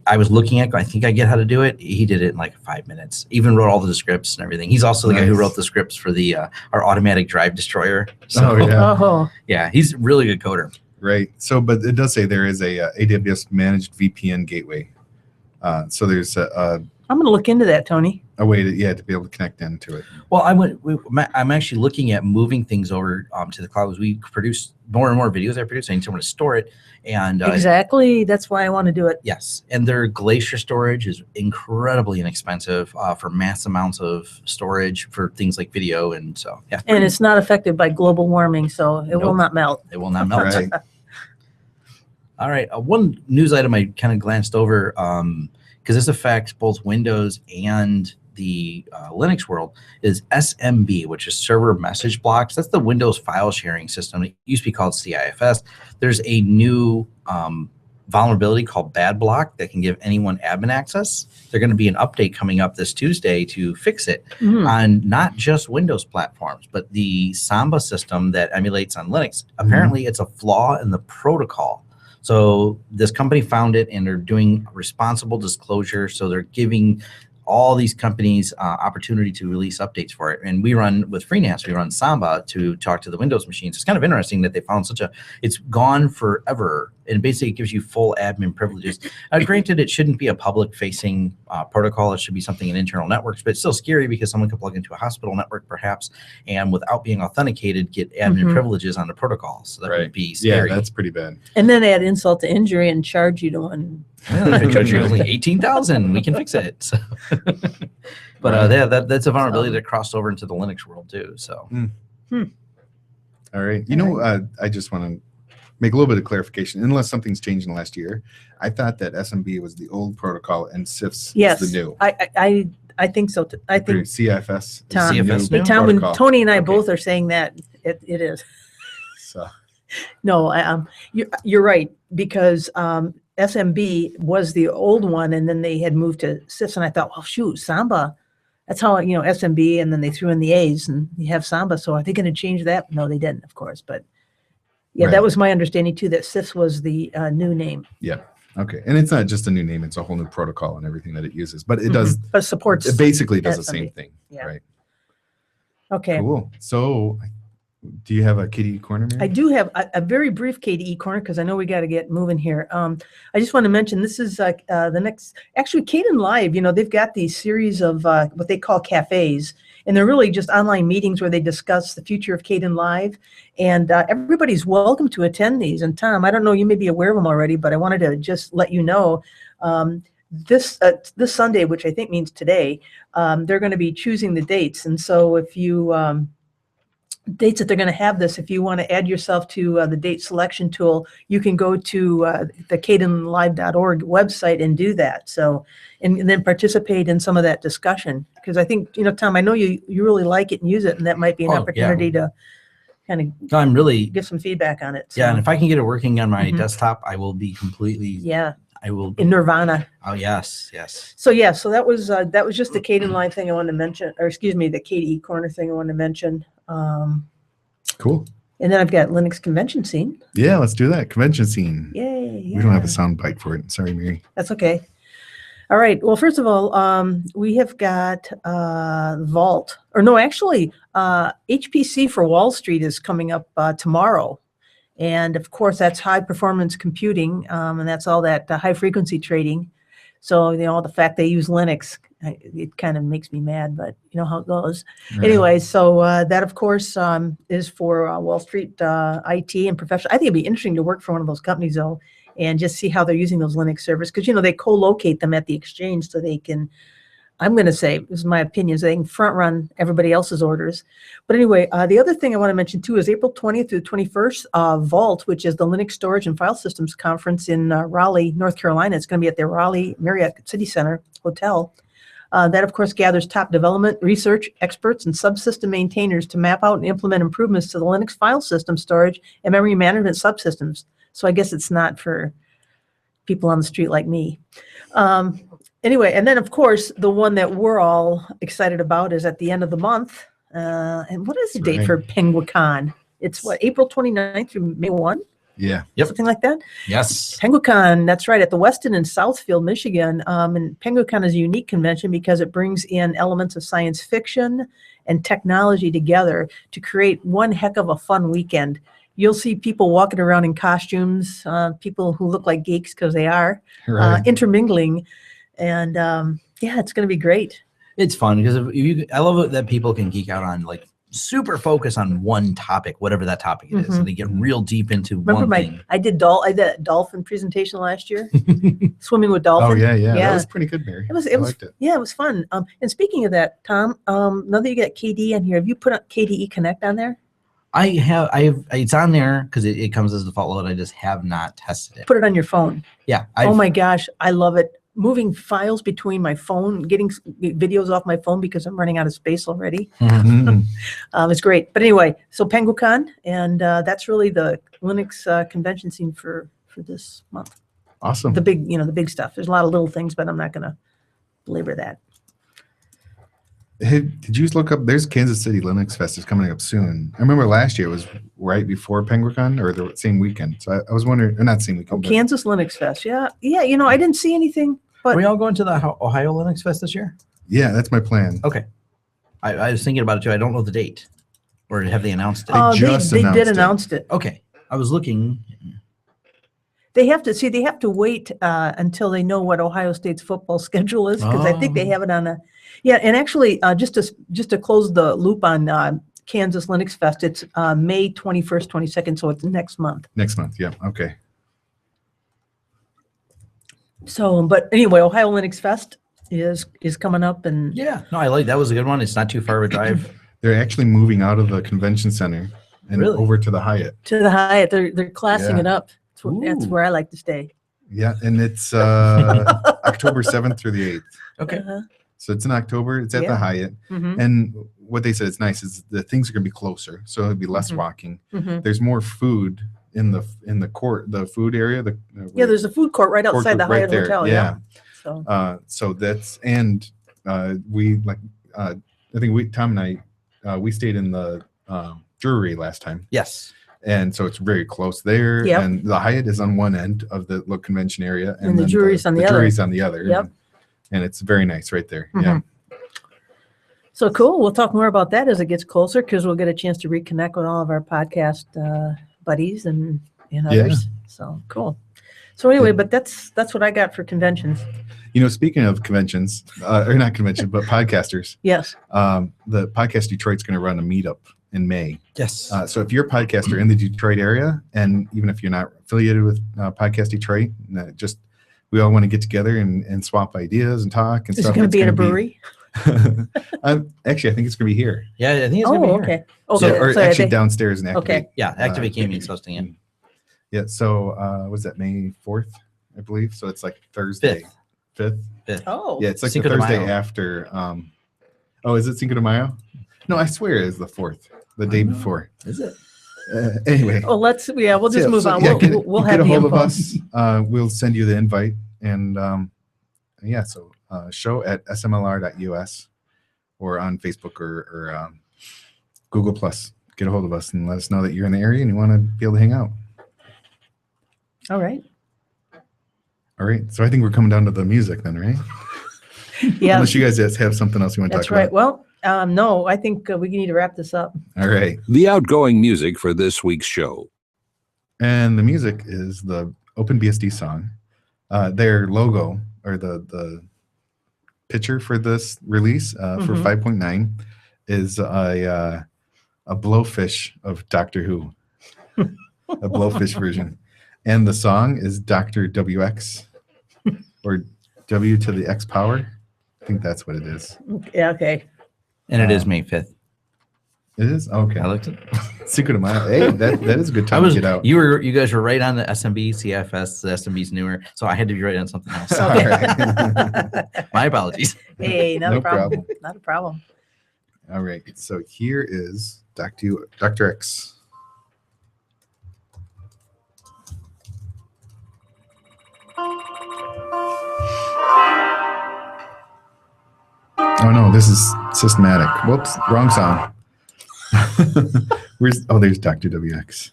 I was looking at, I think I get how to do it. He did it in like 5 minutes. Even wrote all the scripts and everything. He's also the guy who Nice. wrote the scripts for the our automatic drive destroyer. So, Oh, yeah. Oh, yeah, he's a really good coder. Right. So, but it does say there is a AWS managed VPN gateway. So there's a I'm going to look into that, Tony. way to be able to connect into it. Well, I'm actually looking at moving things over to the cloud as we produce more and more videos I produce. I need someone to store it. And Exactly. That's why I want to do it. yes, and their Glacier storage is incredibly inexpensive for mass amounts of storage for things like video. And so, yeah. And it's not affected by global warming, so it will Nope. not melt. It will not melt. Right. All right. One news item I kind of glanced over because this affects both Windows and the Linux world, is SMB, which is server message blocks. That's the Windows file sharing system. It used to be called CIFS. There's a new vulnerability called bad block that can give anyone admin access. There's going to be an update coming up this Tuesday to fix it on not just Windows platforms, but the Samba system that emulates on Linux. Apparently, it's a flaw in the protocol. So this company found it, and they're doing responsible disclosure. So they're giving all these companies opportunity to release updates for it. And we run with FreeNAS, we run Samba to talk to the Windows machines. It's kind of interesting that they found it's gone forever. And basically it gives you full admin privileges. Granted, it shouldn't be a public facing protocol. It should be something in internal networks, but it's still scary because someone could plug into a hospital network perhaps, and without being authenticated, get admin privileges on the protocol. So that would be scary. Yeah, that's pretty bad. And then add insult to injury and charge you to one. If it charges you only $18,000, we can fix it. So. But that's a vulnerability that crossed over into the Linux world too. So. All right. I just want to make a little bit of clarification. Unless something's changed in the last year, I thought that SMB was the old protocol and CIFS is the new. I think so. I think CFS. Tom, CFS hey, Tom, when protocol. Tony and I both are saying that, it is. So. No, you're right, because SMB was the old one, and then they had moved to CIFS, and I thought, well, shoot, Samba. That's how, SMB, and then they threw in the A's, and you have Samba. So are they going to change that? No, they didn't, of course. But yeah, that was my understanding too, that CIFS was the new name. Yeah. Okay. And it's not just a new name; it's a whole new protocol and everything that it uses. But it does. But supports. It basically does the SMB. same thing. Yeah. Right. Okay. Cool. So, do you have a KDE corner, Mary? I do have a very brief KDE corner because I know we got to get moving here. I just want to mention this is the next, actually Kden Live, they've got these series of what they call cafes, and they're really just online meetings where they discuss the future of Kden Live, and everybody's welcome to attend these. And Tom, I don't know, you may be aware of them already, but I wanted to just let you know, this Sunday, which I think means today, they're going to be choosing the dates. And so if you, dates that they're going to have this, if you want to add yourself to the date selection tool, you can go to the kdenlive.org website and do that. So, and then participate in some of that discussion. Because I think, Tom, I know you really like it and use it, and that might be an opportunity to kind of I'm really give some feedback on it. So. Yeah, and if I can get it working on my desktop, I will be completely. Yeah. I will. In Nirvana. Oh yes. So yeah, so that was just the Kden Live thing I wanted to mention, or excuse me, the KDE corner thing I wanted to mention. Cool. And then I've got Linux convention scene. Yeah, let's do that. Convention scene. Yay. We don't have a sound bite for it. Sorry, Mary. That's okay. All right. Well, first of all, we have got Vault. Or no, actually, HPC for Wall Street is coming up tomorrow. And of course, that's high performance computing, and that's all that high frequency trading. So, the fact they use Linux, it kind of makes me mad, but you know how it goes. Right. Anyway, so that, of course, is for Wall Street IT and professional. I think it'd be interesting to work for one of those companies, though, and just see how they're using those Linux servers. Because, they co-locate them at the exchange so they can, I'm going to say, this is my opinion, so they can front run everybody else's orders. But anyway, the other thing I want to mention too is April 20th through 21st, Vault, which is the Linux Storage and File Systems Conference in Raleigh, North Carolina. It's going to be at the Raleigh Marriott City Center Hotel. That, of course, gathers top development, research, experts, and subsystem maintainers to map out and implement improvements to the Linux file system storage and memory management subsystems. So I guess it's not for people on the street like me. Anyway, and then, of course, the one that we're all excited about is at the end of the month. And what is the date for PenguinCon? It's what, April 29th through May 1? Yeah. Yep. Something like that? Yes. PenguinCon, that's right, at the Westin in Southfield, Michigan. And PenguinCon is a unique convention because it brings in elements of science fiction and technology together to create one heck of a fun weekend. You'll see people walking around in costumes, people who look like geeks because they are, intermingling. And yeah, it's going to be great. It's fun because I love it that people can geek out on, like, super focus on one topic, whatever that topic is, and they get real deep into one thing. I did a dolphin presentation last year, swimming with dolphins. Oh yeah, that was pretty good, Mary. I liked it. Yeah, it was fun. And speaking of that, Tom, now that you got KDE on here, have you put KDE Connect on there? I have. It's on there because it comes as a default load. I just have not tested it. Put it on your phone. Yeah. Oh my gosh, I love it. moving files between my phone, getting videos off my phone because I'm running out of space already. Mhm. It's great. But anyway, so PenguCon, and that's really the Linux convention scene for this month. Awesome. The big stuff. There's a lot of little things, but I'm not going to belabor that. Hey, did you look up? There's Kansas City Linux Fest is coming up soon. I remember last year it was right before PenguCon or the same weekend. So I was wondering, or not same weekend. but- Kansas Linux Fest. Yeah. I didn't see anything, but Are we all going to the Ohio Linux Fest this year? Yeah, that's my plan. Okay. I was thinking about it too. I don't know the date. Or have they announced it? just they did announced it. announce it. Okay. I was looking. They have to wait until they know what Ohio State's football schedule is, because I think they have it on a, and actually just to close the loop on Kansas Linux Fest, it's May 21st, 22nd, so it's next month. Next month, yeah. Okay. So, but anyway, Ohio Linux Fest is coming up, and Yeah. No, I like that was a good one. It's not too far of a drive. They're actually moving out of the convention center and Really? over to the Hyatt. to the Hyatt, they're classing Yeah. it up. That's Ooh. where I like to stay. Yeah, and it's October 7th through the 8th. Okay. Uh-huh. So it's in October. It's at the Yeah. Hyatt. Mhm. And what they said is nice is the things are going to be closer, so it'll be less walking. Mhm. There's more food in the court, the food area. Yeah, there's a food court right court outside the right Hyatt there. Hotel. Yeah. So So that's we like I think Tom and I we stayed in the brewery last time, Yes. and so it's very close there. Yep. And the Hyatt is on one end of the little convention area, And the then brewery's on the other. brewery's on the other. Yep. And it's very nice right there. Yeah. Mhm. So cool. We'll talk more about that as it gets closer, because we'll get a chance to reconnect with all of our podcast buddies and others. So cool. So anyway, but that's what I got for conventions. Speaking of conventions, or not convention, but podcasters, Yes. the Podcast Detroit's going to run a meetup in May. Yes. So if you're a podcaster in the Detroit area, and even if you're not affiliated with Podcast Detroit, we all want to get together and swap ideas and talk and Is it stuff. going to It's be in a gonna brewery? Actually, I think it's going to be here. Yeah, I think it's gonna be Oh, here. okay. So, Okay. or So actually they- downstairs in Activate. Okay. Yeah, Activate Gaming is hosting it. Yeah. So was that May 4th, I believe? So it's like Thursday. 5th. Oh. Yeah, it's like Cinco the de Thursday Mayo. after. Is it Cinco de Mayo? No, I swear it's the 4th, the day before. Is it? Anyway. Well, we'll just move on. We'll get have a the hold of info. us. We'll send you the invite, and so show at smlr.us or on Facebook or Google Plus. Get a hold of us and let us know that you're in the area and you want to be able to hang out. All right. All right. So I think we're coming down to the music then, right? Yeah. Unless you guys have something else you want to That's talk right. about. Well, no, I think we need to wrap this up. All right. The outgoing music for this week's show. And the music is the OpenBSD song. Their logo, or the picture for this release for Mhm. 5.9 is a blowfish of Doctor Who, a blowfish version. And the song is Dr. WX, or W to the X power. I think that's what it is. Yeah. Okay. And it is May 5th. It is? Okay. I looked it. Secret of Mile. Hey, that is a good time to get out. You guys were right on the SMB, CFS, the SMB's newer, so I had to be right on something else. All right. My apologies. Hey, not No a problem. problem. Not a problem. All right. So here is Dr. X. Oh no, this is systematic. Whoops, wrong song. There's Dr. WX.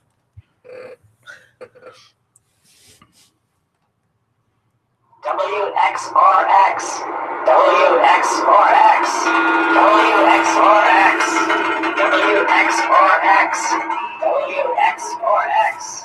WXRX, WXRX, WXRX, WXRX, WXRX,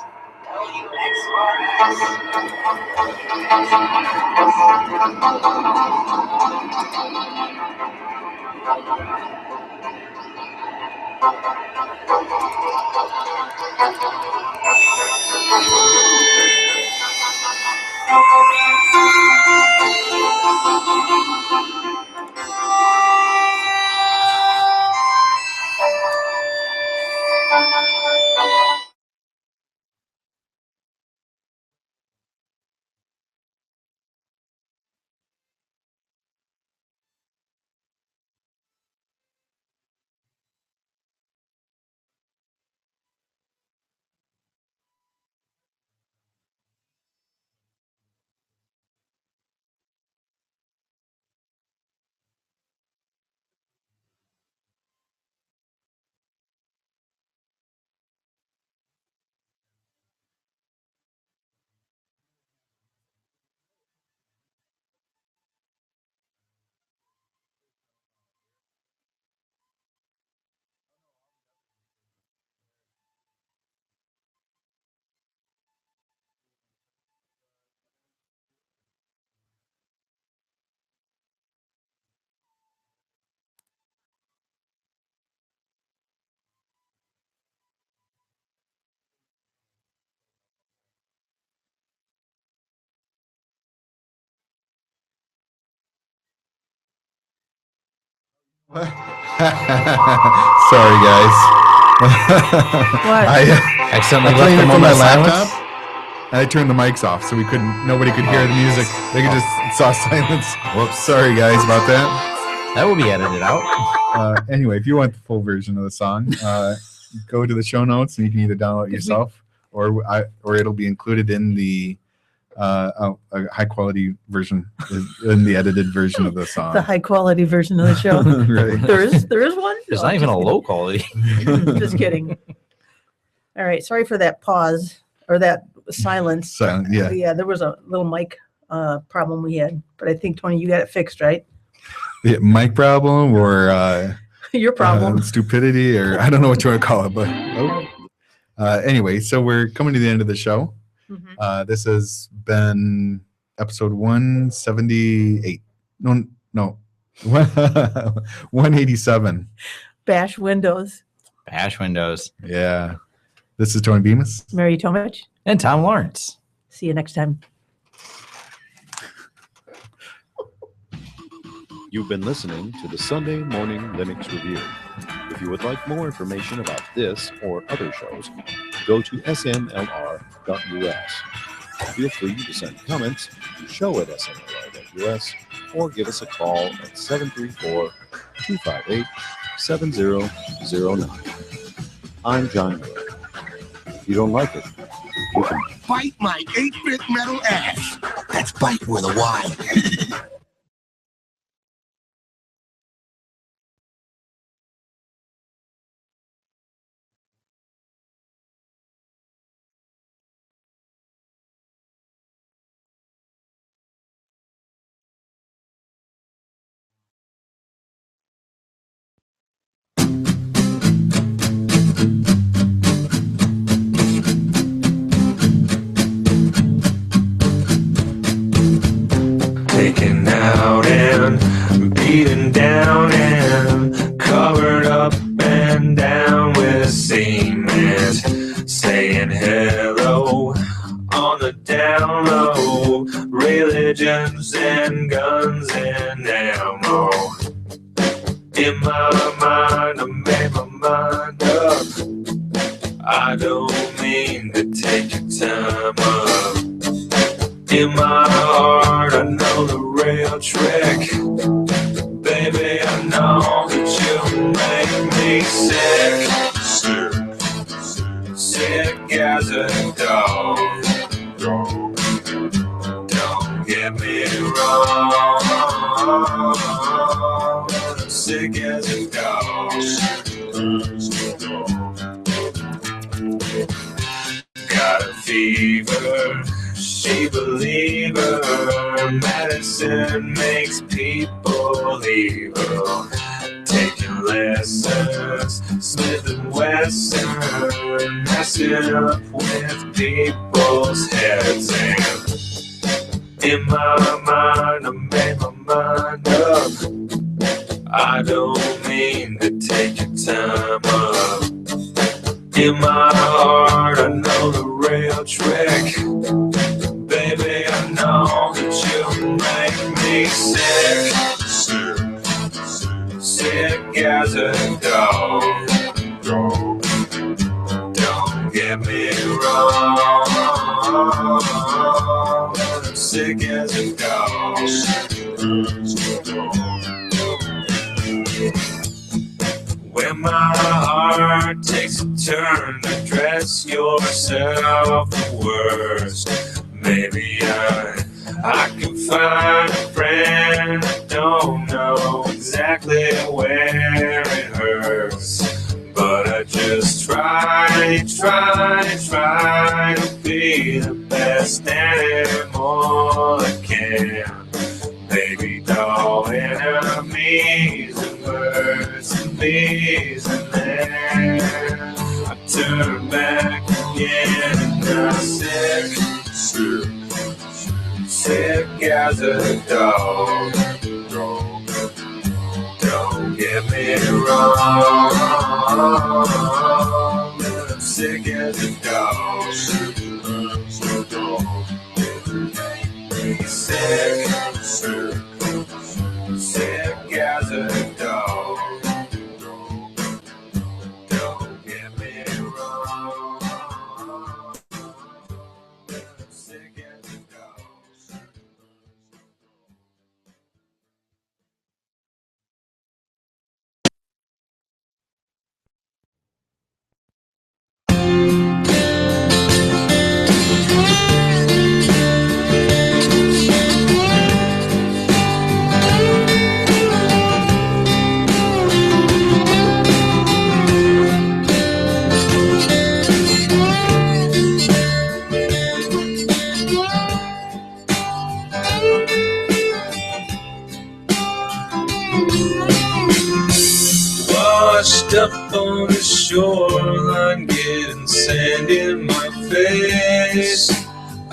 Sorry, guys. What? I Accidentally played left it the from my moment of laptop. silence. And I turned the mics off so nobody could hear the music. They could just saw silence. Whoops. Sorry, guys, about that. That will be edited out. Anyway, if you want the full version of the song, go to the show notes and you can either download it yourself or it'll be included in the a high quality version in the edited version of the song. The high quality version of the show. Right. There is one. There's No, not even a just low quality. kidding. Just kidding. All right. Sorry for that pause or that silence. Silent, yeah. Yeah, there was a little mic problem we had, but I think Tony, you got it fixed, right? The mic problem or Your problem. stupidity, or I don't know what you want to call it, but anyway, so we're coming to the end of the show. Mhm. This has been episode 178. No, 187. Bash Windows. Bash Windows. Yeah. This is Tony Bemis. Mary Tomich. And Tom Lawrence. See you next time. You've been listening to the Sunday Morning Linux Review. If you would like more information about this or other shows, go to smlr.us. Feel free to send comments to show@smlr.us or give us a call at 734-258-7009. I'm John Miller. If you don't like it, you can Bite my 8-bit metal ass. That's bite with a Y. Taken out and beaten down and covered up and down with cement, saying hello on the down low, religions and guns and ammo. In my mind, I made my mind up. I don't mean to take your time up. In my heart, I know the real trick. Baby, I know that you make me sick. Sick as a dog. Don't get me wrong. Sick as a dog. Got a fever. She believer, medicine makes people evil. Taking lessons, Smith and Wesson, messing up with people's heads. And in my mind, I made my mind up. I don't mean to take your time up. In my heart, I know the real trick. Baby, I know that you make me sick. Sick as a dog. Don't get me wrong. Sick as a dog. When my heart takes a turn to dress yourself the worst, maybe I can find a friend. I don't know exactly where it hurts, but I just try to be the best animal I can. Baby doll enemies and birds and bees, and then I turn back again and I'm sick as a dog. Don't get me wrong, I'm sick as a dog. Sick as a dog. Washed up on the shoreline, getting sand in my face.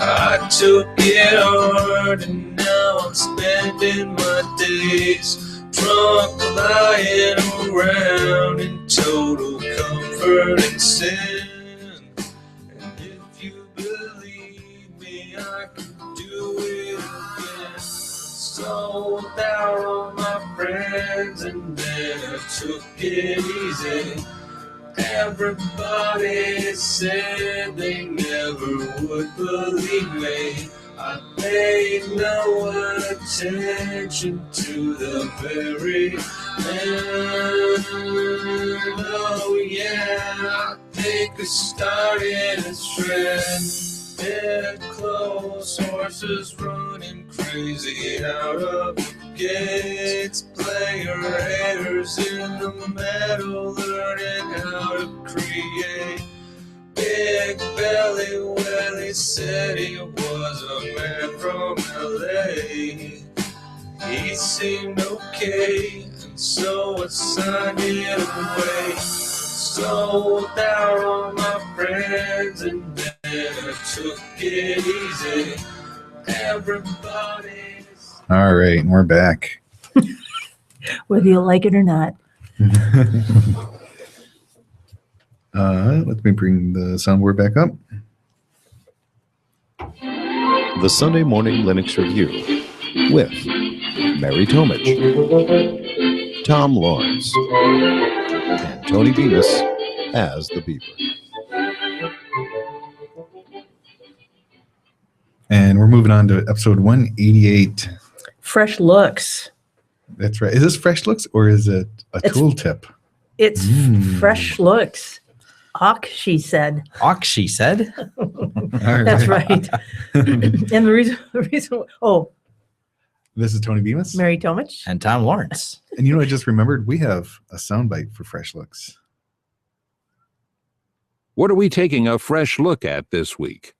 I took it hard and now I'm spending my days drunk, lying around in total comfort and sin. And if you believe me, I can do it again. Sold out all my friends and then I took it easy. Everybody said they never would believe me. I paid no attention to the very end. Oh yeah, I think I started a trend. Dead close, horses running crazy out of the gates. Player haters in the meadow, learning how to create. Big belly Willie said he was a man from LA. He seemed okay, and so I signed it away. Sold out all my friends and then I took it easy. Everybody's... All right, we're back. Whether you like it or not. Let me bring the soundboard back up. The Sunday Morning Linux Review with Mary Tomich, Tom Lawrence, and Tony Bemis as the Beaver. And we're moving on to episode 188. Fresh looks. That's right. Is this Fresh Looks or is it a tooltip? It's fresh looks. Hawk, she said. Hawk, she said. That's right. And the reason, This is Tony Bemis. Mary Tomich. And Tom Lawrence. And you know, I just remembered we have a soundbite for Fresh Looks. What are we taking a fresh look at this week?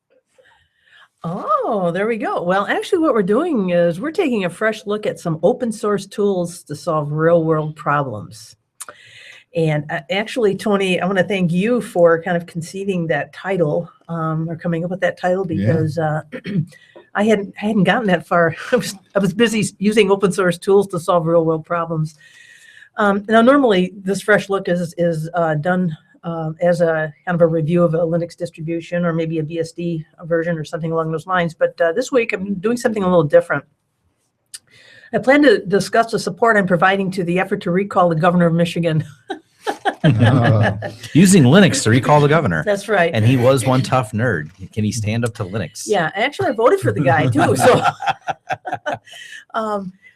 Oh, there we go. Well, actually what we're doing is we're taking a fresh look at some open source tools to solve real world problems. And actually, Tony, I want to thank you for kind of conceiving that title or coming up with that title because I hadn't gotten that far. I was busy using open source tools to solve real world problems. Now, normally this fresh look is done as a kind of a review of a Linux distribution or maybe a BSD version or something along those lines. But this week I'm doing something a little different. I plan to discuss the support I'm providing to the effort to recall the governor of Michigan. Using Linux to recall the governor. That's right. And he was one tough nerd. Can he stand up to Linux? Yeah, actually I voted for the guy too. So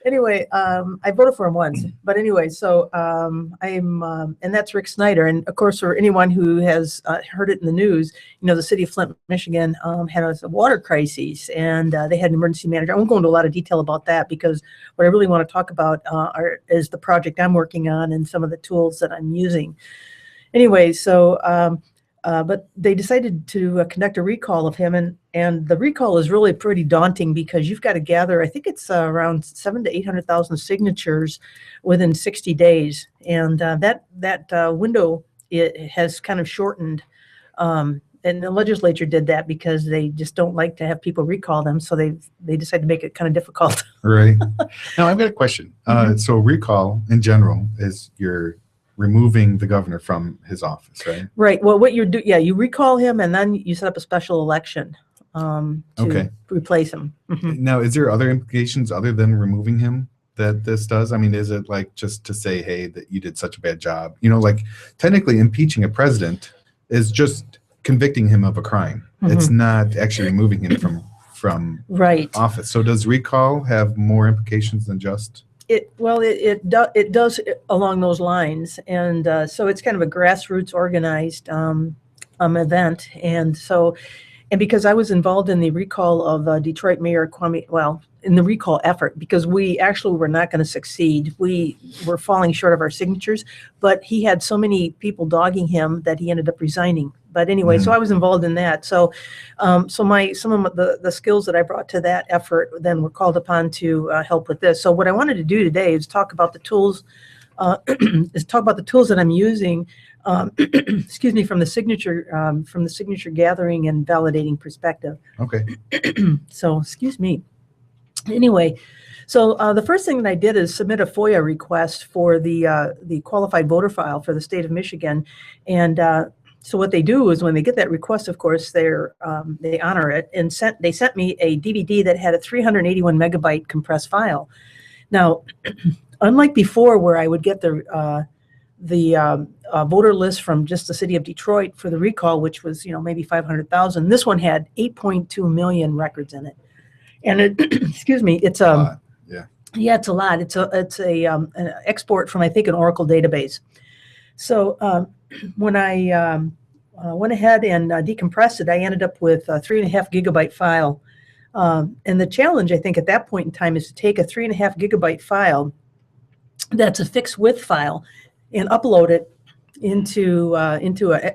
anyway, I voted for him once. But anyway, so and that's Rick Snyder. And of course, for anyone who has heard it in the news, you know, the city of Flint, Michigan had a water crisis and they had an emergency manager. I won't go into a lot of detail about that because what I really want to talk about is the project I'm working on and some of the tools that I'm using. Anyway, so but they decided to conduct a recall of him, and the recall is really pretty daunting because you've got to gather, I think it's around 700,000 to 800,000 signatures within 60 days, and that window it has kind of shortened. And the legislature did that because they just don't like to have people recall them, so they decided to make it kind of difficult. Right. Now I've got a question. So recall in general is you're removing the governor from his office, right? Right. Well, what you do, you recall him and then you set up a special election to replace him. Now, is there other implications other than removing him that this does? I mean, is it like just to say, hey, that you did such a bad job? You know, like technically impeaching a president is just convicting him of a crime. It's not actually removing him from office. So does recall have more implications than just? It does along those lines, and so it's kind of a grassroots organized event, and because I was involved in the recall of Detroit Mayor Kwame, in the recall effort, because we actually were not going to succeed. We were falling short of our signatures, but he had so many people dogging him that he ended up resigning. But anyway, so I was involved in that. So, some of the skills that I brought to that effort then were called upon to help with this. So what I wanted to do today is talk about the tools, that I'm using. Excuse me, from the signature gathering and validating perspective. Okay. So, excuse me. Anyway, so the first thing that I did is submit a FOIA request for the qualified voter file for the state of Michigan, and so what they do is when they get that request, of course, they honor it, and they sent me a DVD that had a 381 megabyte compressed file. Now, unlike before, where I would get the voter list from just the city of Detroit for the recall, which was maybe 500,000, this one had 8.2 million records in it. And it, excuse me, it's yeah, it's a lot. It's an export from, I think, an Oracle database. So when I went ahead and decompressed it, I ended up with a 3.5 gigabyte file. And the challenge, I think, at that point in time is to take a 3.5 gigabyte file that's a fixed width file and upload it into a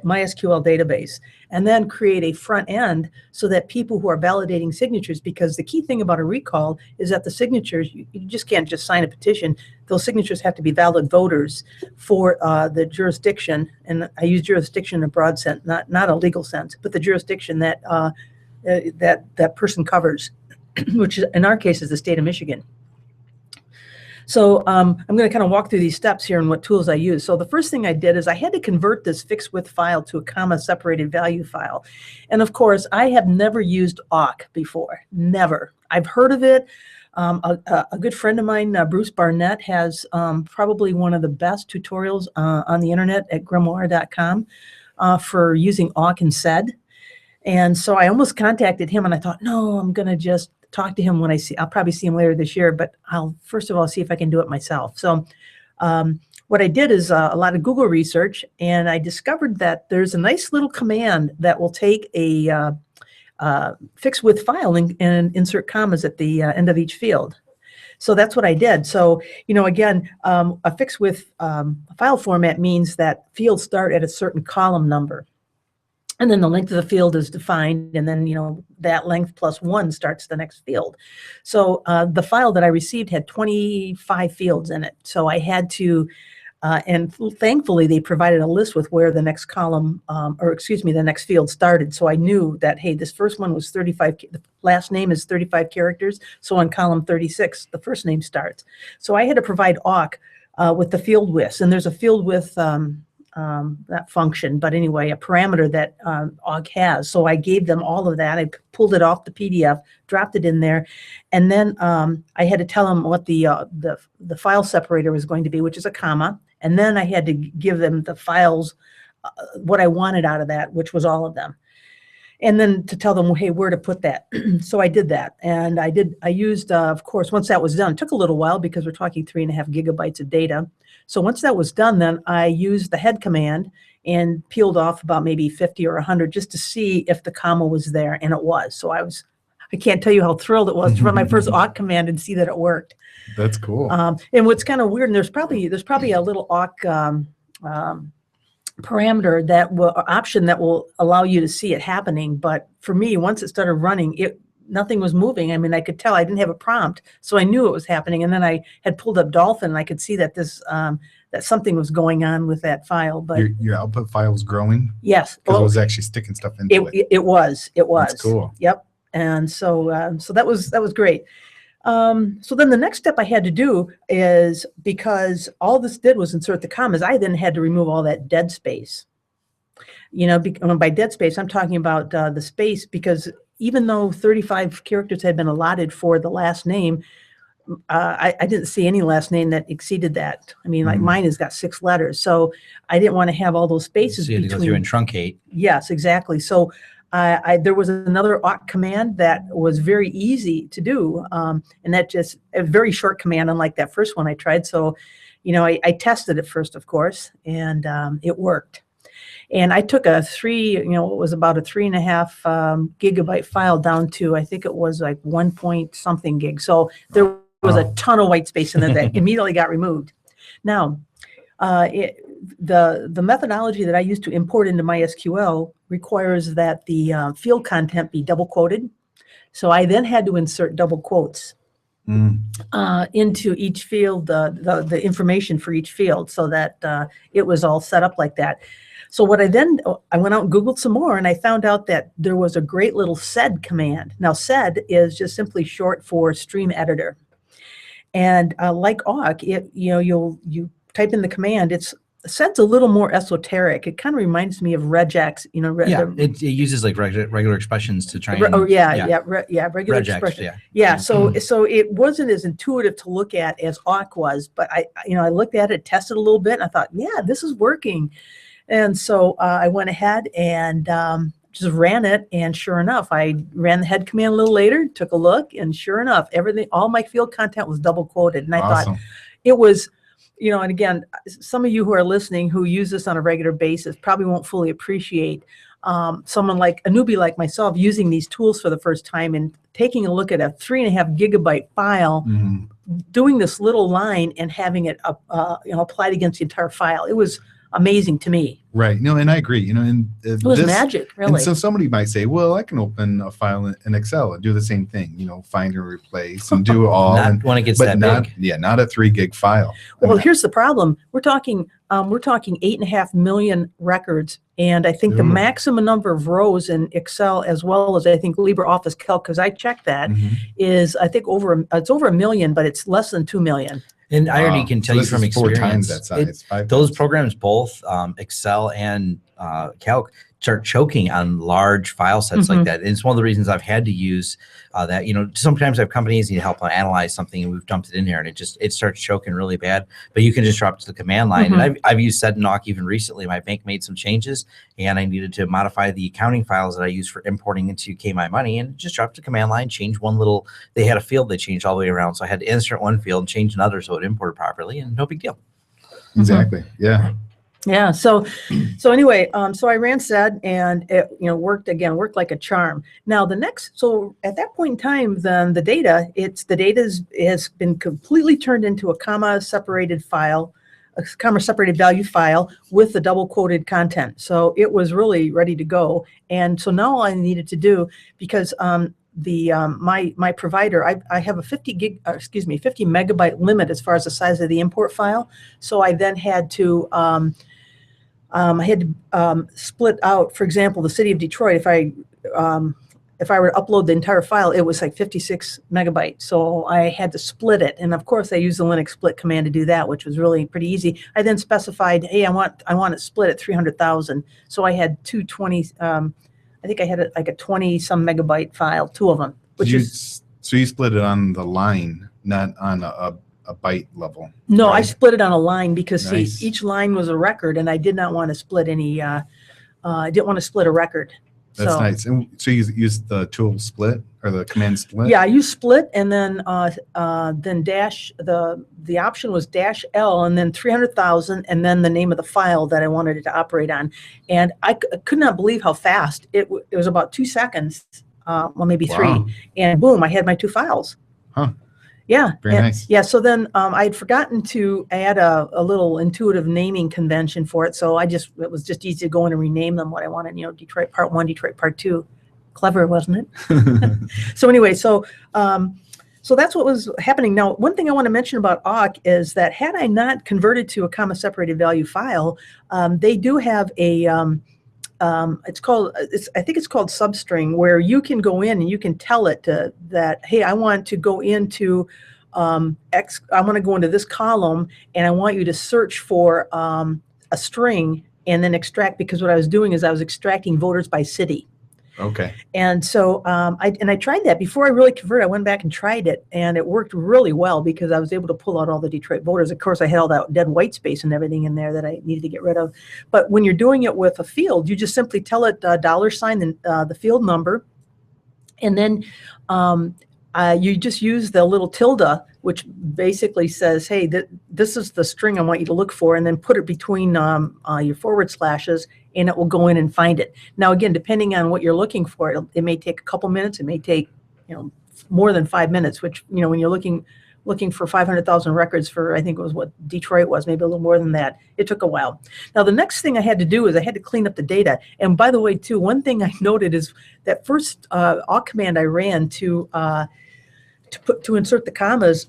MySQL database, and then create a front end so that people who are validating signatures, because the key thing about a recall is that the signatures, you just can't just sign a petition. Those signatures have to be valid voters for the jurisdiction, and I use jurisdiction in a broad sense, not a legal sense, but the jurisdiction that that person covers, which in our case is the state of Michigan. So I'm going to kind of walk through these steps here and what tools I use. So the first thing I did is I had to convert this fixed width file to a comma separated value file. And of course, I have never used awk before, never. I've heard of it. A good friend of mine, Bruce Barnett, has probably one of the best tutorials on the internet at grimoire.com for using awk and sed. And so I almost contacted him, and I thought, no, I'm going to just talk to him when I'll probably see him later this year, but I'll first of all see if I can do it myself. So what I did is a lot of Google research, and I discovered that there's a nice little command that will take a fixed width file and insert commas at the end of each field. So that's what I did. So, again, a fixed width file format means that fields start at a certain column number. And then the length of the field is defined, and then, that length plus 1 starts the next field. So the file that I received had 25 fields in it. So I had to, and thankfully they provided a list with where the next column, the next field started. So I knew that, hey, this first one was 35, the last name is 35 characters. So on column 36, the first name starts. So I had to provide awk with the field widths, and there's a field width, that function, but anyway, a parameter that awk has. So I gave them all of that. I pulled it off the PDF, dropped it in there, and then I had to tell them what the file separator was going to be, which is a comma. And then I had to give them the files, what I wanted out of that, which was all of them. And then to tell them, hey, where to put that. So I did that. And I used, of course, once that was done, it took a little while because we're talking 3.5 gigabytes of data. So once that was done, then I used the head command and peeled off about maybe 50 or 100 just to see if the comma was there, and it was. So I can't tell you how thrilled it was to run my first awk command and see that it worked. That's cool. And what's kind of weird, and there's probably a little awk parameter option that will allow you to see it happening. But for me, once it started running, nothing was moving. I mean, I could tell I didn't have a prompt, so I knew it was happening. And then I had pulled up Dolphin, and I could see that that something was going on with that file. But your output file was growing? Yes. Because it was actually sticking stuff into it. It was. That's cool. Yep. And so so that was great. So then the next step I had to do is, because all this did was insert the commas, I then had to remove all that dead space. By dead space, I'm talking about the space, because even though 35 characters had been allotted for the last name, I didn't see any last name that exceeded that. I mean, like mine has got 6 letters, so I didn't want to have all those spaces So you had to go through and truncate. Yes, exactly. So there was another awk command that was very easy to do, and that just a very short command, unlike that first one I tried. So, I tested it first, of course, and it worked. And I took a it was about a 3.5 gigabyte file down to, I think it was like 1 point something gig. So there was a ton of white space in there that immediately got removed. Now, the methodology that I use to import into MySQL requires that the field content be double quoted. So I then had to insert double quotes into each field, the information for each field, so that it was all set up like that. So what I went out and Googled some more, and I found out that there was a great little sed command. Now, sed is just simply short for stream editor. And like awk, you type in the command. Sed's a little more esoteric. It kind of reminds me of regex. It uses like regular expressions to try. Regular regex, expression. So it wasn't as intuitive to look at as awk was. But I looked at it, tested a little bit, and I thought, yeah, this is working. And so I went ahead and just ran it, and sure enough, I ran the head command a little later, took a look, and sure enough, all my field content was double quoted. And I thought it was, and again, some of you who are listening who use this on a regular basis probably won't fully appreciate someone like a newbie like myself using these tools for the first time and taking a look at a 3.5 gigabyte file, doing this little line and having it applied against the entire file. It was amazing to me. Right. No, and I agree. And it was magic, really. And so somebody might say, well, I can open a file in Excel and do the same thing, find and replace and do all. Not when it gets that big. Yeah, not a 3 gig file. Well, here's the problem. We're talking 8.5 million records, and I think the maximum number of rows in Excel, as well as I think LibreOffice Calc, because I checked that, is I think it's over 1 million, but it's less than 2 million. And I already can tell you from experience, 4 times that size. Those programs, both Excel and Calc, start choking on large file sets like that. And it's one of the reasons I've had to use that. Sometimes I have companies need help analyze something, and we've dumped it in there, and it starts choking really bad. But you can just drop it to the command line. And I've used sed and awk even recently. My bank made some changes, and I needed to modify the accounting files that I use for importing into KMyMoney, and just dropped to command line, change one little. They had a field they changed all the way around, so I had to insert one field and change another so it imported properly, and no big deal. Exactly. Yeah. Yeah. So anyway, so I ran sed, and it worked like a charm. Now so at that point in time, then the data has been completely turned into a comma separated file, a comma separated value file with the double quoted content. So it was really ready to go. And so now all I needed to do, because my provider, I have a 50 megabyte limit as far as the size of the import file. So I then had to split out, for example, the city of Detroit. If I were to upload the entire file, it was like 56 megabytes. So I had to split it. And of course I used the Linux split command to do that, which was really pretty easy. I then specified, hey, I want it split at 300,000. So I had 220, I think I had like a 20 some megabyte file, 2 of them, so you split it on the line, not on a byte level. No, right? I split it on a line because Nice. see, each line was a record, and I did not want to split any. I didn't want to split a record. That's nice. And so you use the tool split or the command split? Yeah, I use split, and then dash, the option was -L, and then 300,000, and then the name of the file that I wanted it to operate on. And I could not believe how fast it was. About 2 seconds, well, maybe 3, Wow. and boom, I had my 2 files. Huh. Yeah. Very nice. Yeah. So then I had forgotten to add a little intuitive naming convention for it. So it was just easy to go in and rename them what I wanted, Detroit Part 1, Detroit Part 2. Clever, wasn't it? So anyway, so that's what was happening. Now, one thing I want to mention about awk is that had I not converted to a comma separated value file, they do have a, I think it's called substring, where you can go in and you can tell it that, hey, I want to go into I want to go into this column, and I want you to search for a string and then extract, because what I was doing is I was extracting voters by city. Okay. And so I tried that before I really converted. I went back and tried it, and it worked really well because I was able to pull out all the Detroit voters. Of course, I had all that dead white space and everything in there that I needed to get rid of. But when you're doing it with a field, you just simply tell it $, the field number, and then you just use the little tilde, which basically says, hey, this is the string I want you to look for, and then put it between your forward slashes, and it will go in and find it. Now, again, depending on what you're looking for, it may take a couple minutes. It may take, more than 5 minutes, which, when you're looking for 500,000 records for, I think it was what Detroit was, maybe a little more than that. It took a while. Now, the next thing I had to do is I had to clean up the data. And by the way, too, one thing I noted is that first awk command I ran to insert the commas,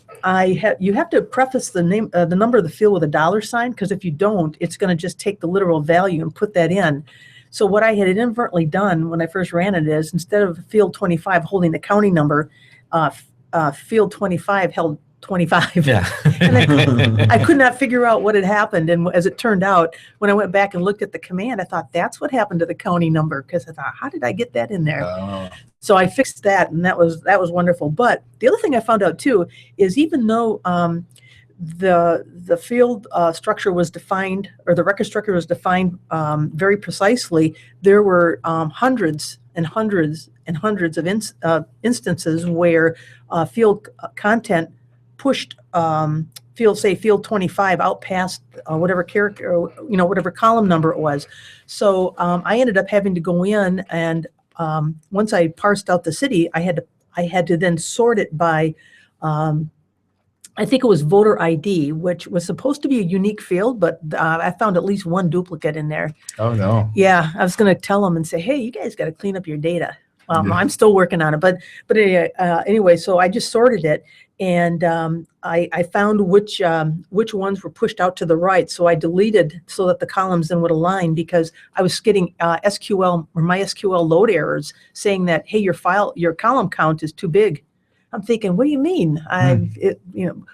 you have to preface the name, the number of the field with a $sign, because if you don't, it's going to just take the literal value and put that in. So what I had inadvertently done when I first ran it is, instead of field 25 holding the county number, field 25 held 25. Yeah. And I could not figure out what had happened. And as it turned out, when I went back and looked at the command, I thought that's what happened to the county number, because I thought, how did I get that in there? So I fixed that, and that was wonderful. But the other thing I found out too is, even though the field structure was defined, or the record structure was defined very precisely, there were hundreds and hundreds and hundreds of instances where field content pushed field 25 out past whatever character, whatever column number it was. So I ended up having to go in, and once I parsed out the city, I had to then sort it by, I think it was voter ID, which was supposed to be a unique field, but I found at least one duplicate in there. Oh, no. Yeah, I was going to tell them and say, hey, you guys got to clean up your data. I'm still working on it, but anyway, so I just sorted it, and I found which ones were pushed out to the right. So I deleted so that the columns then would align, because I was getting SQL or MySQL load errors saying that, hey, your column count is too big. I'm thinking, what do you mean?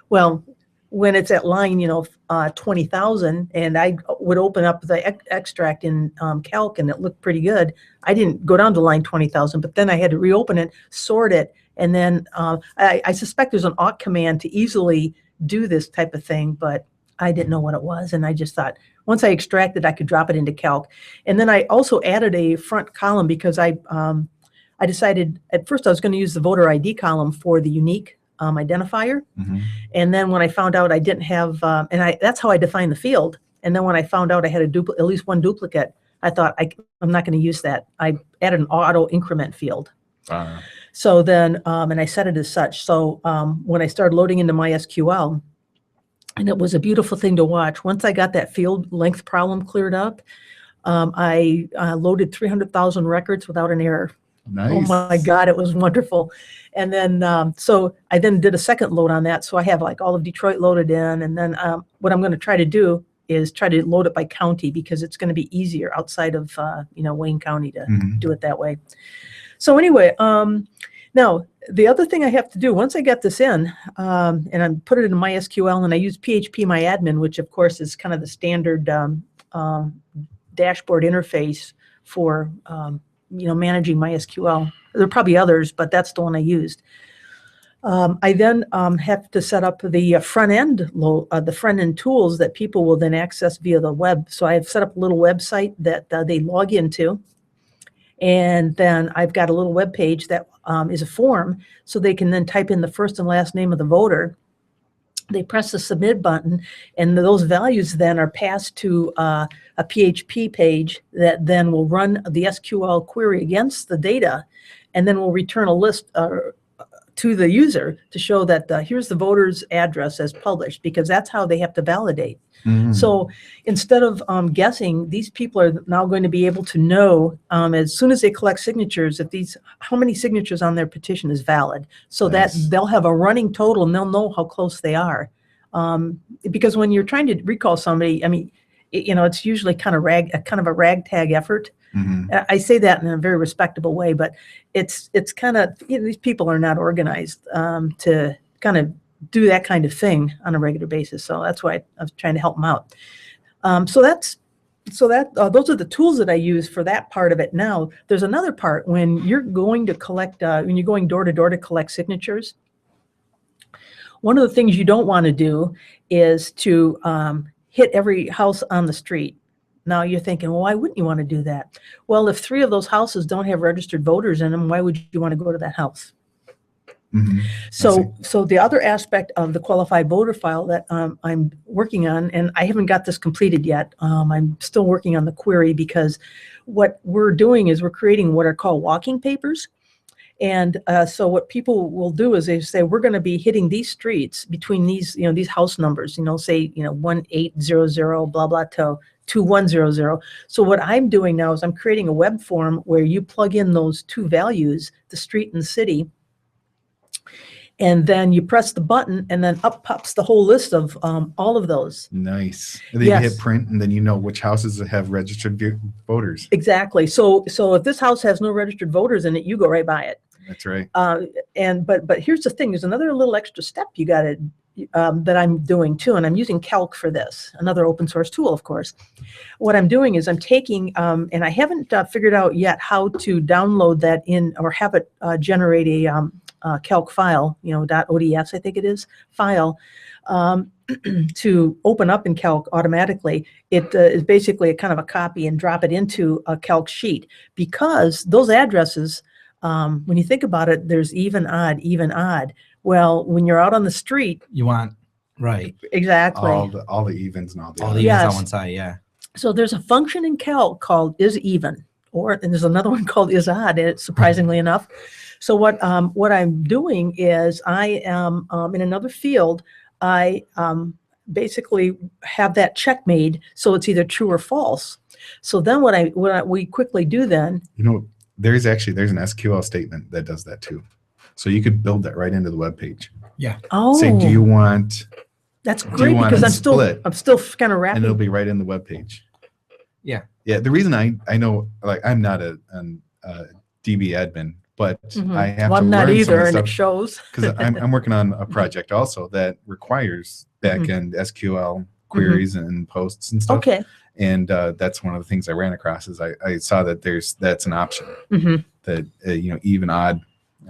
Well, when it's at line, 20,000, and I would open up the extract in Calc, and it looked pretty good. I didn't go down to line 20,000, but then I had to reopen it, sort it, and then I suspect there's an awk command to easily do this type of thing, but I didn't know what it was, and I just thought once I extracted, I could drop it into Calc. And then I also added a front column, because I decided at first I was going to use the voter ID column for the unique identifier. Mm-hmm. And then when I found out I didn't have, that's how I defined the field. And then when I found out I had at least one duplicate, I thought I'm not going to use that. I added an auto increment field. So then, and I set it as such. So when I started loading into MySQL, and it was a beautiful thing to watch. Once I got that field length problem cleared up, I loaded 300,000 records without an error. Nice. Oh my God, it was wonderful. And then, so I then did a second load on that. So I have like all of Detroit loaded in. And then what I'm going to try to do is try to load it by county, because it's going to be easier outside of, Wayne County to do it that way. So anyway, now the other thing I have to do once I get this in, and I put it in MySQL, and I use PHP-MyAdmin, which of course is kind of the standard dashboard interface for, managing MySQL. There are probably others, but that's the one I used. I then have to set up the front end tools that people will then access via the web. So I have set up a little website that they log into, and then I've got a little web page that is a form, so they can then type in the first and last name of the voter. They press the submit button, and those values then are passed to a PHP page that then will run the SQL query against the data, and then will return a list to the user to show that here's the voter's address as published, because that's how they have to validate. So instead of guessing, these people are now going to be able to know as soon as they collect signatures how many signatures on their petition is valid, so that they'll have a running total and they'll know how close they are. Because when you're trying to recall somebody, I mean, it's usually kind of a ragtag effort. I say that in a very respectable way, but it's kind of, these people are not organized to kind of do that kind of thing on a regular basis. So that's why I was trying to help them out. So those are the tools that I use for that part of it. Now, there's another part when you're going to collect, when you're going door to door to collect signatures. One of the things you don't want to do is to hit every house on the street. Now you're thinking, well, why wouldn't you want to do that? Well, if 3 of those houses don't have registered voters in them, why would you want to go to that house? So the other aspect of the qualified voter file that I'm working on, and I haven't got this completed yet. I'm still working on the query because what we're doing is we're creating what are called walking papers. And so what people will do is they say, we're going to be hitting these streets between these, these house numbers, say, 1800, blah, blah, to 2100. So what I'm doing now is I'm creating a web form where you plug in those two values, the street and the city, and then you press the button and then up pops the whole list of all of those. Nice. And then you hit print and then you know which houses have registered voters. Exactly. So if this house has no registered voters in it, you go right by it. That's right. But here's the thing. There's another little extra step you got to that I'm doing too, and I'm using Calc for this, another open source tool, of course. What I'm doing is I'm taking, and I haven't figured out yet how to download that in or have it generate a Calc file, .ods, I think it is, file, to open up in Calc automatically. It is basically a kind of a copy and drop it into a Calc sheet, because those addresses, when you think about it, there's even, odd, even, odd. Well, when you're out on the street, You want, right. exactly. All the evens and all the All others. the evens Yes. on one side, yeah. So there's a function in Calc called is_even, and there's another one called is_odd, surprisingly enough. So what I'm doing is I am in another field, I basically have that check made so it's either true or false. So then what we quickly do then, There's an SQL statement that does that too. So you could build that right into the web page. oh, Say, do you want, that's do you great, want because it I'm still split? kind of And it'll wrapping. be right in the web page. Yeah. Yeah. The reason I know, like, I'm not a DB admin, but I have Well, to I'm not learn some either, of and the it stuff shows. because I'm working on a project also that requires backend SQL queries and posts and stuff. Okay. And that's one of the things I ran across is I saw that that's an option that even odd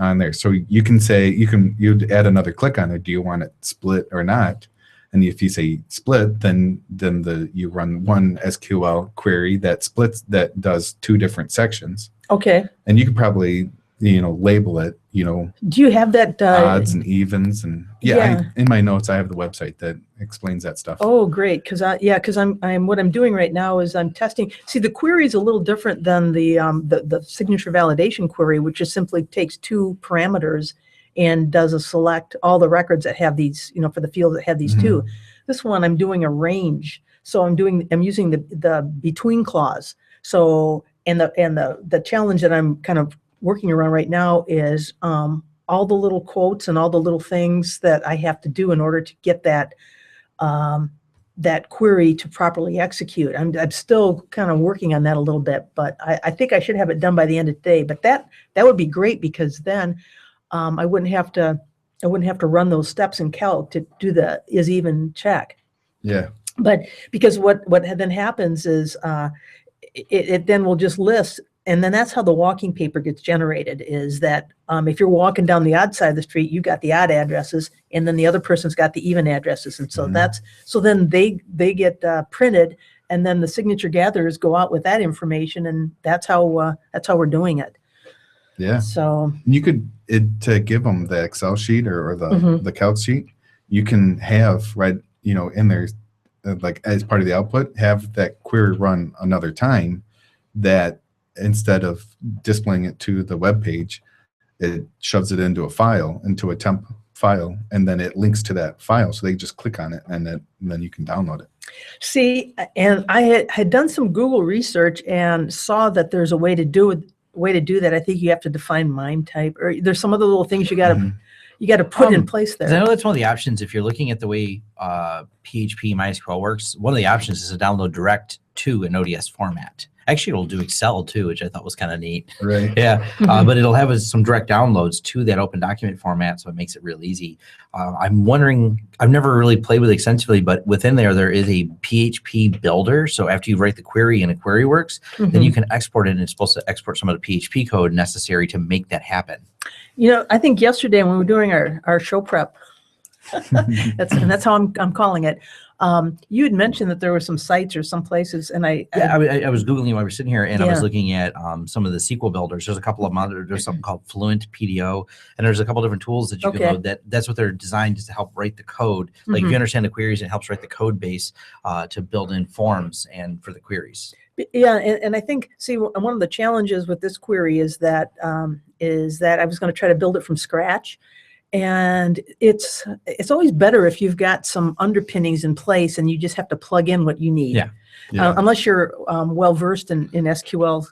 on there. So you can say you'd add another click on it. Do you want it split or not? And if you say split, then you run one SQL query that splits, that does two different sections. Okay. And you could probably label it Do you have that? odds and evens and Yeah. in my notes I have the website that explains that stuff. Oh, great. Because I'm what I'm doing right now is I'm testing. See, the query is a little different than the signature validation query, which just simply takes two parameters and does a select all the records that have these, for the fields that have these two. This one I'm doing a range. So I'm using the between clause. So and the challenge that I'm kind of working around right now is all the little quotes and all the little things that I have to do in order to get that that query to properly execute. I'm still kind of working on that a little bit, but I think I should have it done by the end of the day. But that would be great, because then I wouldn't have to run those steps in Calc to do the is_even check. Yeah. But because what then happens is it then will just list, and then that's how the walking paper gets generated, is that if you're walking down the odd side of the street, you got the odd addresses, and then the other person's got the even addresses. And so then they get printed, and then the signature gatherers go out with that information, and that's how we're doing it. Yeah. So you could to give them the Excel sheet or the Calc sheet, you can have in there, like as part of the output, have that query run another time, that instead of displaying it to the web page, it shoves it into a temp file, and then it links to that file. So they just click on it, and then you can download it. see, and I had done some Google research and saw that there's a way to do that. I think you have to define MIME type, or there's some other little things you got to put in place there. I know that's one of the options. If you're looking at the way PHP MySQL works, one of the options is to download direct to an ODS format. Actually, it'll do Excel too, which I thought was kind of neat. Right. Yeah, but it'll have some direct downloads to that open document format, so it makes it real easy. I'm wondering, I've never really played with it extensively, but within there is a PHP builder. So after you write the query in a query works, then you can export it, and it's supposed to export some of the PHP code necessary to make that happen. I think yesterday when we were doing our show prep, that's how I'm calling it. You had mentioned that there were some sites or some places, and I was Googling while we were sitting here, and I was Yeah. looking at some of the SQL builders. There's a couple of them. There's something called Fluent PDO, and there's a couple different tools that you can Okay. load. That's what they're designed is to help write the code. Like if you understand the queries, it helps write the code base to build in forms and for the queries. Yeah, and I think, see, one of the challenges with this query is that I was going to try to build it from scratch, and it's always better if you've got some underpinnings in place and you just have to plug in what you need. Yeah. Yeah. Unless you're well versed in SQL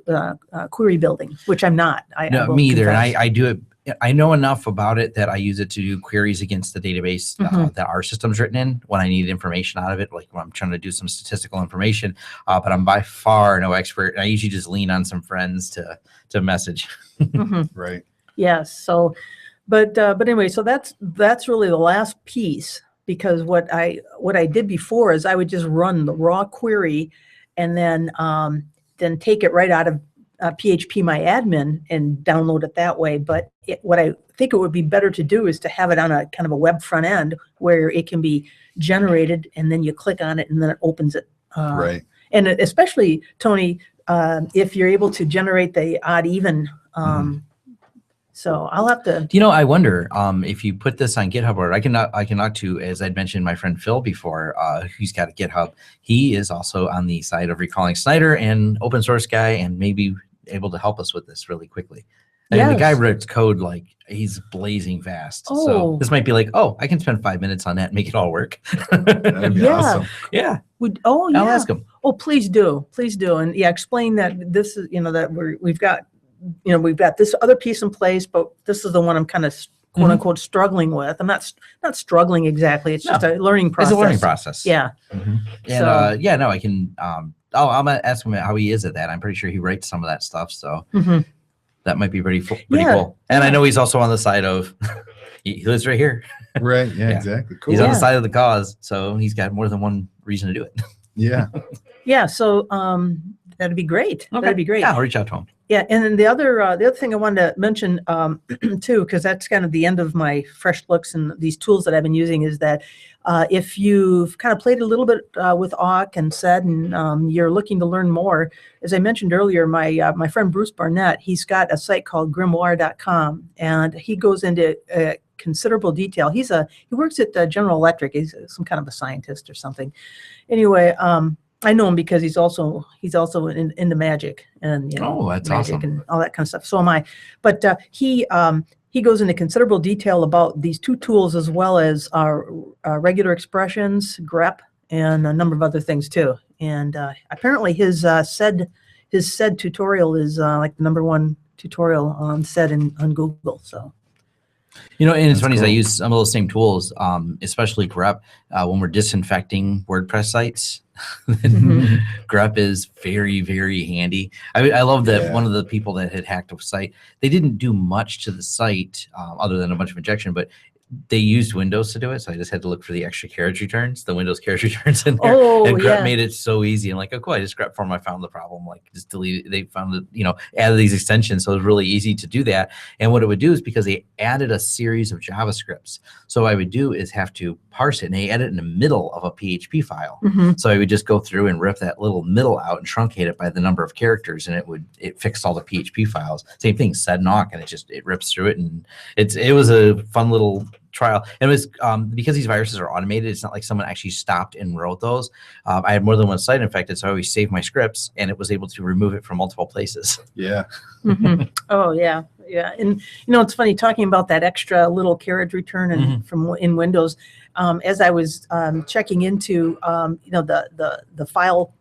query building, which I'm not. No, I will me either. And confess. I do it. I know enough about it that I use it to do queries against the database that our system's written in when I need information out of it, like when I'm trying to do some statistical information. But I'm by far no expert. I usually just lean on some friends to message. Right. Yes. So, but anyway, so that's really the last piece, because what I did before is I would just run the raw query and then take it right out of PHP My Admin and download it that way. But what I think it would be better to do is to have it on a kind of a web front end where it can be generated, and then you click on it and then it opens it. Right. And especially, Tony, if you're able to generate the odd even. So I'll have to. I wonder if you put this on GitHub, or I cannot too, as I'd mentioned my friend Phil before, who's got a GitHub. He is also on the side of Recalling Snyder and open source guy, and maybe able to help us with this really quickly. And the guy Yes. writes code like he's blazing fast. Oh. So this might be like, I can spend 5 minutes on that and make it all work. That'd be Yeah. awesome. Yeah. I'll ask him. Oh, please do. And explain that this is, that we've got this other piece in place, but this is the one I'm kind of quote unquote struggling with. I'm not struggling exactly. It's just a learning process. It's a learning process. Yeah. And So- I can. I'm gonna ask him how he is at that. I'm pretty sure he writes some of that stuff. So that might be pretty Yeah. cool. And I know he's also on the side of. He lives right here. Right. Yeah, Yeah. exactly. Cool. He's on the Yeah. side of the cause, so he's got more than one reason to do it. Yeah. Yeah. So that'd be great. That'd be great. Yeah, I'll reach out to him. Yeah, and then the other thing I wanted to mention too, because that's kind of the end of my fresh looks and these tools that I've been using, is that if you've kind of played a little bit with awk and SED, and you're looking to learn more, as I mentioned earlier, my friend Bruce Barnett, he's got a site called grimoire.com, and he goes into considerable detail. He works at General Electric. He's some kind of a scientist or something. Anyway, I know him because he's also into magic and that's magic awesome. and all that kind of stuff. So am I. But he goes into considerable detail about these two tools, as well as our regular expressions, grep, and a number of other things too. And apparently his SED tutorial is like the #1 tutorial on SED on Google. So. And it's That's funny is I cool. use some of those same tools, especially grep, when we're disinfecting WordPress sites. Grep is very, very handy. I love that Yeah. one of the people that had hacked a site, they didn't do much to the site other than a bunch of injection, but they used Windows to do it. So I just had to look for the extra carriage returns, the Windows carriage returns in there. Oh, and grep yeah. made it so easy. And like, oh, cool, I just grep form, I found the problem. Like just delete it. They found it, added these extensions. So it was really easy to do that. And what it would do is, because they added a series of JavaScripts. So what I would do is have to parse it, and they add it in the middle of a PHP file. So I would just go through and rip that little middle out and truncate it by the number of characters, and it fixed all the PHP files. Same thing, SED and awk, and it rips through it, and it was a fun little trial. And it was because these viruses are automated, it's not like someone actually stopped and wrote those. I had more than one site infected, so I always saved my scripts, and it was able to remove it from multiple places. Yeah. Oh yeah. And it's funny talking about that extra little carriage return and from in Windows. As I was checking into the file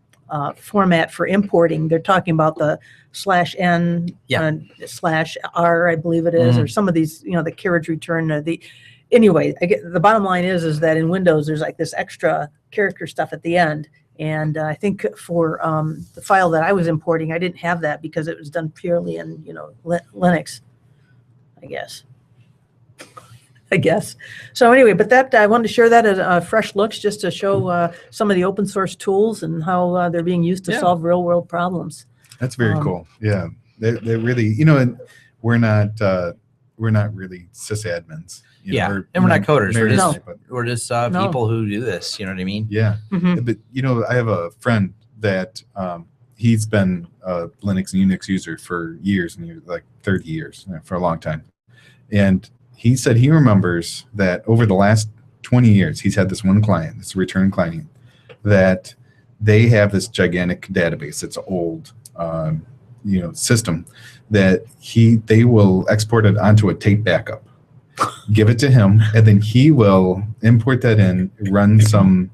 format for importing, they're talking about the /n /r, I believe it is, or some of these, the carriage return. Anyway, the bottom line is that in Windows there's like this extra character stuff at the end. And I think for the file that I was importing, I didn't have that because it was done purely in Linux, I guess. So anyway, but that I wanted to share that as fresh looks, just to show some of the open source tools and how they're being used to solve real world problems. That's very cool. Yeah. They really, and we're not really sysadmins. You know, Yeah, or and we're not coders. We're married, just but- we're just No. people who do this. You know what I mean? yeah. Mhm. But you know, I have a friend that he's been a Linux and Unix user for years and years, like 30 years, for a long time. And he said he remembers that over the last 20 years, he's had this one client, this return client, that they have this gigantic database. It's old, system that they will export it onto a tape backup, give it to him, and then he will import that in, run some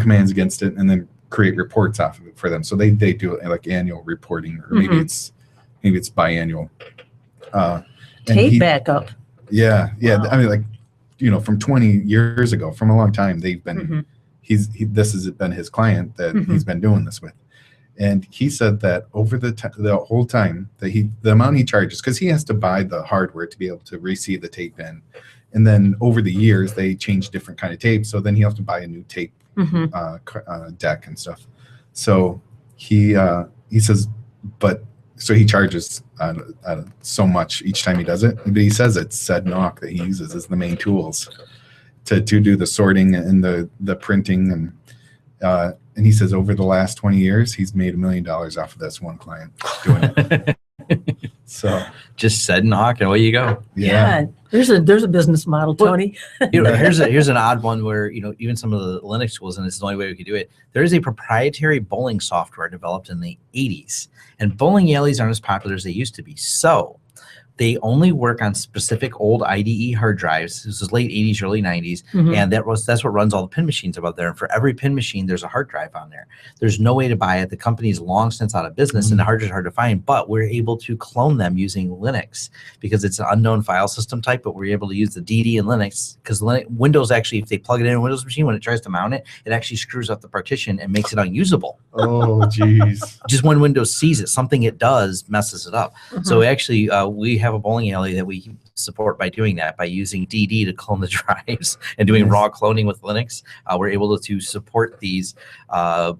commands against it, and then create reports off of it for them. So they do it like annual reporting, or maybe it's biannual. Tape backup. Yeah. Wow. I mean, like, from 20 years ago, from a long time, they've been. This has been his client that he's been doing this with, and he said that over the whole time that the amount he charges, because he has to buy the hardware to be able to receive the tape in, and then over the years they change different kind of tapes, so then he has to buy a new tape deck and stuff. So he says, so he charges so much each time he does it, but he says it's SMLR that he uses as the main tools to do the sorting and the printing, and he says over the last 20 years he's made $1 million off of this one client doing it. So just said knock and away you go. Yeah. There's a business model, Tony. Here's an odd one where even some of the Linux tools, and this is the only way we could do it. There is a proprietary bowling software developed in the 80s, and bowling alleys aren't as popular as they used to be. So they only work on specific old IDE hard drives. This is late 80s, early 90s, and that's what runs all the pin machines above there. And for every pin machine, there's a hard drive on there. There's no way to buy it. The company's long since out of business, and the hard drives are hard to find. But we're able to clone them using Linux because it's an unknown file system type. But we're able to use the DD in Linux because Windows actually, if they plug it in a Windows machine, when it tries to mount it, it actually screws up the partition and makes it unusable. Oh, geez. Just when Windows sees it, something it does messes it up. So actually, we have a bowling alley that we support by doing that, by using DD to clone the drives and doing raw cloning with Linux. We're able to support these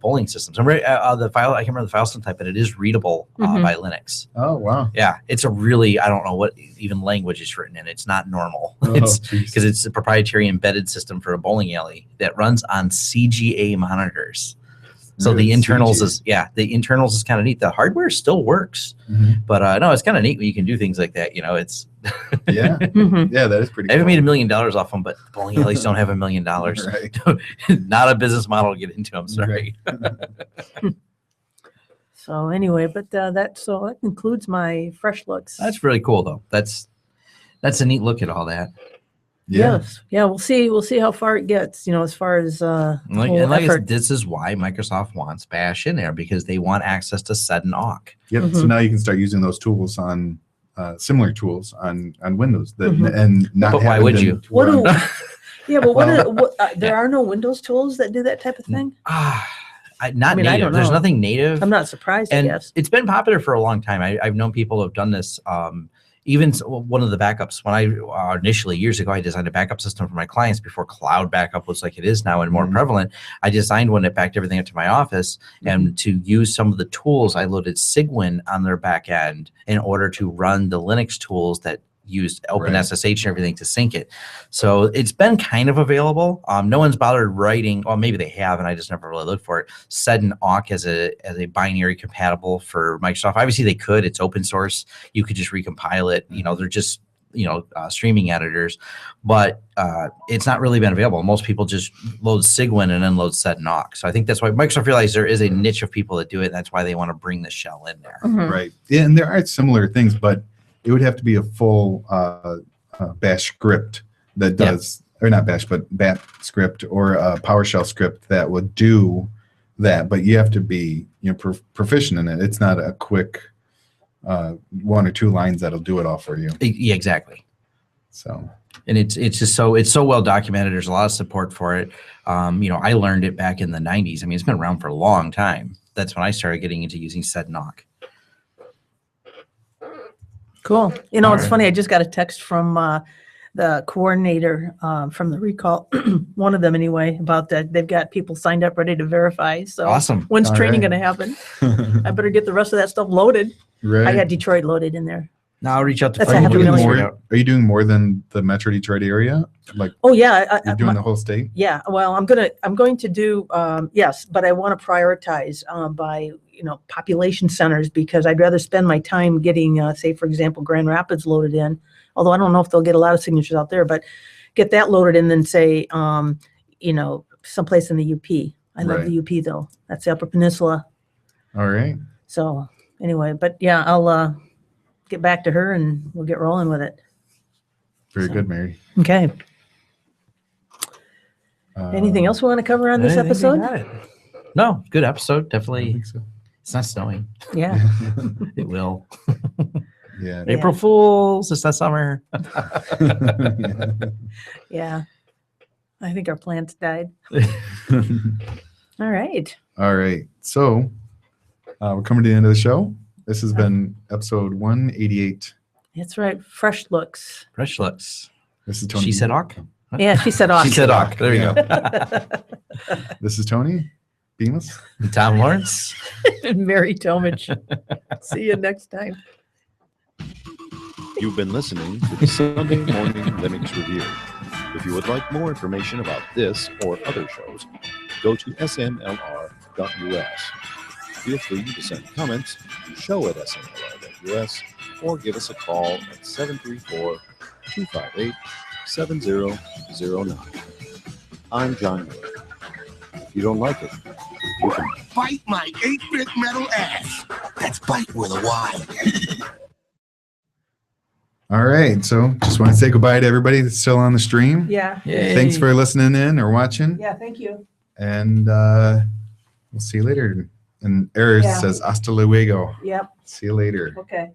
bowling systems. The file, I can't remember the file system type, but it is readable by Linux. Oh, wow. Yeah, it's a really, I don't know what even language it's written in. It's not normal. Oh, because it's a proprietary embedded system for a bowling alley that runs on CGA monitors. So Really? the internals CGA. the internals is kind of neat. The hardware still works, but no, it's kind of neat when you can do things like that. It's Yeah, that is pretty I haven't cool. made $1 million off them, but bowling alleys don't have $1 million. Right. Not a business model to get into. I'm sorry. So anyway, but that concludes my fresh looks. That's really cool though. That's a neat look at all that. Yeah. Yes. Yeah. We'll see how far it gets, as far as whole I effort. said, this is why Microsoft wants Bash in there, because they want access to SED and awk. Yep. So now you can start using those tools on similar tools on Windows and not. But why having would them you? What do, run- yeah, but there are no Windows tools that do that type of thing? Not I native. don't There's know. nothing native. I'm not surprised, I And guess. it's been popular for a long time. I've known people who have done this. Even one of the backups, when I initially years ago, I designed a backup system for my clients before cloud backup was like it is now and more prevalent. I designed one that backed everything up to my office, and to use some of the tools, I loaded Cygwin on their back end in order to run the Linux tools that used OpenSSH and everything to sync it. So it's been kind of available. No one's bothered writing, or maybe they have, and I just never really looked for it, SED and awk as a binary compatible for Microsoft. Obviously they could, it's open source. You could just recompile it. They're just, streaming editors, but it's not really been available. Most people just load Cygwin and then load SED and awk. So I think that's why Microsoft realized there is a niche of people that do it. And that's why they want to bring the shell in there. Right. Yeah, and there are similar things, but it would have to be a full bash script that does, or not bash, but bat script or a PowerShell script that would do that. But you have to be proficient in it. It's not a quick 1 or 2 lines that'll do it all for you. Yeah, exactly. So. And it's just so well documented. There's a lot of support for it. I learned it back in the 90s. I mean, it's been around for a long time. That's when I started getting into using SED and awk. Cool. It's funny. I just got a text from the coordinator from the recall, one of them anyway, about that. They've got people signed up ready to verify. So Awesome. When's All training right. going to happen? I better get the rest of that stuff loaded. Right. I got Detroit loaded in there. Now I'll reach out to That's Frank a and half we'll a figure million. it out. Are you doing more than the Metro Detroit area? Like Oh, yeah. you're doing the whole state? Yeah, well, I'm going to do, yes, but I want to prioritize by, population centers, because I'd rather spend my time getting, say, for example, Grand Rapids loaded in, although I don't know if they'll get a lot of signatures out there, but get that loaded in than say, someplace in the UP. I love the UP though. That's the Upper Peninsula. All right. So anyway, but yeah, I'll get back to her and we'll get rolling with it. Very good, Mary. Okay. Anything else we want to cover on this I think we episode? got it. No, good episode. I Definitely. think so. It's not snowing. Yeah. It will. Yeah. April Fools. It's not summer. Yeah. I think our plants died. All right. All right. So we're coming to the end of the show. This has been episode 188. That's right. Fresh looks. Fresh looks. This is Tony. She said Hawk. Yeah, she said awesome. She said Hawk. There you This is Tony Bemis. go. Tom Lawrence. Mary Tomich. See you next time. You've been listening to the Sunday Morning Linux Review. If you would like more information about this or other shows, go to smlr.us. Feel free to send comments to show@smlr.us or give us a call at 734-258-7009. I'm John Miller. If you don't like it, you can Bite my 8-bit metal ass. That's bite with a Y. All right. So just want to say goodbye to everybody that's still on the stream. Yeah. Yay. Thanks for listening in or watching. Yeah, thank you. And we'll see you later. And Eris Yeah. says hasta luego. Yep. See you later. Okay.